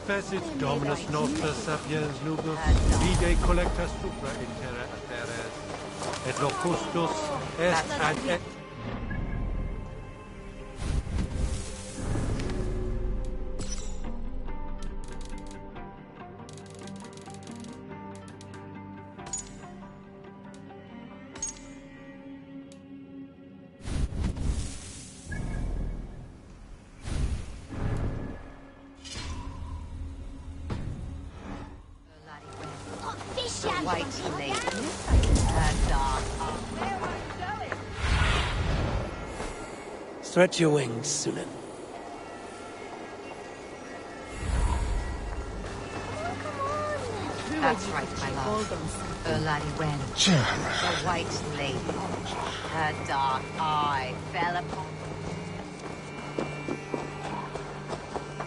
Fecit Dominus Nostra Sapiens Nubus, vide collectas supra in terra ateres, et locustus est ad et... White lady, her dark. Stretch your wings, Sunan. That's right, my love. Erladi Wen. The white lady. Her dark eye fell upon...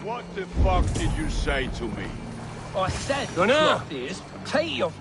What the fuck did you say to me? I said, Gunnar! is, take your...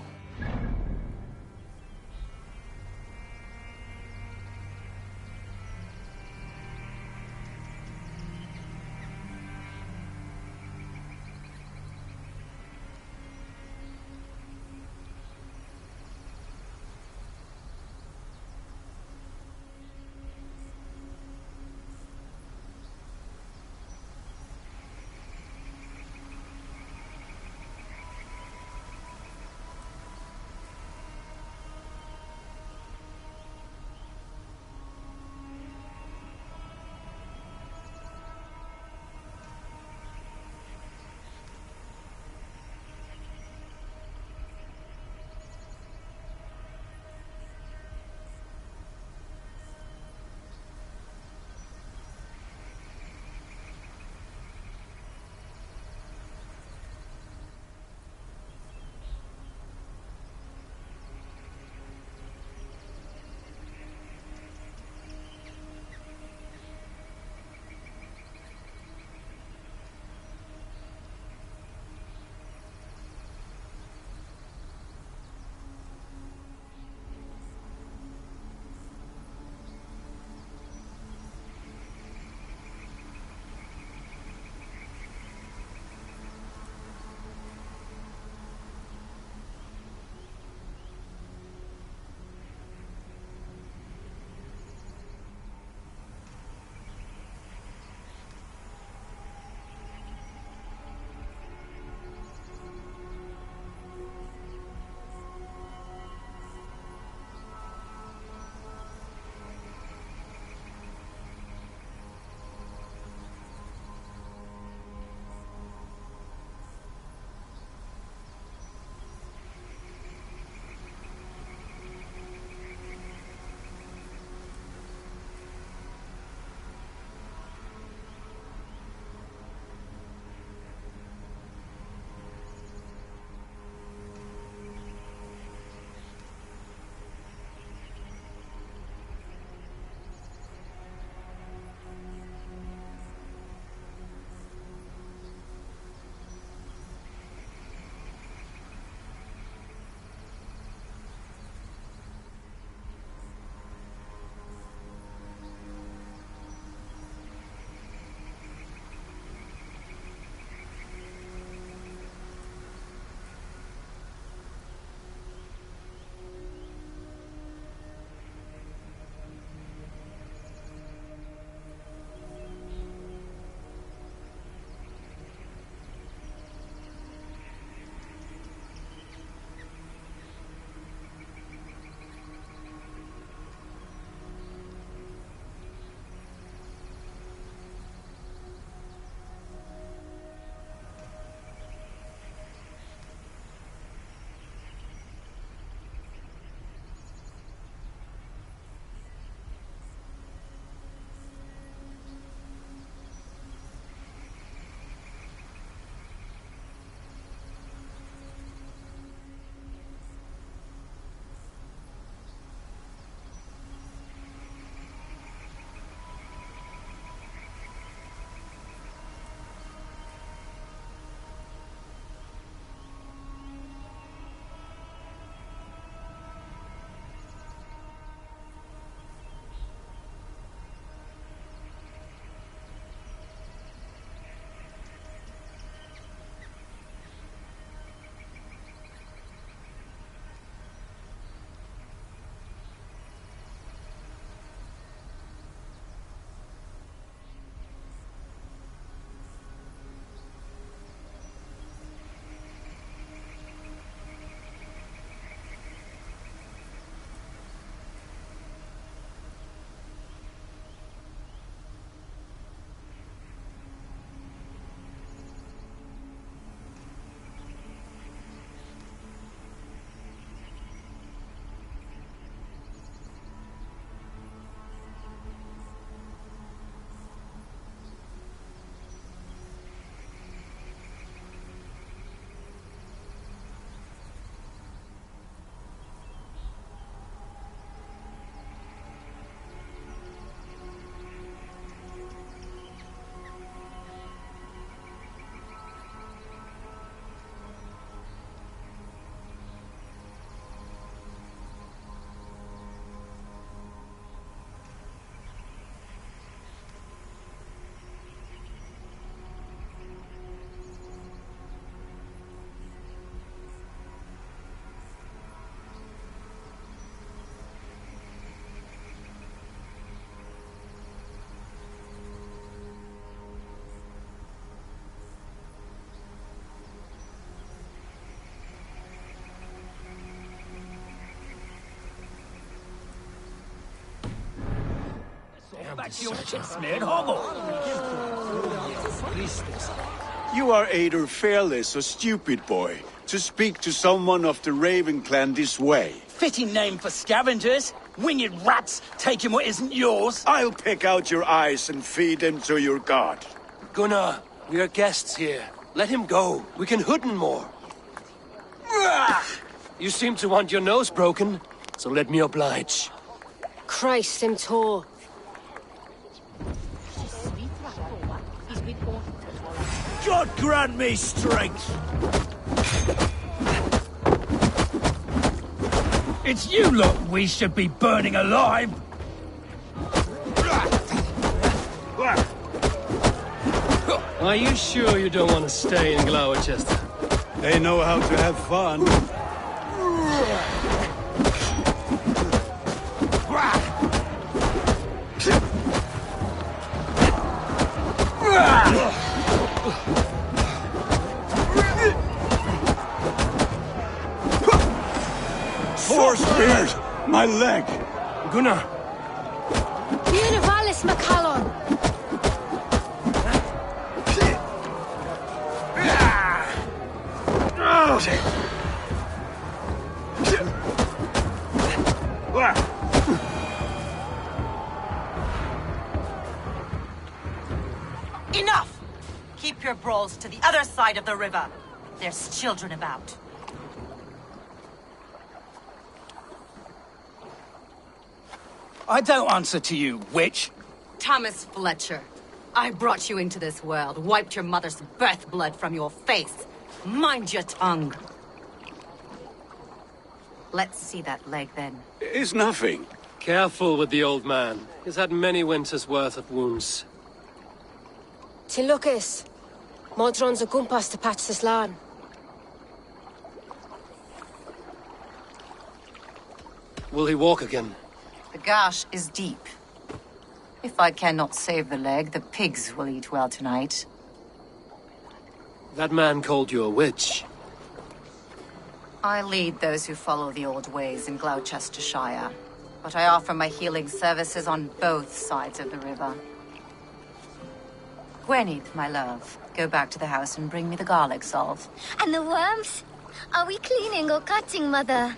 back to your chip-smeared hovel. You are either fearless or stupid, boy, to speak to someone of the Raven clan this way. Fitting name for scavengers. Winged rats taking what isn't yours. I'll pick out your eyes and feed them to your god. Gunnar, we are guests here. Let him go. We can hooden more. You seem to want your nose broken, so let me oblige. Christ him tall. God grant me strength. It's you lot we should be burning alive. Are you sure you don't want to stay in Gloucester? They know how to have fun. Four spears! My leg! Gunnar! Univalis Macallon! Enough! Keep your brawls to the other side of the river. There's children about. I don't answer to you, witch. Thomas Fletcher, I brought you into this world, wiped your mother's birth blood from your face. Mind your tongue. Let's see that leg, then. It's nothing. Careful with the old man. He's had many winters' worth of wounds. Tin Lucas. Modron's a gumpas to patch this lan. Will he walk again? The gash is deep. If I cannot save the leg, the pigs will eat well tonight. That man called you a witch. I lead those who follow the old ways in Gloucestershire, but I offer my healing services on both sides of the river. Gwenith, my love, go back to the house and bring me the garlic salve. And the worms? Are we cleaning or cutting, Mother?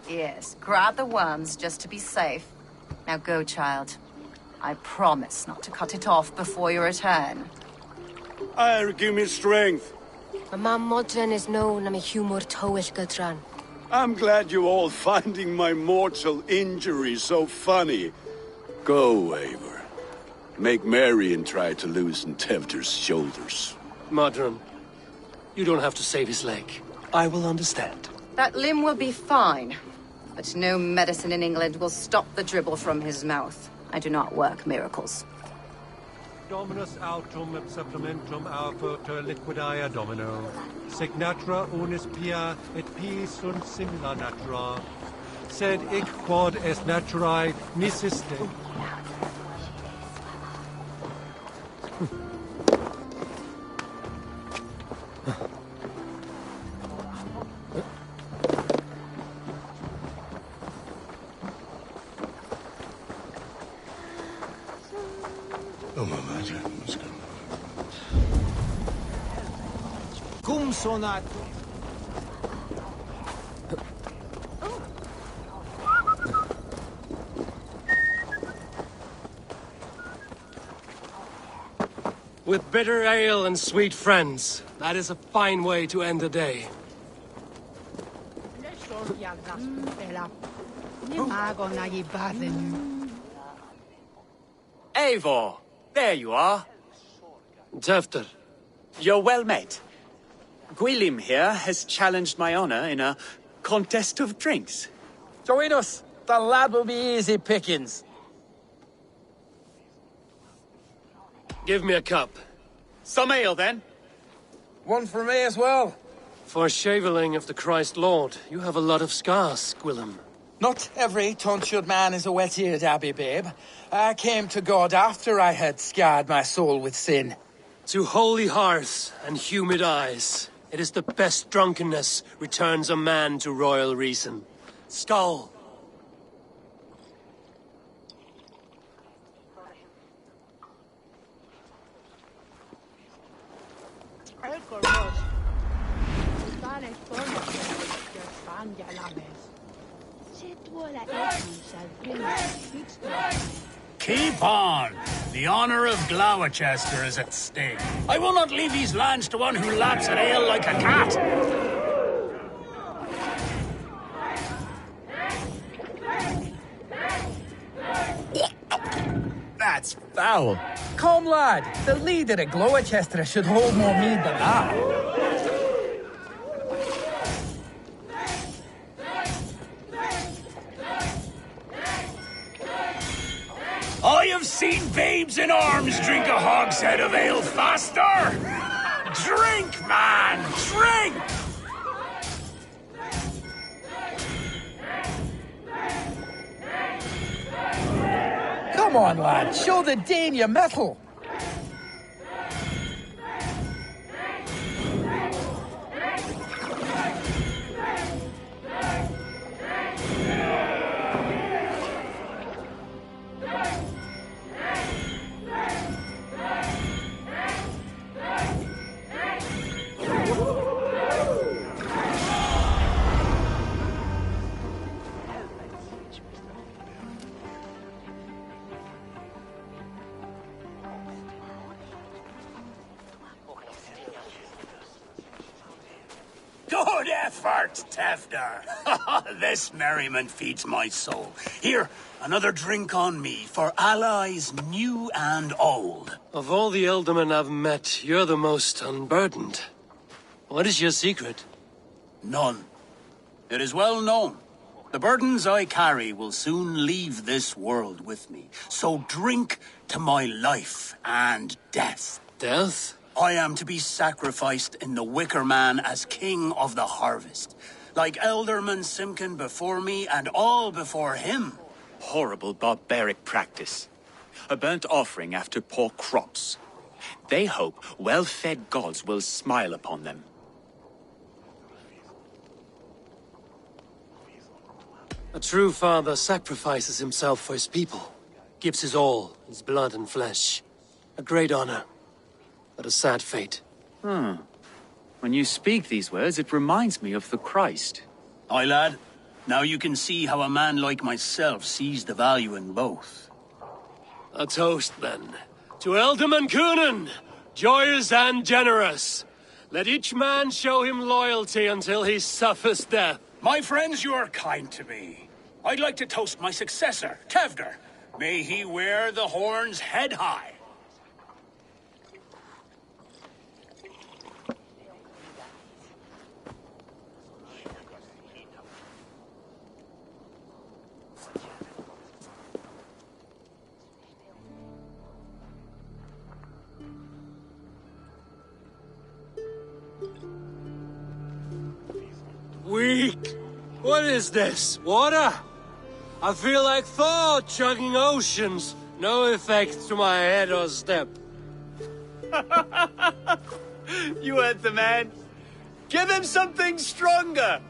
Yes, grab the worms just to be safe. Now go, child. I promise not to cut it off before your return. Give me strength. My mam Modron is known am a humor towish gudran. I'm glad you all finding my mortal injury so funny. Go, Eivor. Make merry and try to loosen Tevder's shoulders. Modron, you don't have to save his leg. I will understand. That limb will be fine, but no medicine in England will stop the dribble from his mouth. I do not work miracles. Dominus autum supplementum alpha liquidia domino. Signatra unis pia et pi sunt simila natura. Sed ic quod est naturae nisiste. Oh, my matter. Let's go. Cum sonat. With bitter ale and sweet friends. That is a fine way to end the day. Eivor! There you are. Tevder. You're well met. Gwilym here has challenged my honor in a contest of drinks. Join us. The lad will be easy pickings. Give me a cup. Some ale, then. One for me as well. For a shaveling of the Christ Lord, you have a lot of scars, Gwilym. Not every tonsured man is a wet-eared abbey, babe. I came to God after I had scarred my soul with sin. To holy hearths and humid eyes, it is the best drunkenness returns a man to royal reason. Skull! Keep on! The honor of Gloucester is at stake. I will not leave these lands to one who laps at ale like a cat! That's foul. Come, lad. The leader of Gloucester should hold more mead than that. I have seen babes in arms drink a hogshead of ale faster! Drink, man! Drink! Come on, lad. Show the Dane your mettle. Good effort, Tefder. This merriment feeds my soul. Here, another drink on me for allies new and old. Of all the Eldermen I've met, you're the most unburdened. What is your secret? None. It is well known. The burdens I carry will soon leave this world with me. So drink to my life and death. Death? I am to be sacrificed in the Wicker Man as king of the harvest. Like Elderman Simkin before me and all before him. Horrible barbaric practice. A burnt offering after poor crops. They hope well-fed gods will smile upon them. A true father sacrifices himself for his people. Gives his all, his blood and flesh. A great honor. But a sad fate. When you speak these words, it reminds me of the Christ. Aye, lad. Now you can see how a man like myself sees the value in both. A toast, then. To Elderman Coonan, joyous and generous. Let each man show him loyalty until he suffers death. My friends, you are kind to me. I'd like to toast my successor, Tevder. May he wear the horns head high. Weak! What is this? Water? I feel like Thor chugging oceans. No effect to my head or step. You heard the man. Give him something stronger.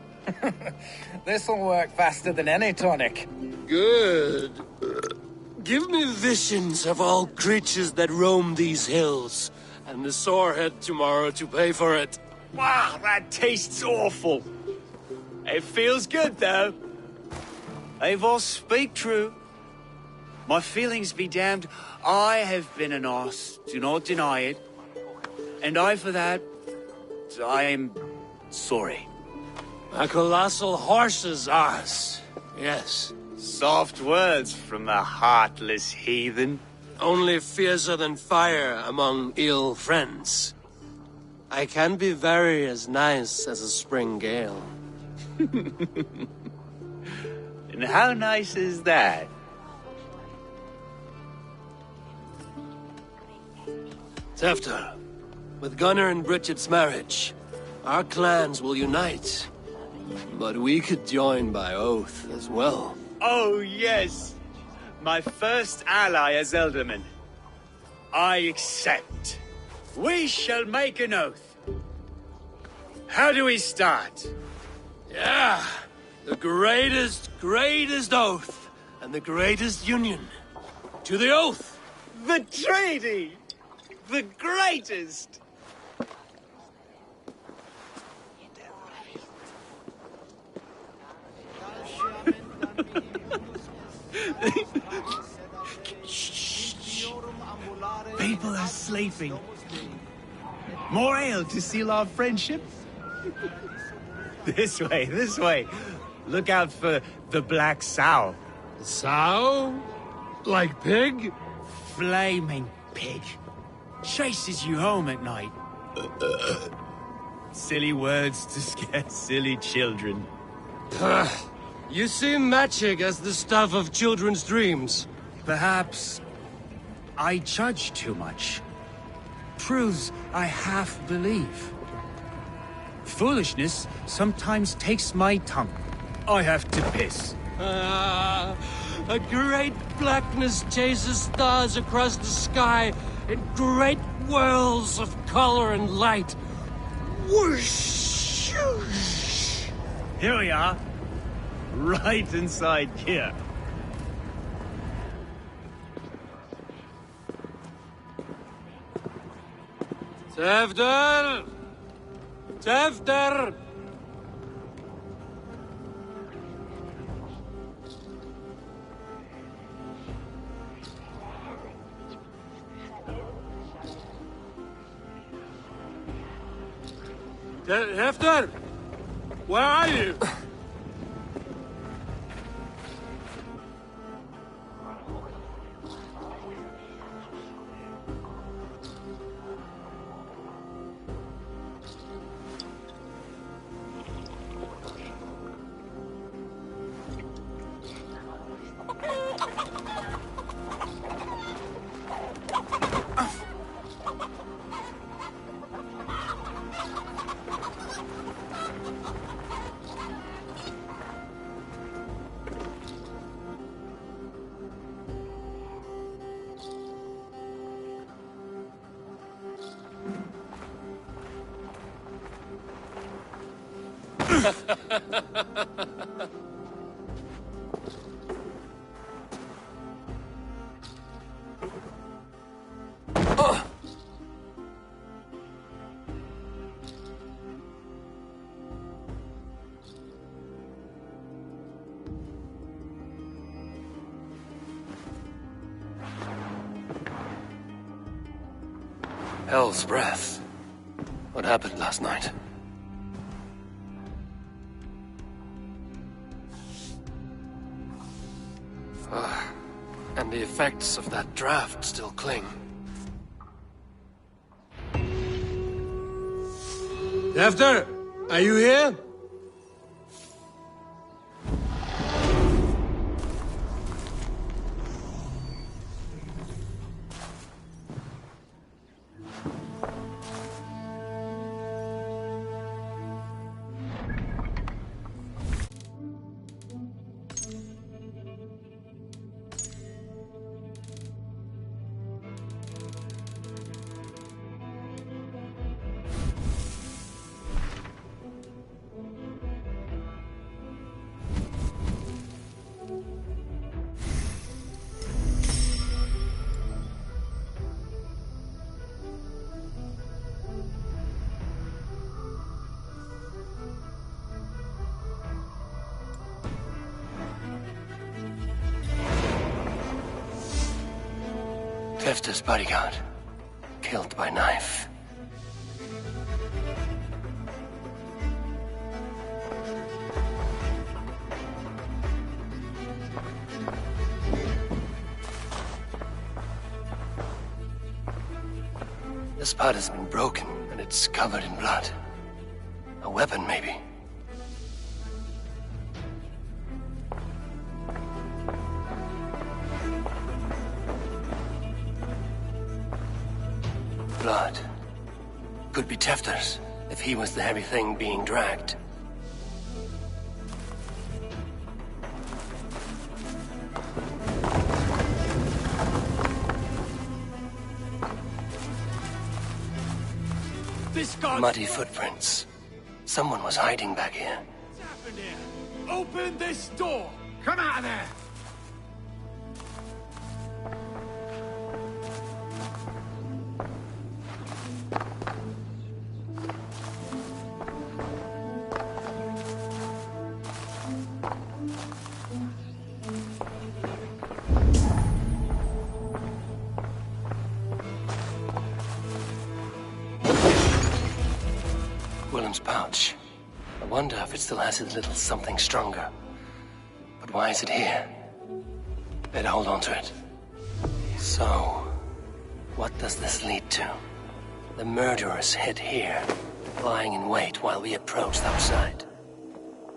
This'll work faster than any tonic. Good. Give me visions of all creatures that roam these hills, and the sorehead tomorrow to pay for it. Wow, that tastes awful. It feels good, though. Eivor, speak true. My feelings be damned. I have been an arse, do not deny it. And I, for that, I am sorry. A colossal horse's arse, yes. Soft words from a heartless heathen. Only fiercer than fire among ill friends. I can be very as nice as a spring gale. And how nice is that? Tefter, with Gunnar and Bridget's marriage, our clans will unite. But we could join by oath as well. Oh, yes. My first ally as Elderman. I accept. We shall make an oath. How do we start? Yeah, the greatest oath, and the greatest union. To the oath! The treaty! The greatest! anything. More ale to seal our friendship? This way, this way. Look out for the black sow. Sow? Like pig? Flaming pig. Chases you home at night. Silly words to scare silly children. You see magic as the stuff of children's dreams. Perhaps I judge too much. Truths I half believe. Foolishness sometimes takes my tongue. I have to piss. A great blackness chases stars across the sky in great whirls of color and light. Whoosh! Here we are. Right inside here. Tefter! Tefter! Hefter! Where are you? Hell's breath. What happened last night? And the effects of that draft still cling. Hefter, are you here? Hefter's bodyguard, killed by knife. This part has been broken, and it's covered in blood. A weapon, maybe. Blood. Could be Tefter's, if he was the heavy thing being dragged. This god... Muddy footprints. Someone was hiding back here. What's happened here? Open this door! Come out of there! pouch. I wonder if it still has a little something stronger. But why is it here? Better hold on to it. So, what does this lead to? The murderers hid here, lying in wait while we approached outside.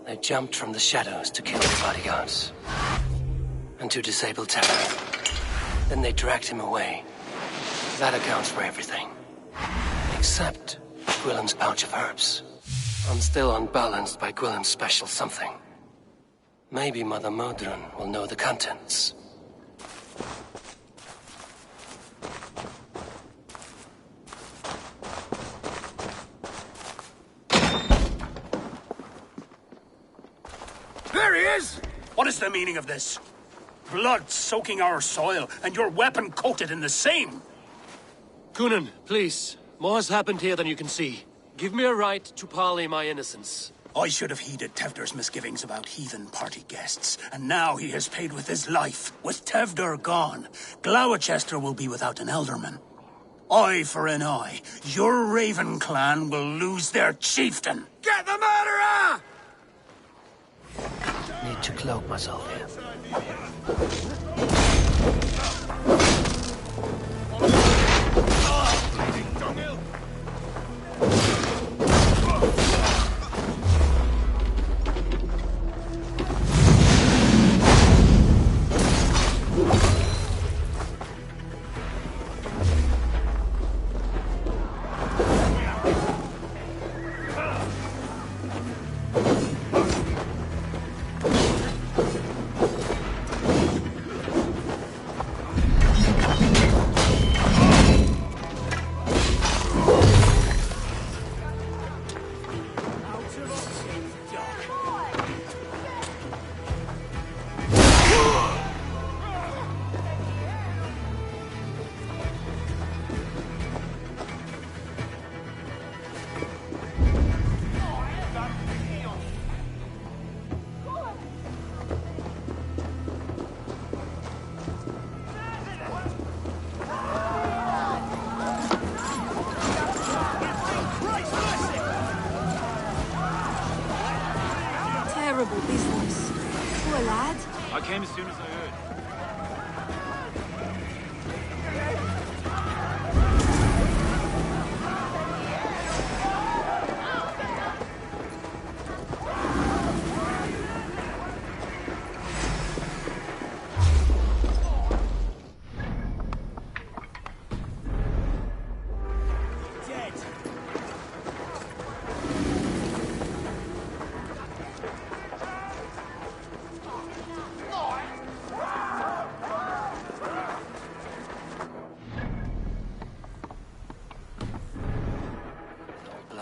They jumped from the shadows to kill the bodyguards. And to disable Terror. Then they dragged him away. That accounts for everything. Except Gwillem's pouch of herbs. I'm still unbalanced by Gwillem's special something. Maybe Mother Modron will know the contents. There he is! What is the meaning of this? Blood soaking our soil, and your weapon coated in the same! Kunin, please. More has happened here than you can see. Give me a right to parley my innocence. I should have heeded Tevder's misgivings about heathen party guests, and now he has paid with his life. With Tevder gone, Gloucester will be without an elderman. Eye for an eye. Your Raven clan will lose their chieftain. Get the murderer! Need to cloak myself here. Business. Poor lad. I came as soon as I heard.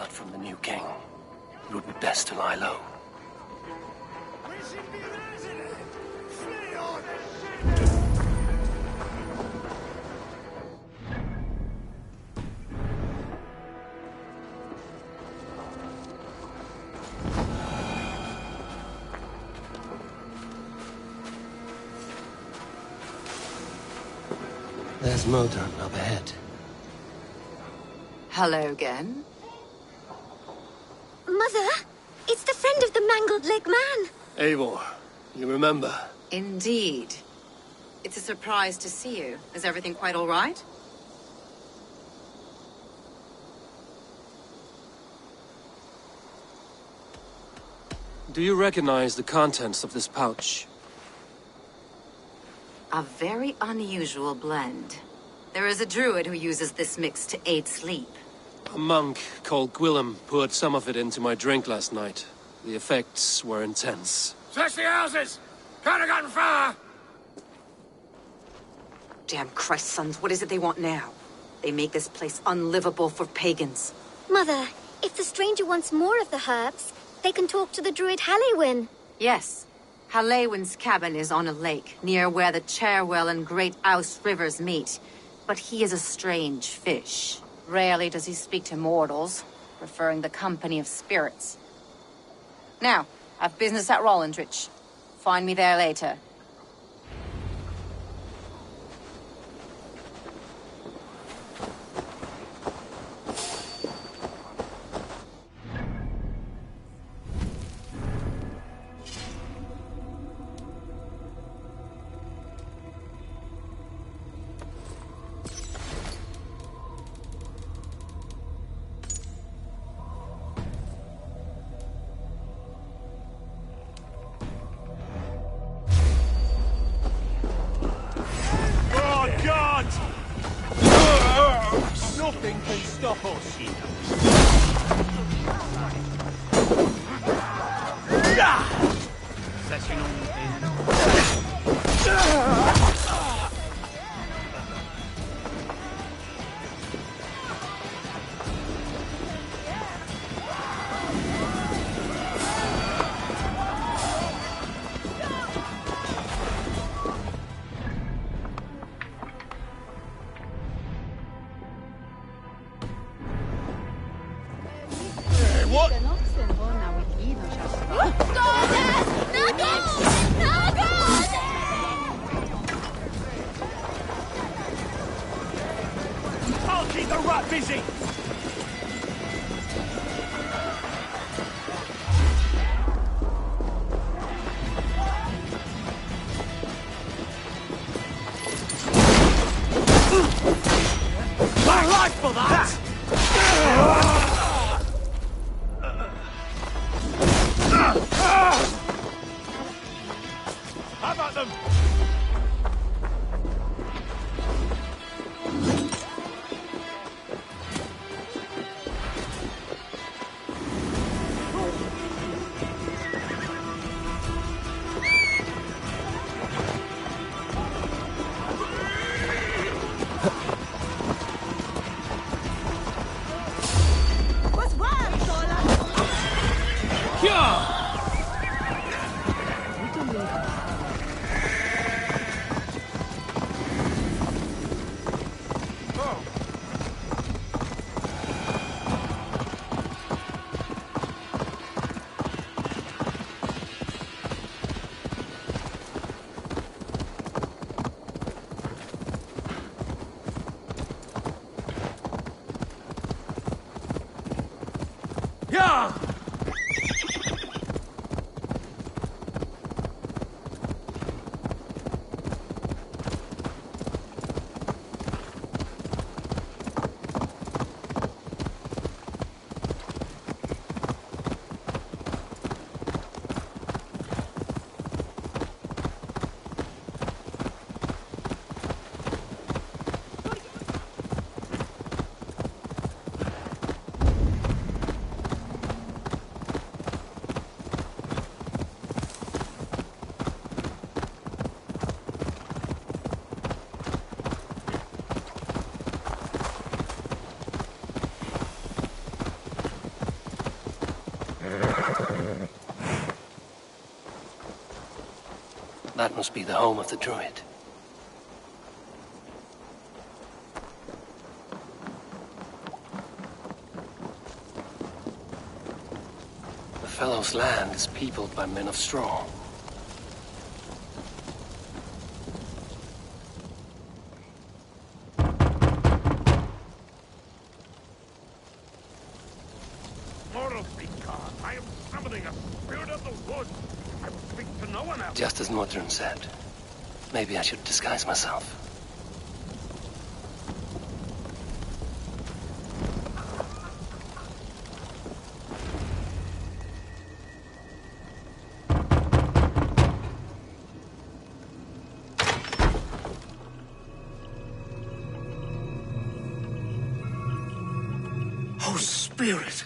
From the new king. It would be best to lie low. There's Modron up ahead. Hello again. Mother, it's the friend of the mangled leg man. Eivor, you remember? Indeed. It's a surprise to see you. Is everything quite all right? Do you recognize the contents of this pouch? A very unusual blend. There is a druid who uses this mix to aid sleep. A monk called Gwillem poured some of it into my drink last night. The effects were intense. Search the houses! Can't have gotten far! Damn Christ, sons, what is it they want now? They make this place unlivable for pagans. Mother, if the stranger wants more of the herbs, they can talk to the druid Halewyn. Yes. Halewyn's cabin is on a lake, near where the Cherwell and Great Ouse rivers meet. But he is a strange fish. Rarely does he speak to mortals, preferring the company of spirits. Now, I've business at Rollindrich. Find me there later. I'll keep the rat busy! My life for that! How about them? That must be the home of the druid. The fellow's land is peopled by men of straw. I am summoning a spirit of the woods. I will speak to no one else. Just as Modron said. Maybe I should disguise myself. Oh, Spirit,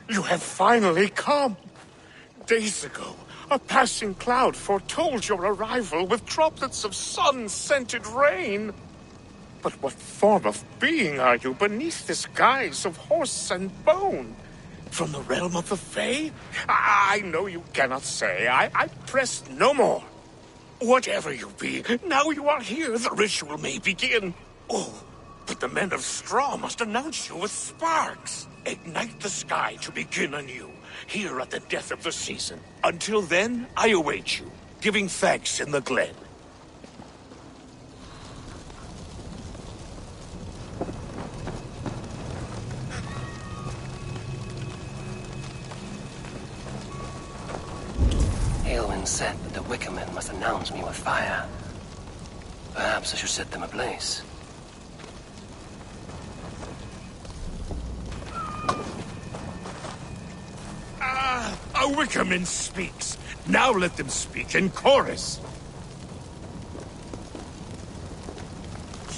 you have finally come. Days ago, a passing cloud foretold your arrival with droplets of sun-scented rain. But what form of being are you beneath this guise of horse and bone? From the realm of the Fae? I know you cannot say. I press no more. Whatever you be, now you are here, the ritual may begin. Oh, but the men of straw must announce you with sparks. Ignite the sky to begin anew, here at the death of the season. Until then, I await you, giving thanks in the glen. Aelwyn said that the Wickermen must announce me with fire. Perhaps I should set them ablaze. A Wickerman speaks. Now let them speak in chorus.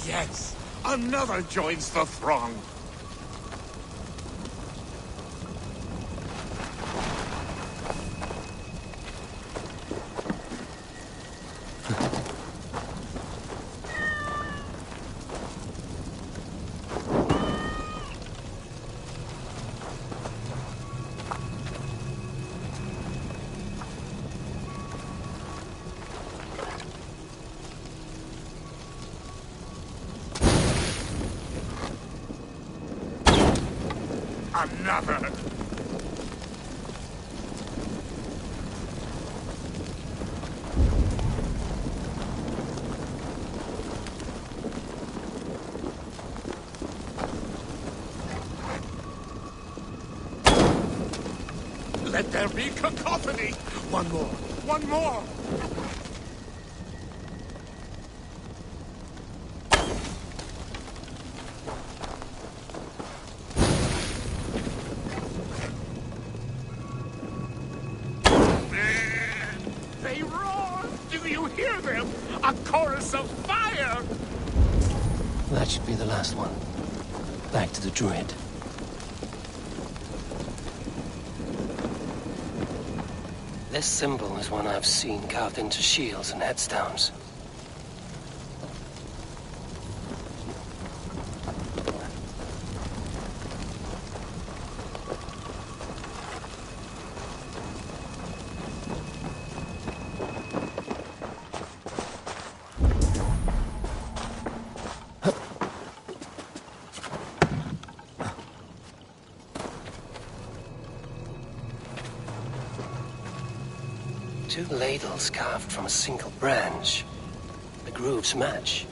Yes, another joins the throng. scabbard! Let there be cacophony! One more! One more! They roar! Do you hear them? A chorus of fire! That should be the last one. Back to the druid. This symbol is one I've seen carved into shields and headstones. Two ladles carved from a single branch. The grooves match.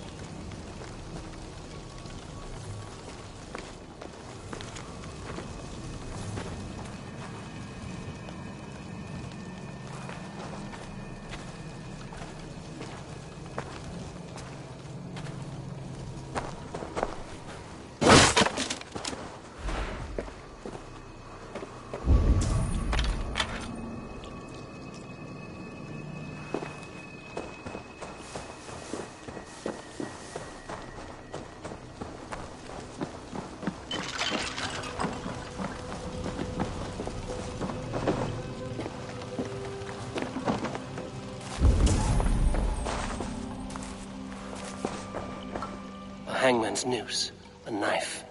Hangman's noose, a knife,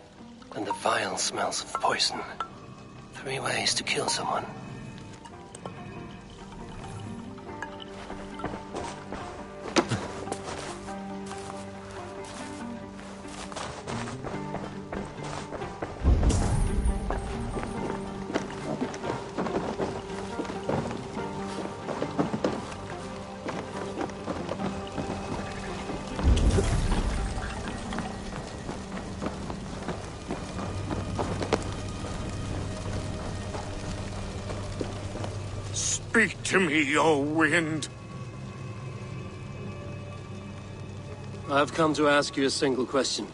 and the vile smells of poison. 3 ways to kill someone. Speak to me, O wind! I've come to ask you a single question.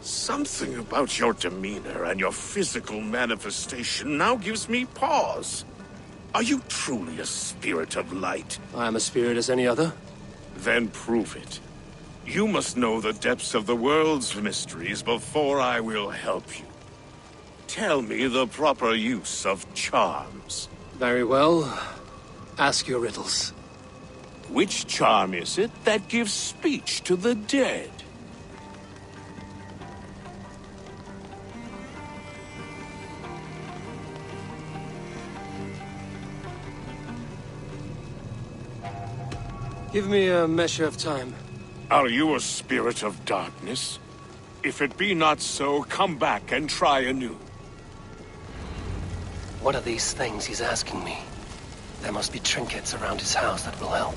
Something about your demeanor and your physical manifestation now gives me pause. Are you truly a spirit of light? I am a spirit as any other. Then prove it. You must know the depths of the world's mysteries before I will help you. Tell me the proper use of charms. Very well. Ask your riddles. Which charm is it that gives speech to the dead? Give me a measure of time. Are you a spirit of darkness? If it be not so, come back and try anew. What are these things he's asking me? There must be trinkets around his house that will help.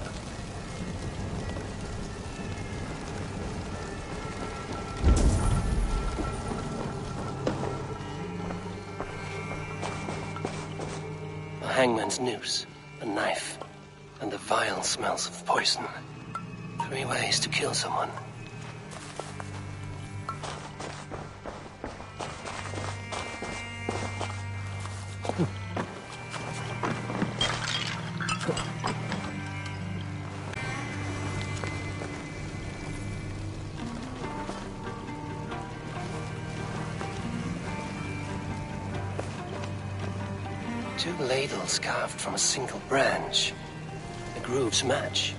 A hangman's noose, a knife, and the vile smells of poison. 3 ways to kill someone. Two ladles carved from a single branch. The grooves match.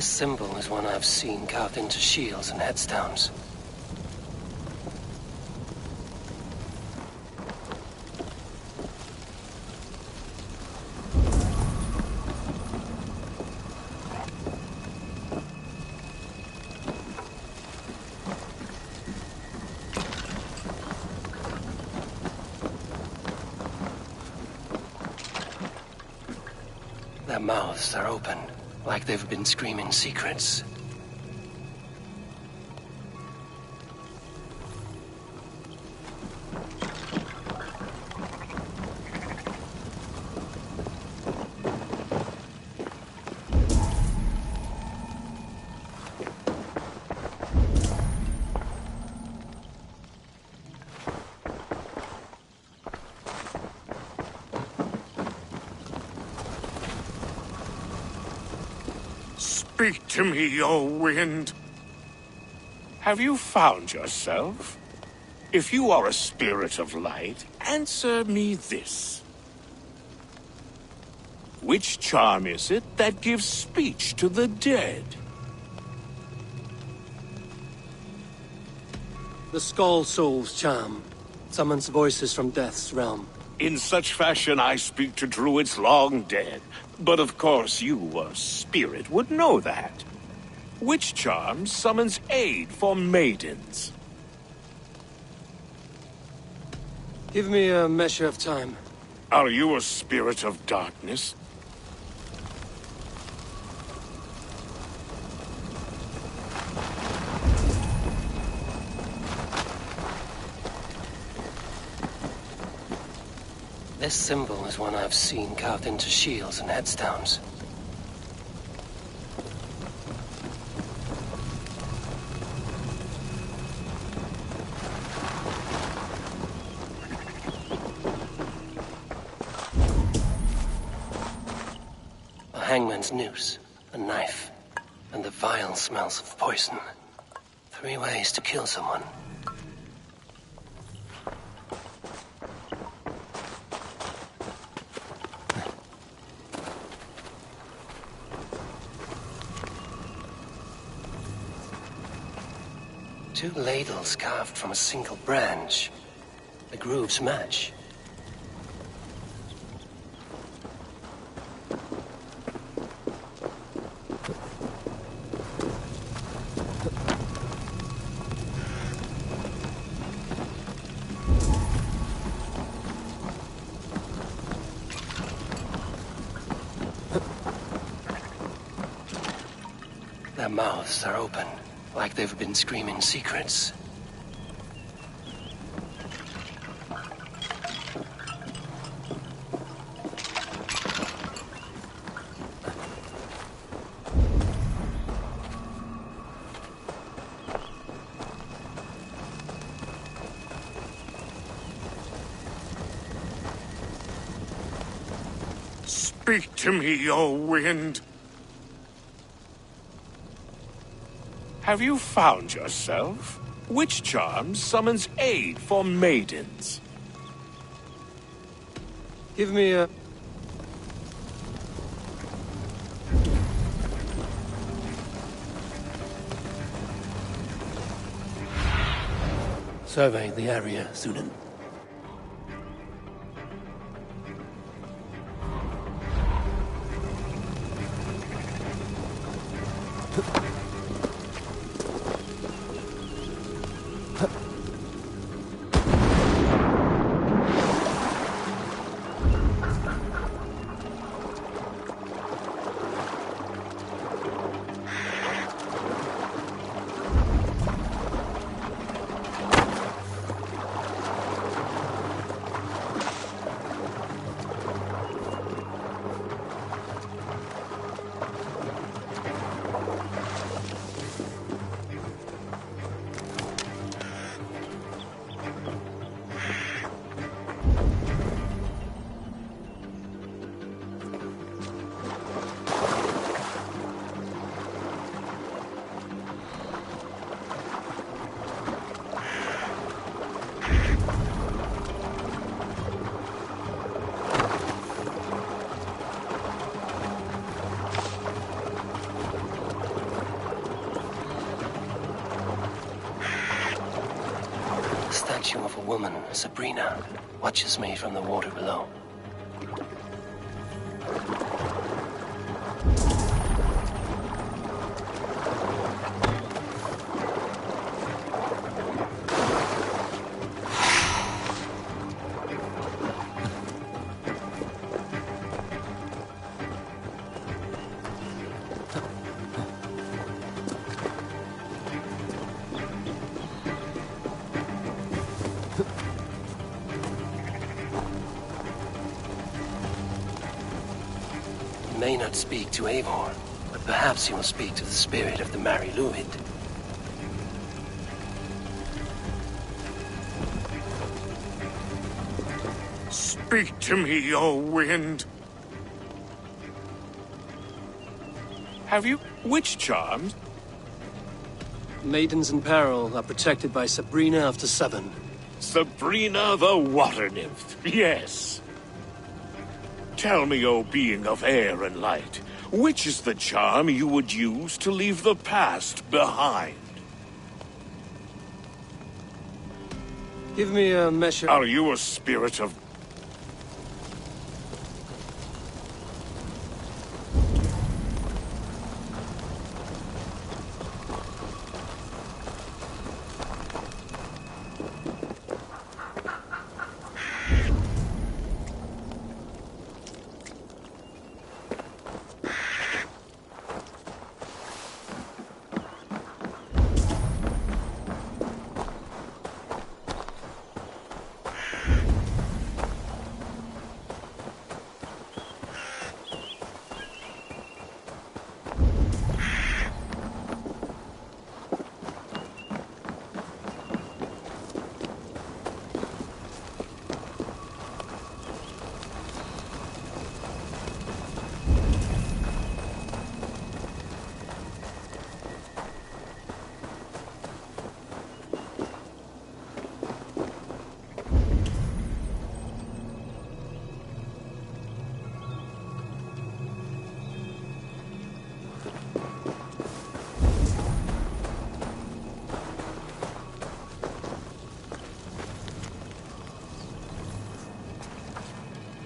This symbol is one I've seen carved into shields and headstones. Their mouths are open, like they've been screaming secrets. Speak to me, O wind. Have you found yourself? If you are a spirit of light, answer me this. Which charm is it that gives speech to the dead? The Skull Soul's charm summons voices from Death's realm. In such fashion I speak to druids long dead. But of course you, a spirit, would know that. Which charm summons aid for maidens? Give me a measure of time. Are you a spirit of darkness? This symbol is one I've seen carved into shields and headstones. A hangman's noose, a knife, and the vile smells of poison. 3 ways to kill someone. Two ladles carved from a single branch. The grooves match. Their mouths are open, like they've been screaming secrets. Speak to me, O wind. Have you found yourself? Which charm summons aid for maidens? Give me a... Survey the area, Sunan. statue of a woman, Sabrina, watches me from the water below. May not speak to Eivor, but perhaps he will speak to the spirit of the Mari Luid. Speak to me, O wind. Have you witch charms? Maidens in peril are protected by Sabrina of the Seven. Sabrina the water nymph, yes. Tell me, O being of air and light, which is the charm you would use to leave the past behind? Give me a measure. Are you a spirit of...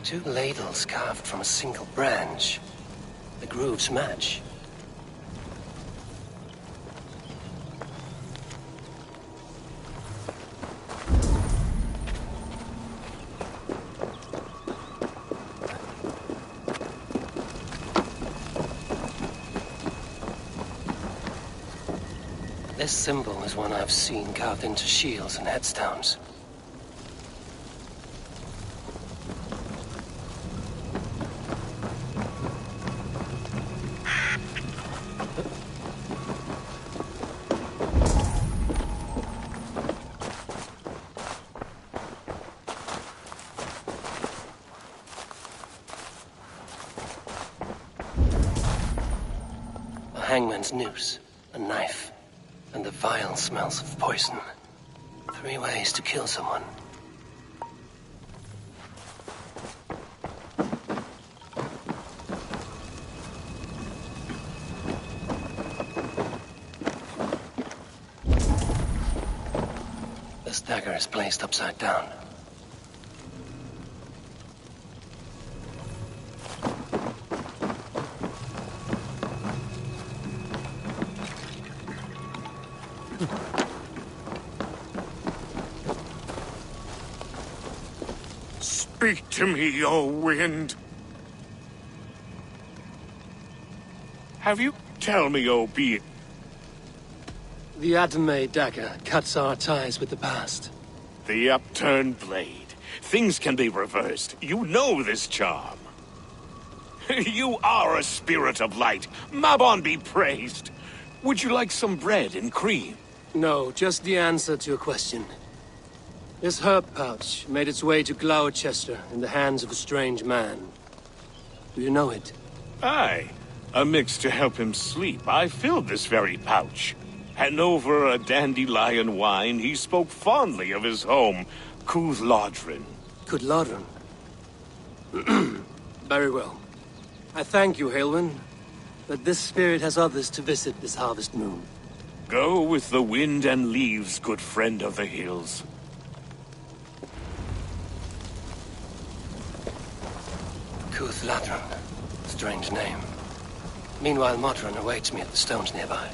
Two ladles carved from a single branch. The grooves match. This symbol is one I've seen carved into shields and headstones. Hangman's noose, a knife, and the vile smells of poison. 3 ways to kill someone. This dagger is placed upside down. Speak to me, O wind. Have you... Tell me, O being... The Adame dagger cuts our ties with the past. The upturned blade. Things can be reversed. You know this charm. You are a spirit of light. Mabon be praised. Would you like some bread and cream? No, just the answer to your question. This herb pouch made its way to Gloucester in the hands of a strange man. Do you know it? Aye. A mix to help him sleep. I filled this very pouch. And over a dandelion wine, he spoke fondly of his home, Cúthládrin. Cúthládrin? Very well. I thank you, Haelwyn, but this spirit has others to visit this harvest moon. Go with the wind and leaves, good friend of the hills. Latran. Strange name. Meanwhile, Modron awaits me at the stones nearby.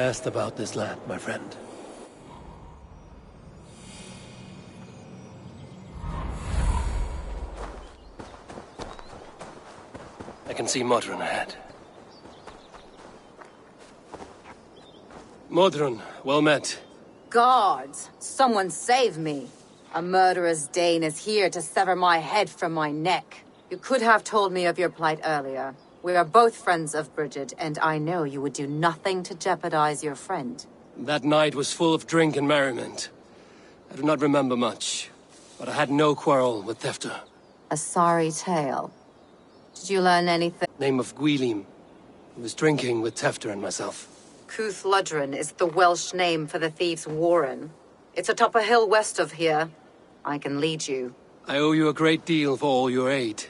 best about this land, my friend. I can see Modron ahead. Modron, well met. Guards! Someone save me! A murderous Dane is here to sever my head from my neck. You could have told me of your plight earlier. We are both friends of Bridget, and I know you would do nothing to jeopardize your friend. That night was full of drink and merriment. I do not remember much, but I had no quarrel with Thefter. A sorry tale. Did you learn anything? Name of Gwylim. He was drinking with Thefter and myself. Cúth Ludren is the Welsh name for the thieves' warren. It's atop a hill west of here. I can lead you. I owe you a great deal for all your aid.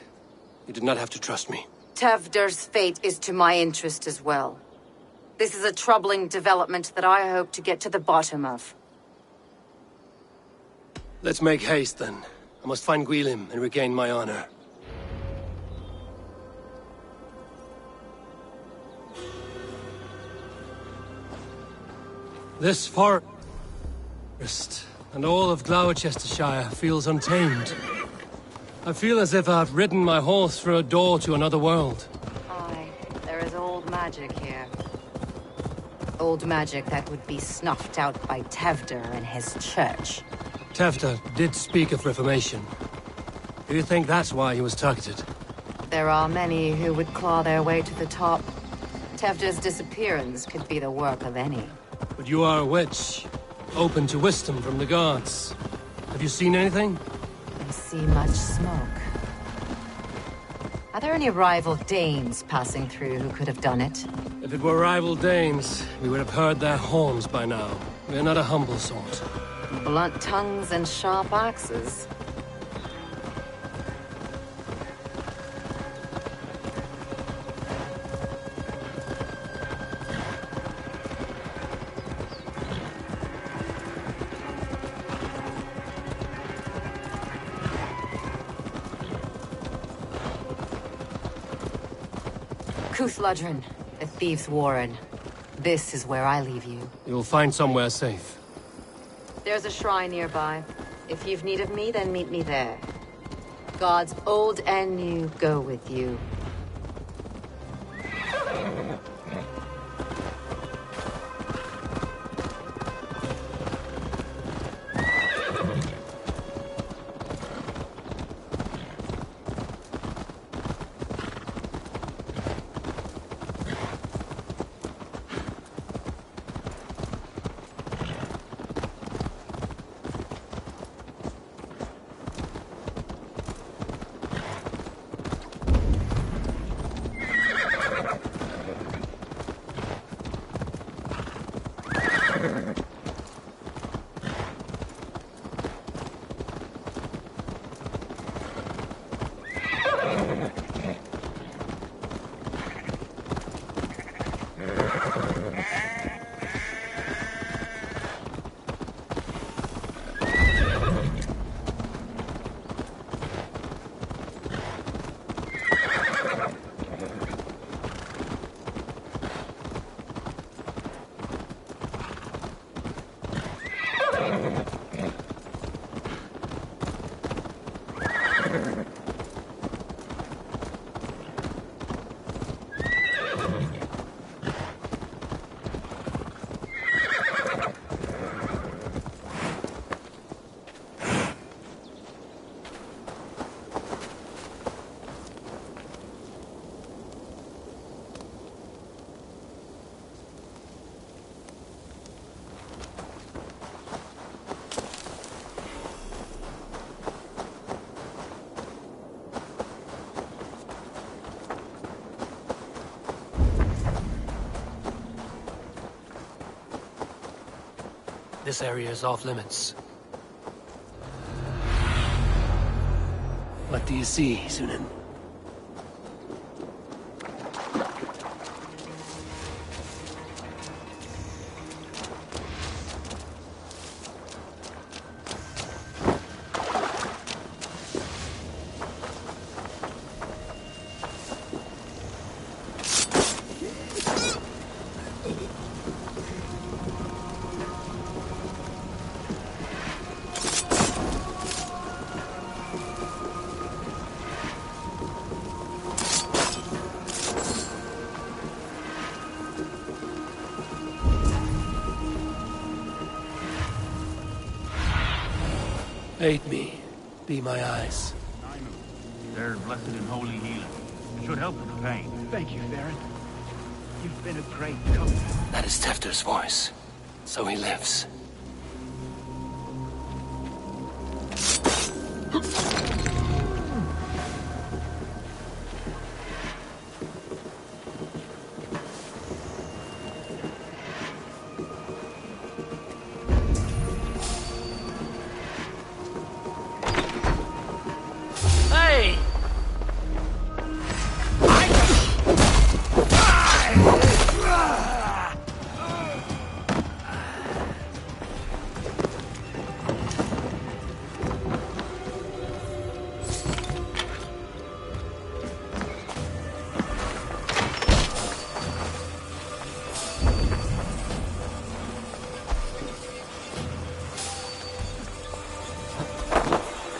You did not have to trust me. Tevder's fate is to my interest as well. This is a troubling development that I hope to get to the bottom of. Let's make haste, then. I must find Gwylim and regain my honor. This forest and all of Gloucestershire feels untamed. I feel as if I've ridden my horse through a door to another world. Aye, there is old magic here. Old magic that would be snuffed out by Tevder and his church. Tevder did speak of reformation. Do you think that's why he was targeted? There are many who would claw their way to the top. Tevder's disappearance could be the work of any. But you are a witch, open to wisdom from the gods. Have you seen anything? I see much smoke. Are there any rival Danes passing through who could have done it? If it were rival Danes, we would have heard their horns by now. We are not a humble sort. Blunt tongues and sharp axes. Cúth Ludren, the thieves' warren. This is where I leave you. You'll find somewhere safe. There's a shrine nearby. If you've need of me, then meet me there. Gods old and new go with you. This area is off limits. What do you see, Sunan? Aid me. Be my eyes. They're blessed in holy healing. It should help with the pain. Thank you, Theron. You've been a great comfort. That is Tefter's voice. So he lives. Hey!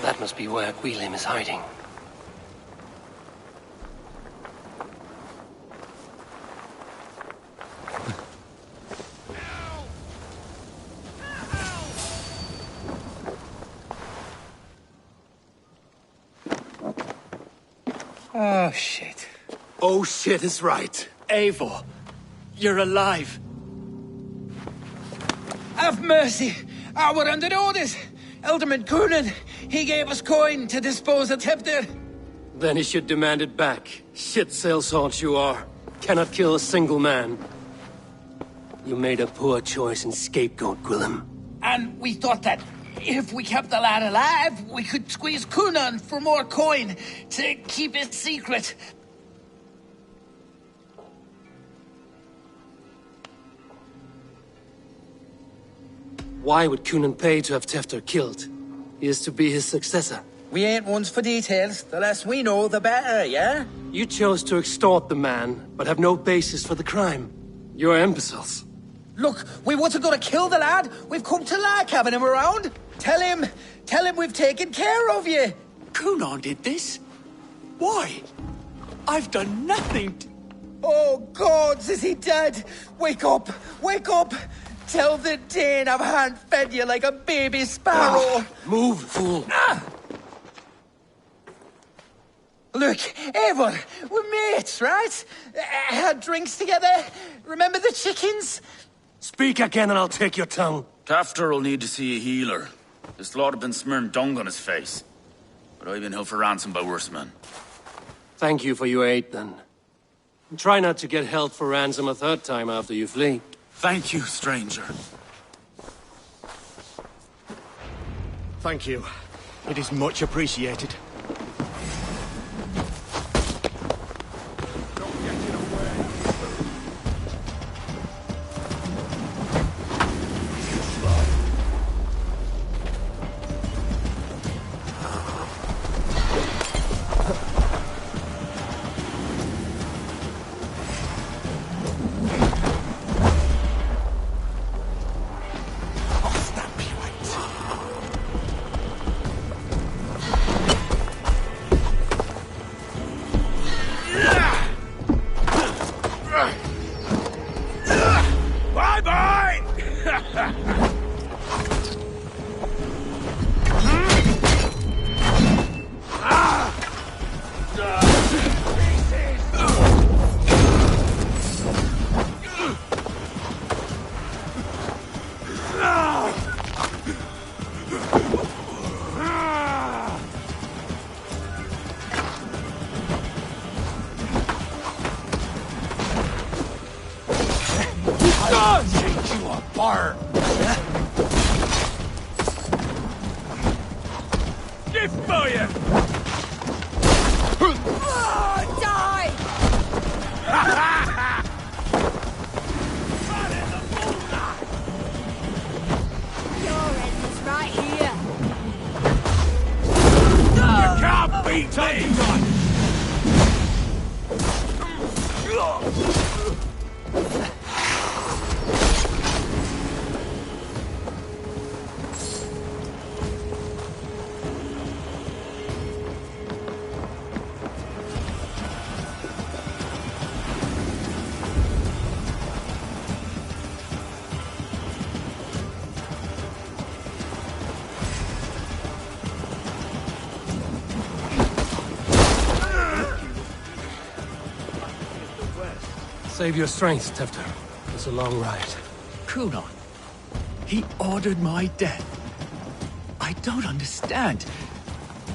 That must be where Gwilym is hiding. Oh, shit. Oh shit is right. Eivor, you're alive. Have mercy! We're under orders! Alderman Coonan, he gave us coin to dispose of Tefter. Then he should demand it back. Shit saleshaunch you are. Cannot kill a single man. You made a poor choice in scapegoat, Gwilym. And we thought that if we kept the lad alive, we could squeeze Coonan for more coin to keep it secret. Why would Coonan pay to have Tefter killed? He is to be his successor. We ain't ones for details. The less we know, the better, yeah? You chose to extort the man, but have no basis for the crime. You're imbeciles. Look, we wasn't gonna kill the lad. We've come to like having him around. Tell him we've taken care of you. Coonan did this? Why? I've done nothing. Oh, gods, is he dead? Wake up! Wake up! Tell the Dane I've hand-fed you like a baby sparrow. Move, fool. Look, Eivor, we're mates, right? Had drinks together. Remember the chickens? Speak again and I'll take your tongue. Tafter will need to see a healer. This lord have been smearing dung on his face. But I've been held for ransom by worse men. Thank you for your aid, then. And try not to get held for ransom a third time after you flee. Thank you, stranger. Thank you. It is much appreciated. Save your strength, Tefter. It's a long ride. Kunon. He ordered my death. I don't understand.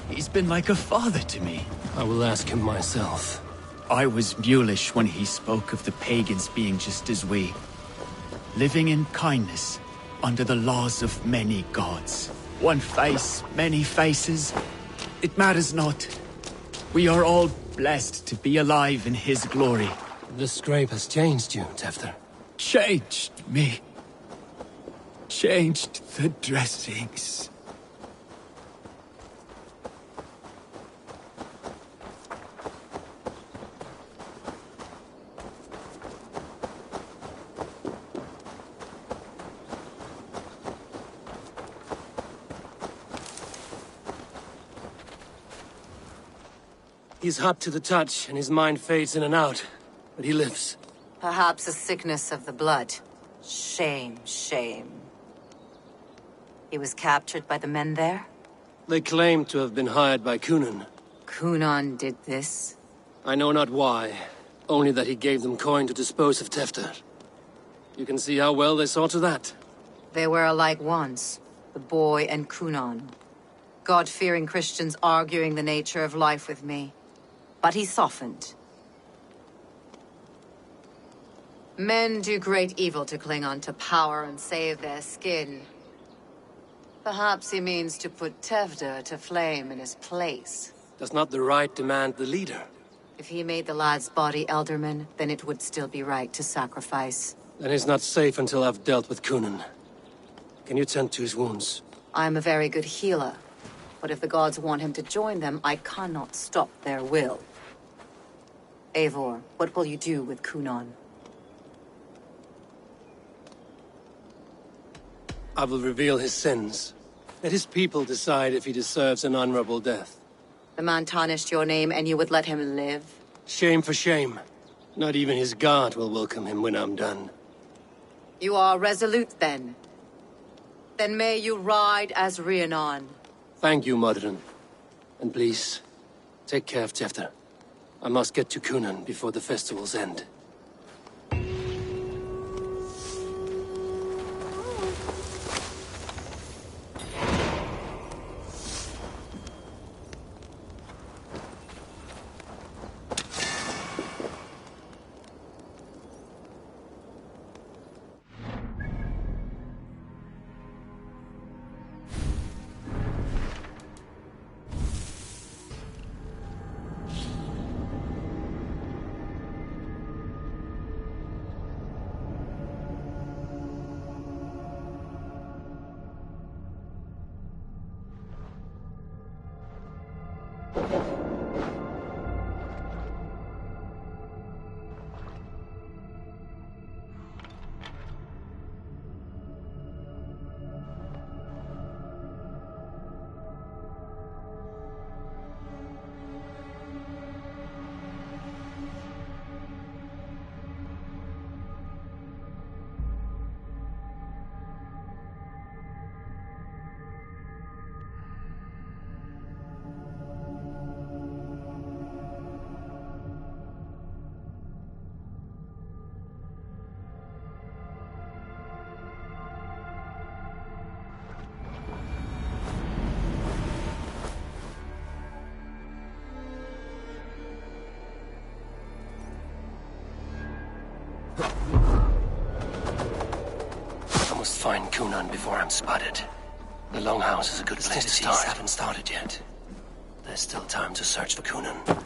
He's been like a father to me. I will ask him myself. I was mulish when he spoke of the pagans being just as we. Living in kindness, under the laws of many gods. One face, many faces. It matters not. We are all blessed to be alive in his glory. The scrape has changed you, Tefter. Changed me. Changed the dressings. He's hot to the touch, and his mind fades in and out. But he lives. Perhaps a sickness of the blood. Shame, shame. He was captured by the men there? They claim to have been hired by Kunon. Kunon did this? I know not why. Only that he gave them coin to dispose of Tefter. You can see how well they saw to that. They were alike once, the boy and Kunon. God-fearing Christians arguing the nature of life with me. But he softened. Men do great evil to cling on to power and save their skin. Perhaps he means to put Tefter to flame in his place. Does not the right demand the leader? If he made the lad's body Elderman, then it would still be right to sacrifice. Then he's not safe until I've dealt with Kunon. Can you tend to his wounds? I am a very good healer. But if the gods want him to join them, I cannot stop their will. Eivor, what will you do with Kunon? I will reveal his sins. Let his people decide if he deserves an honorable death. The man tarnished your name and you would let him live? Shame for shame. Not even his guard will welcome him when I'm done. You are resolute, then. Then may you ride as Rhiannon. Thank you, Modron. And please, take care of Tefter. I must get to Kunon before the festival's end. Find Kunon before I'm spotted. The Longhouse is a good place to start. Haven't started yet. There's still time to search for Kunon.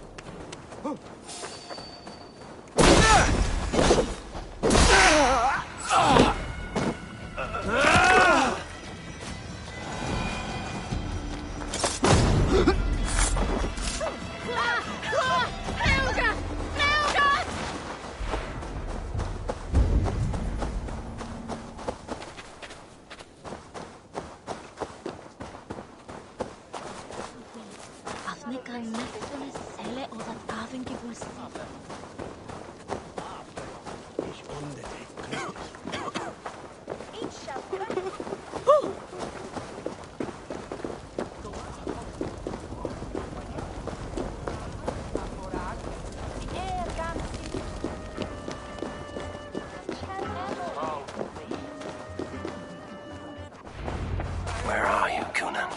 Coonan.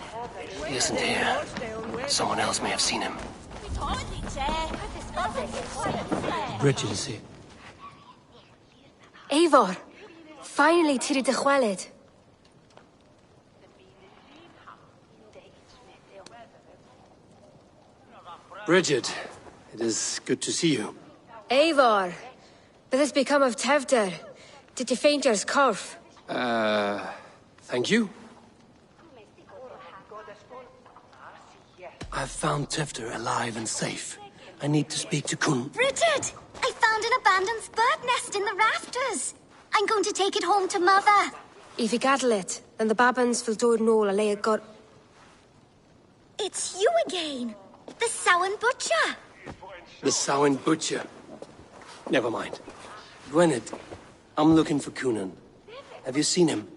He isn't here. Someone else may have seen him. Bridget is here. Eivor! Finally, Tiri de Chweled. Bridget, it is good to see you. Eivor! But this become of Tevder. Did you faint yours corf? Thank you. I've found Tefter alive and safe. I need to speak to Kun. Bridget! I found an abandoned bird nest in the rafters. I'm going to take it home to Mother. If you gather it, then the Babans will do it no a lay got. It's you again. The Samhain Butcher. The Samhain Butcher. Never mind. Gwynedd, I'm looking for Coonan. Have you seen him?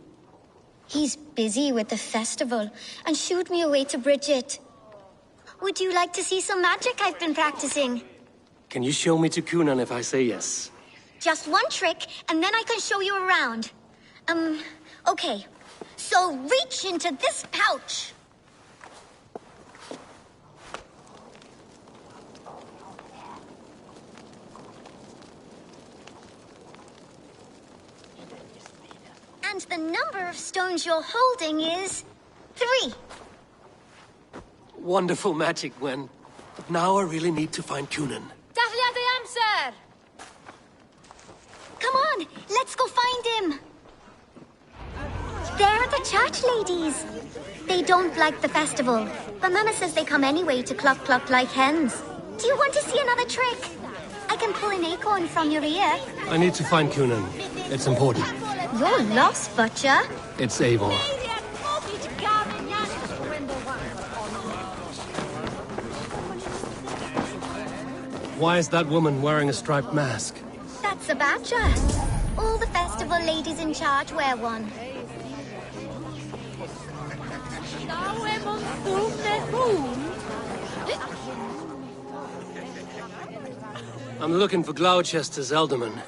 He's busy with the festival and shooed me away to Bridget. Would you like to see some magic I've been practicing? Can you show me to Coonan if I say yes? Just one trick, and then I can show you around. Okay. So reach into this pouch. And the number of stones you're holding is 3. Wonderful magic, Gwen. But now I really need to find Coonan. Dahlia the Amser! Come on, let's go find him. They're the church ladies. They don't like the festival, but Mama says they come anyway to cluck like hens. Do you want to see another trick? I can pull an acorn from your ear. I need to find Coonan. It's important. You're lost, Butcher. It's Eivor. Why is that woman wearing a striped mask? That's a badger. All the festival ladies in charge wear one. I'm looking for Gloucester's Elderman.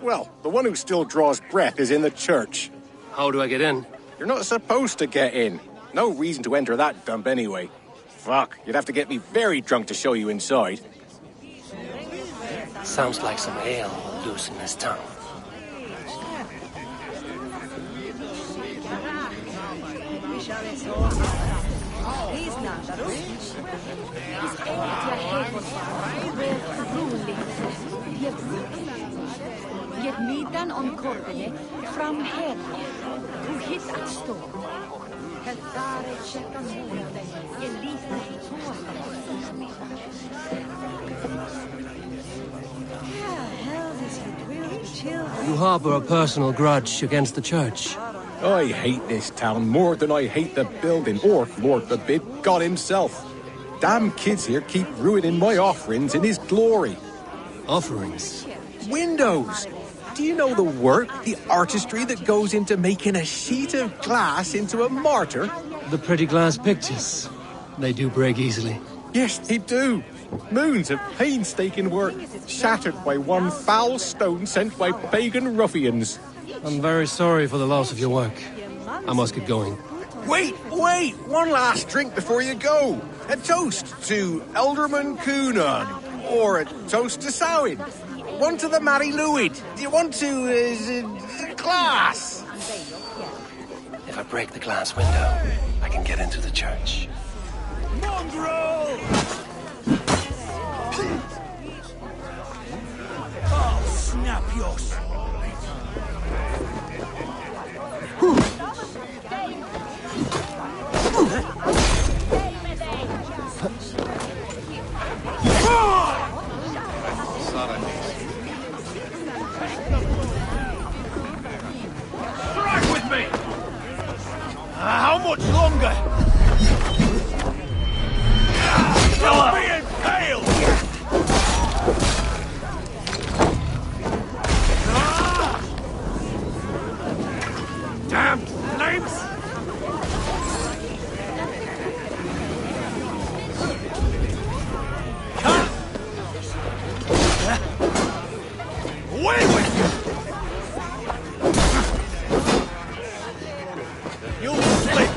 Well, the one who still draws breath is in the church. How do I get in? You're not supposed to get in. No reason to enter that dump anyway. Fuck, you'd have to get me very drunk to show you inside. Sounds like some ale loose in his tongue. Get middagen om korvene fram här. Du hittat stå. Hälsare checka månaden. Elita You harbor a personal grudge against the church. I hate this town more than I hate the building, or, Lord forbid, God himself. Damn kids here keep ruining my offerings in his glory. Offerings? Windows! Do you know the work, the artistry that goes into making a sheet of glass into a mortar? The pretty glass pictures. They do break easily. Yes, they do. Moons of painstaking work, shattered by one foul stone sent by pagan ruffians. I'm very sorry for the loss of your work. I must get going. Wait! One last drink before you go. A toast to Elderman Coonan. Or a toast to Samhain. One to the Mary Lwyd. Do you want to, glass? If I break the glass window, I can get into the church. Mongrel! Oh, snap yours! Strike with me! How much longer? Don't be impaled! Damn flames! Away with you! You'll slip!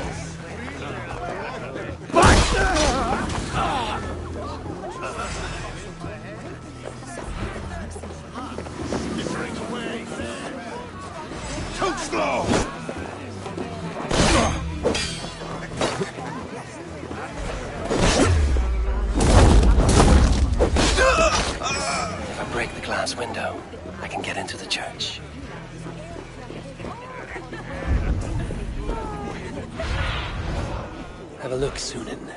Have a look, Sunan.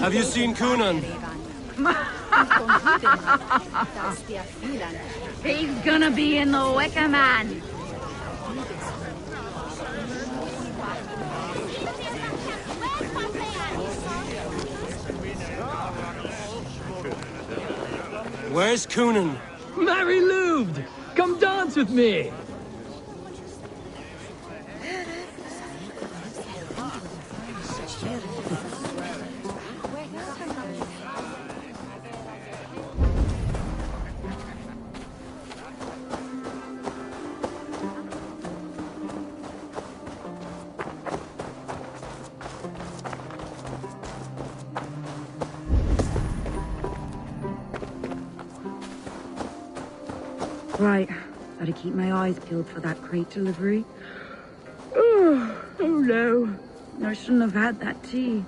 Have you seen Kunan? He's gonna be in the Wicker Man. Where's Kunan? Mary Lubed! Come dance with me! Right, gotta keep my eyes peeled for that crate delivery. Oh no, I shouldn't have had that tea.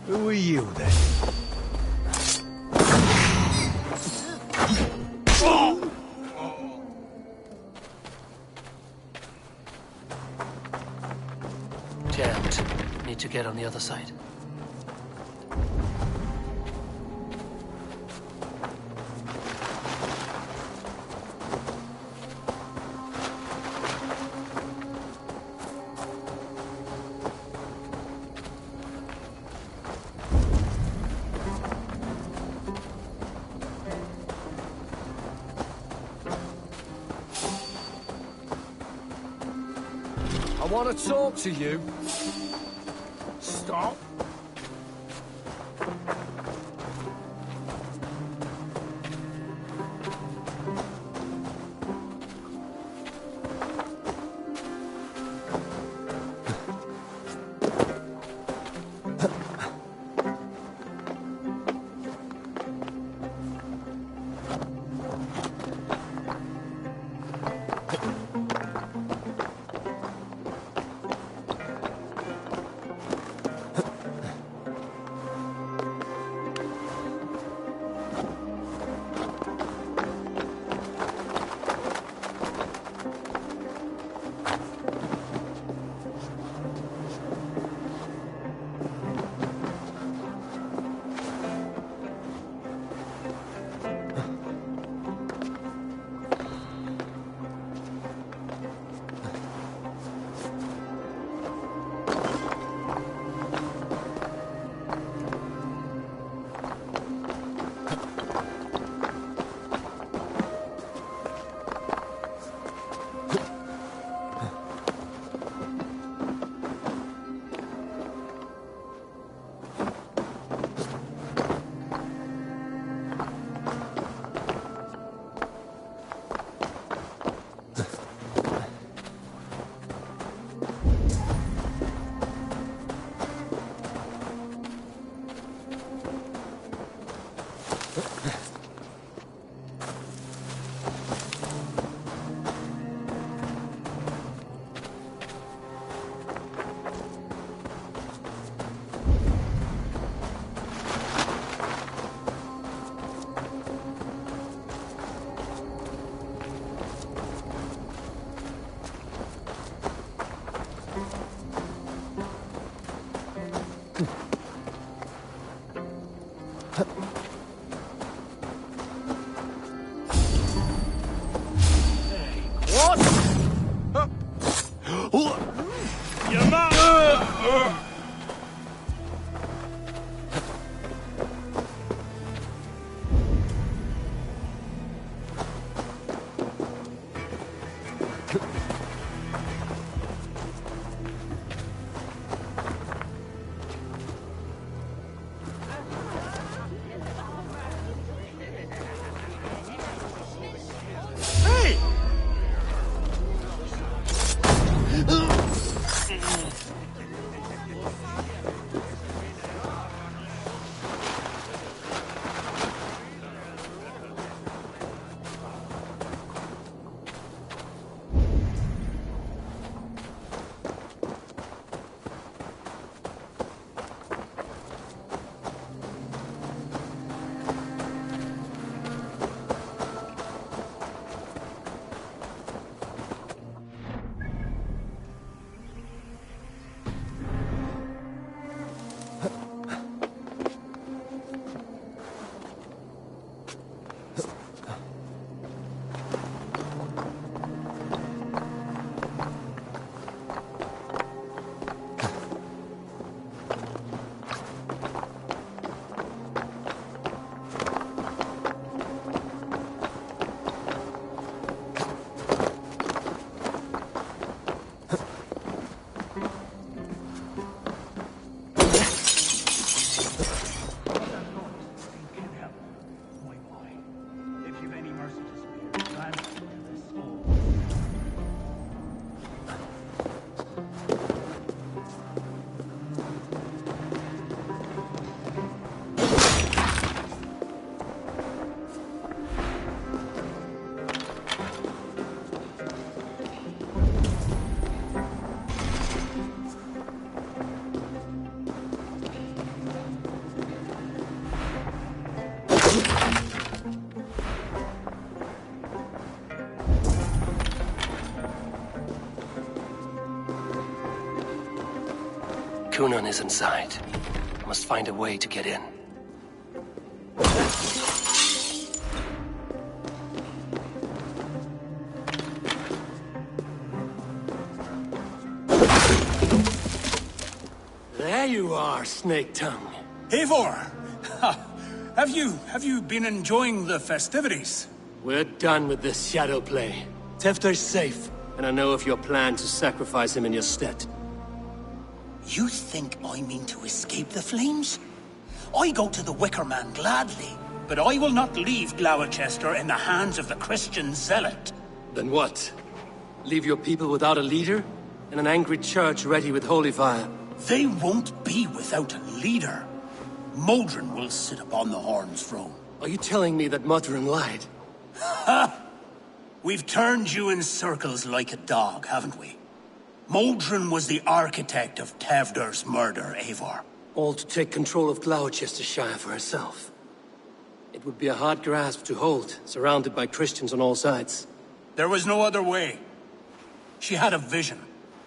Who are you, then? Jammed. Need to get on the other side. I want to talk to you. Stop. Kunan is inside. Must find a way to get in. There you are, Snake Tongue. Eivor! Have you been enjoying the festivities? We're done with this shadow play. Tefter's safe, and I know of your plan to sacrifice him in your stead. You think I mean to escape the flames? I go to the Wicker Man gladly, but I will not leave Gloucester in the hands of the Christian zealot. Then what? Leave your people without a leader? And an angry church ready with holy fire? They won't be without a leader. Modron will sit upon the Horn's throne. Are you telling me that Modron lied? Ha! We've turned you in circles like a dog, haven't we? Modron was the architect of Tevder's murder, Eivor. All to take control of Gloucestershire for herself. It would be a hard grasp to hold, surrounded by Christians on all sides. There was no other way. She had a vision.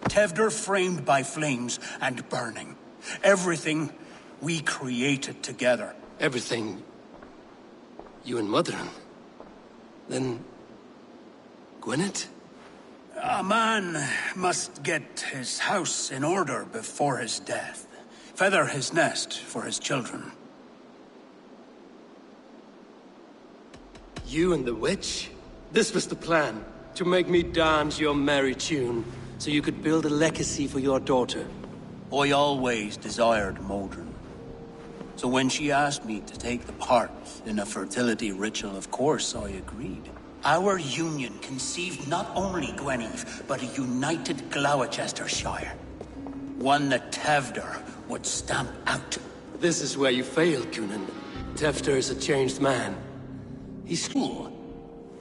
Tevder framed by flames and burning. Everything we created together. Everything? You and Modron? Then... Gwynedd? A man must get his house in order before his death. Feather his nest for his children. You and the witch? This was the plan. To make me dance your merry tune, so you could build a legacy for your daughter. I always desired Modron. So when she asked me to take the part in a fertility ritual, of course I agreed. Our union conceived not only Gweneve, but a united Gloucestershire. One that Tevder would stamp out. This is where you failed, Kunan. Tefter is a changed man. He's cool.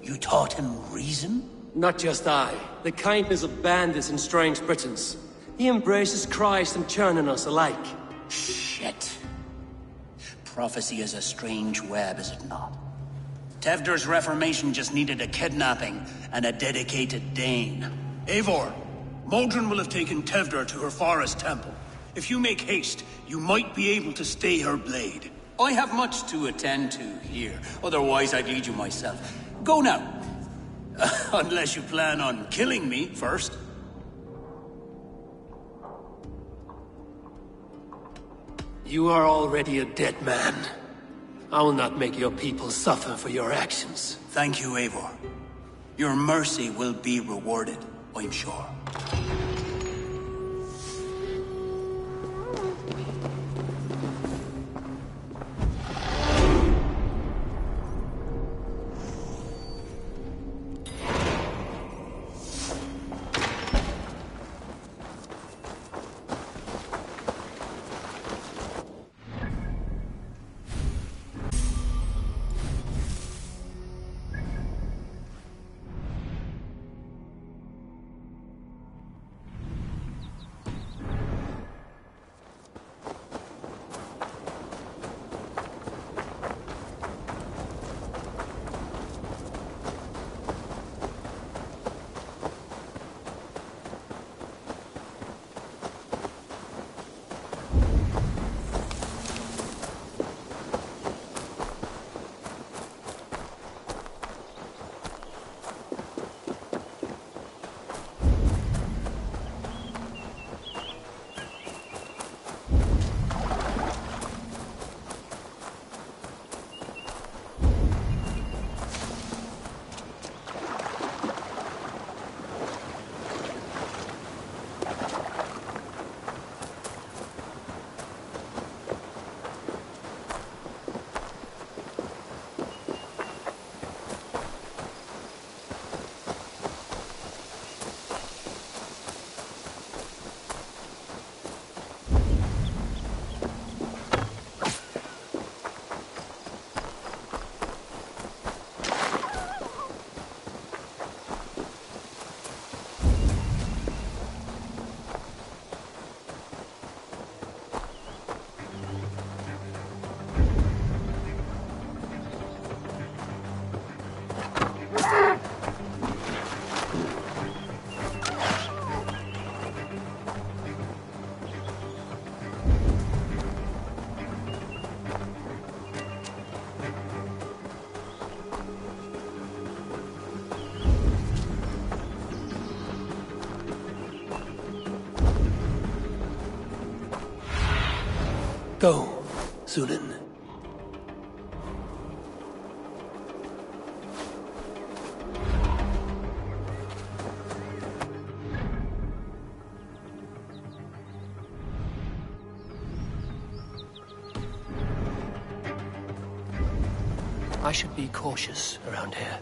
You taught him reason? Not just I. The kindness of bandits and strange Britons. He embraces Christ and Churn in us alike. Shit. Prophecy is a strange web, is it not? Tevder's reformation just needed a kidnapping and a dedicated Dane. Eivor, Modron will have taken Tevder to her forest temple. If you make haste, you might be able to stay her blade. I have much to attend to here. Otherwise, I'd lead you myself. Go now. Unless you plan on killing me first. You are already a dead man. I will not make your people suffer for your actions. Thank you, Eivor. Your mercy will be rewarded, I'm sure. Go, Sunan. I should be cautious around here.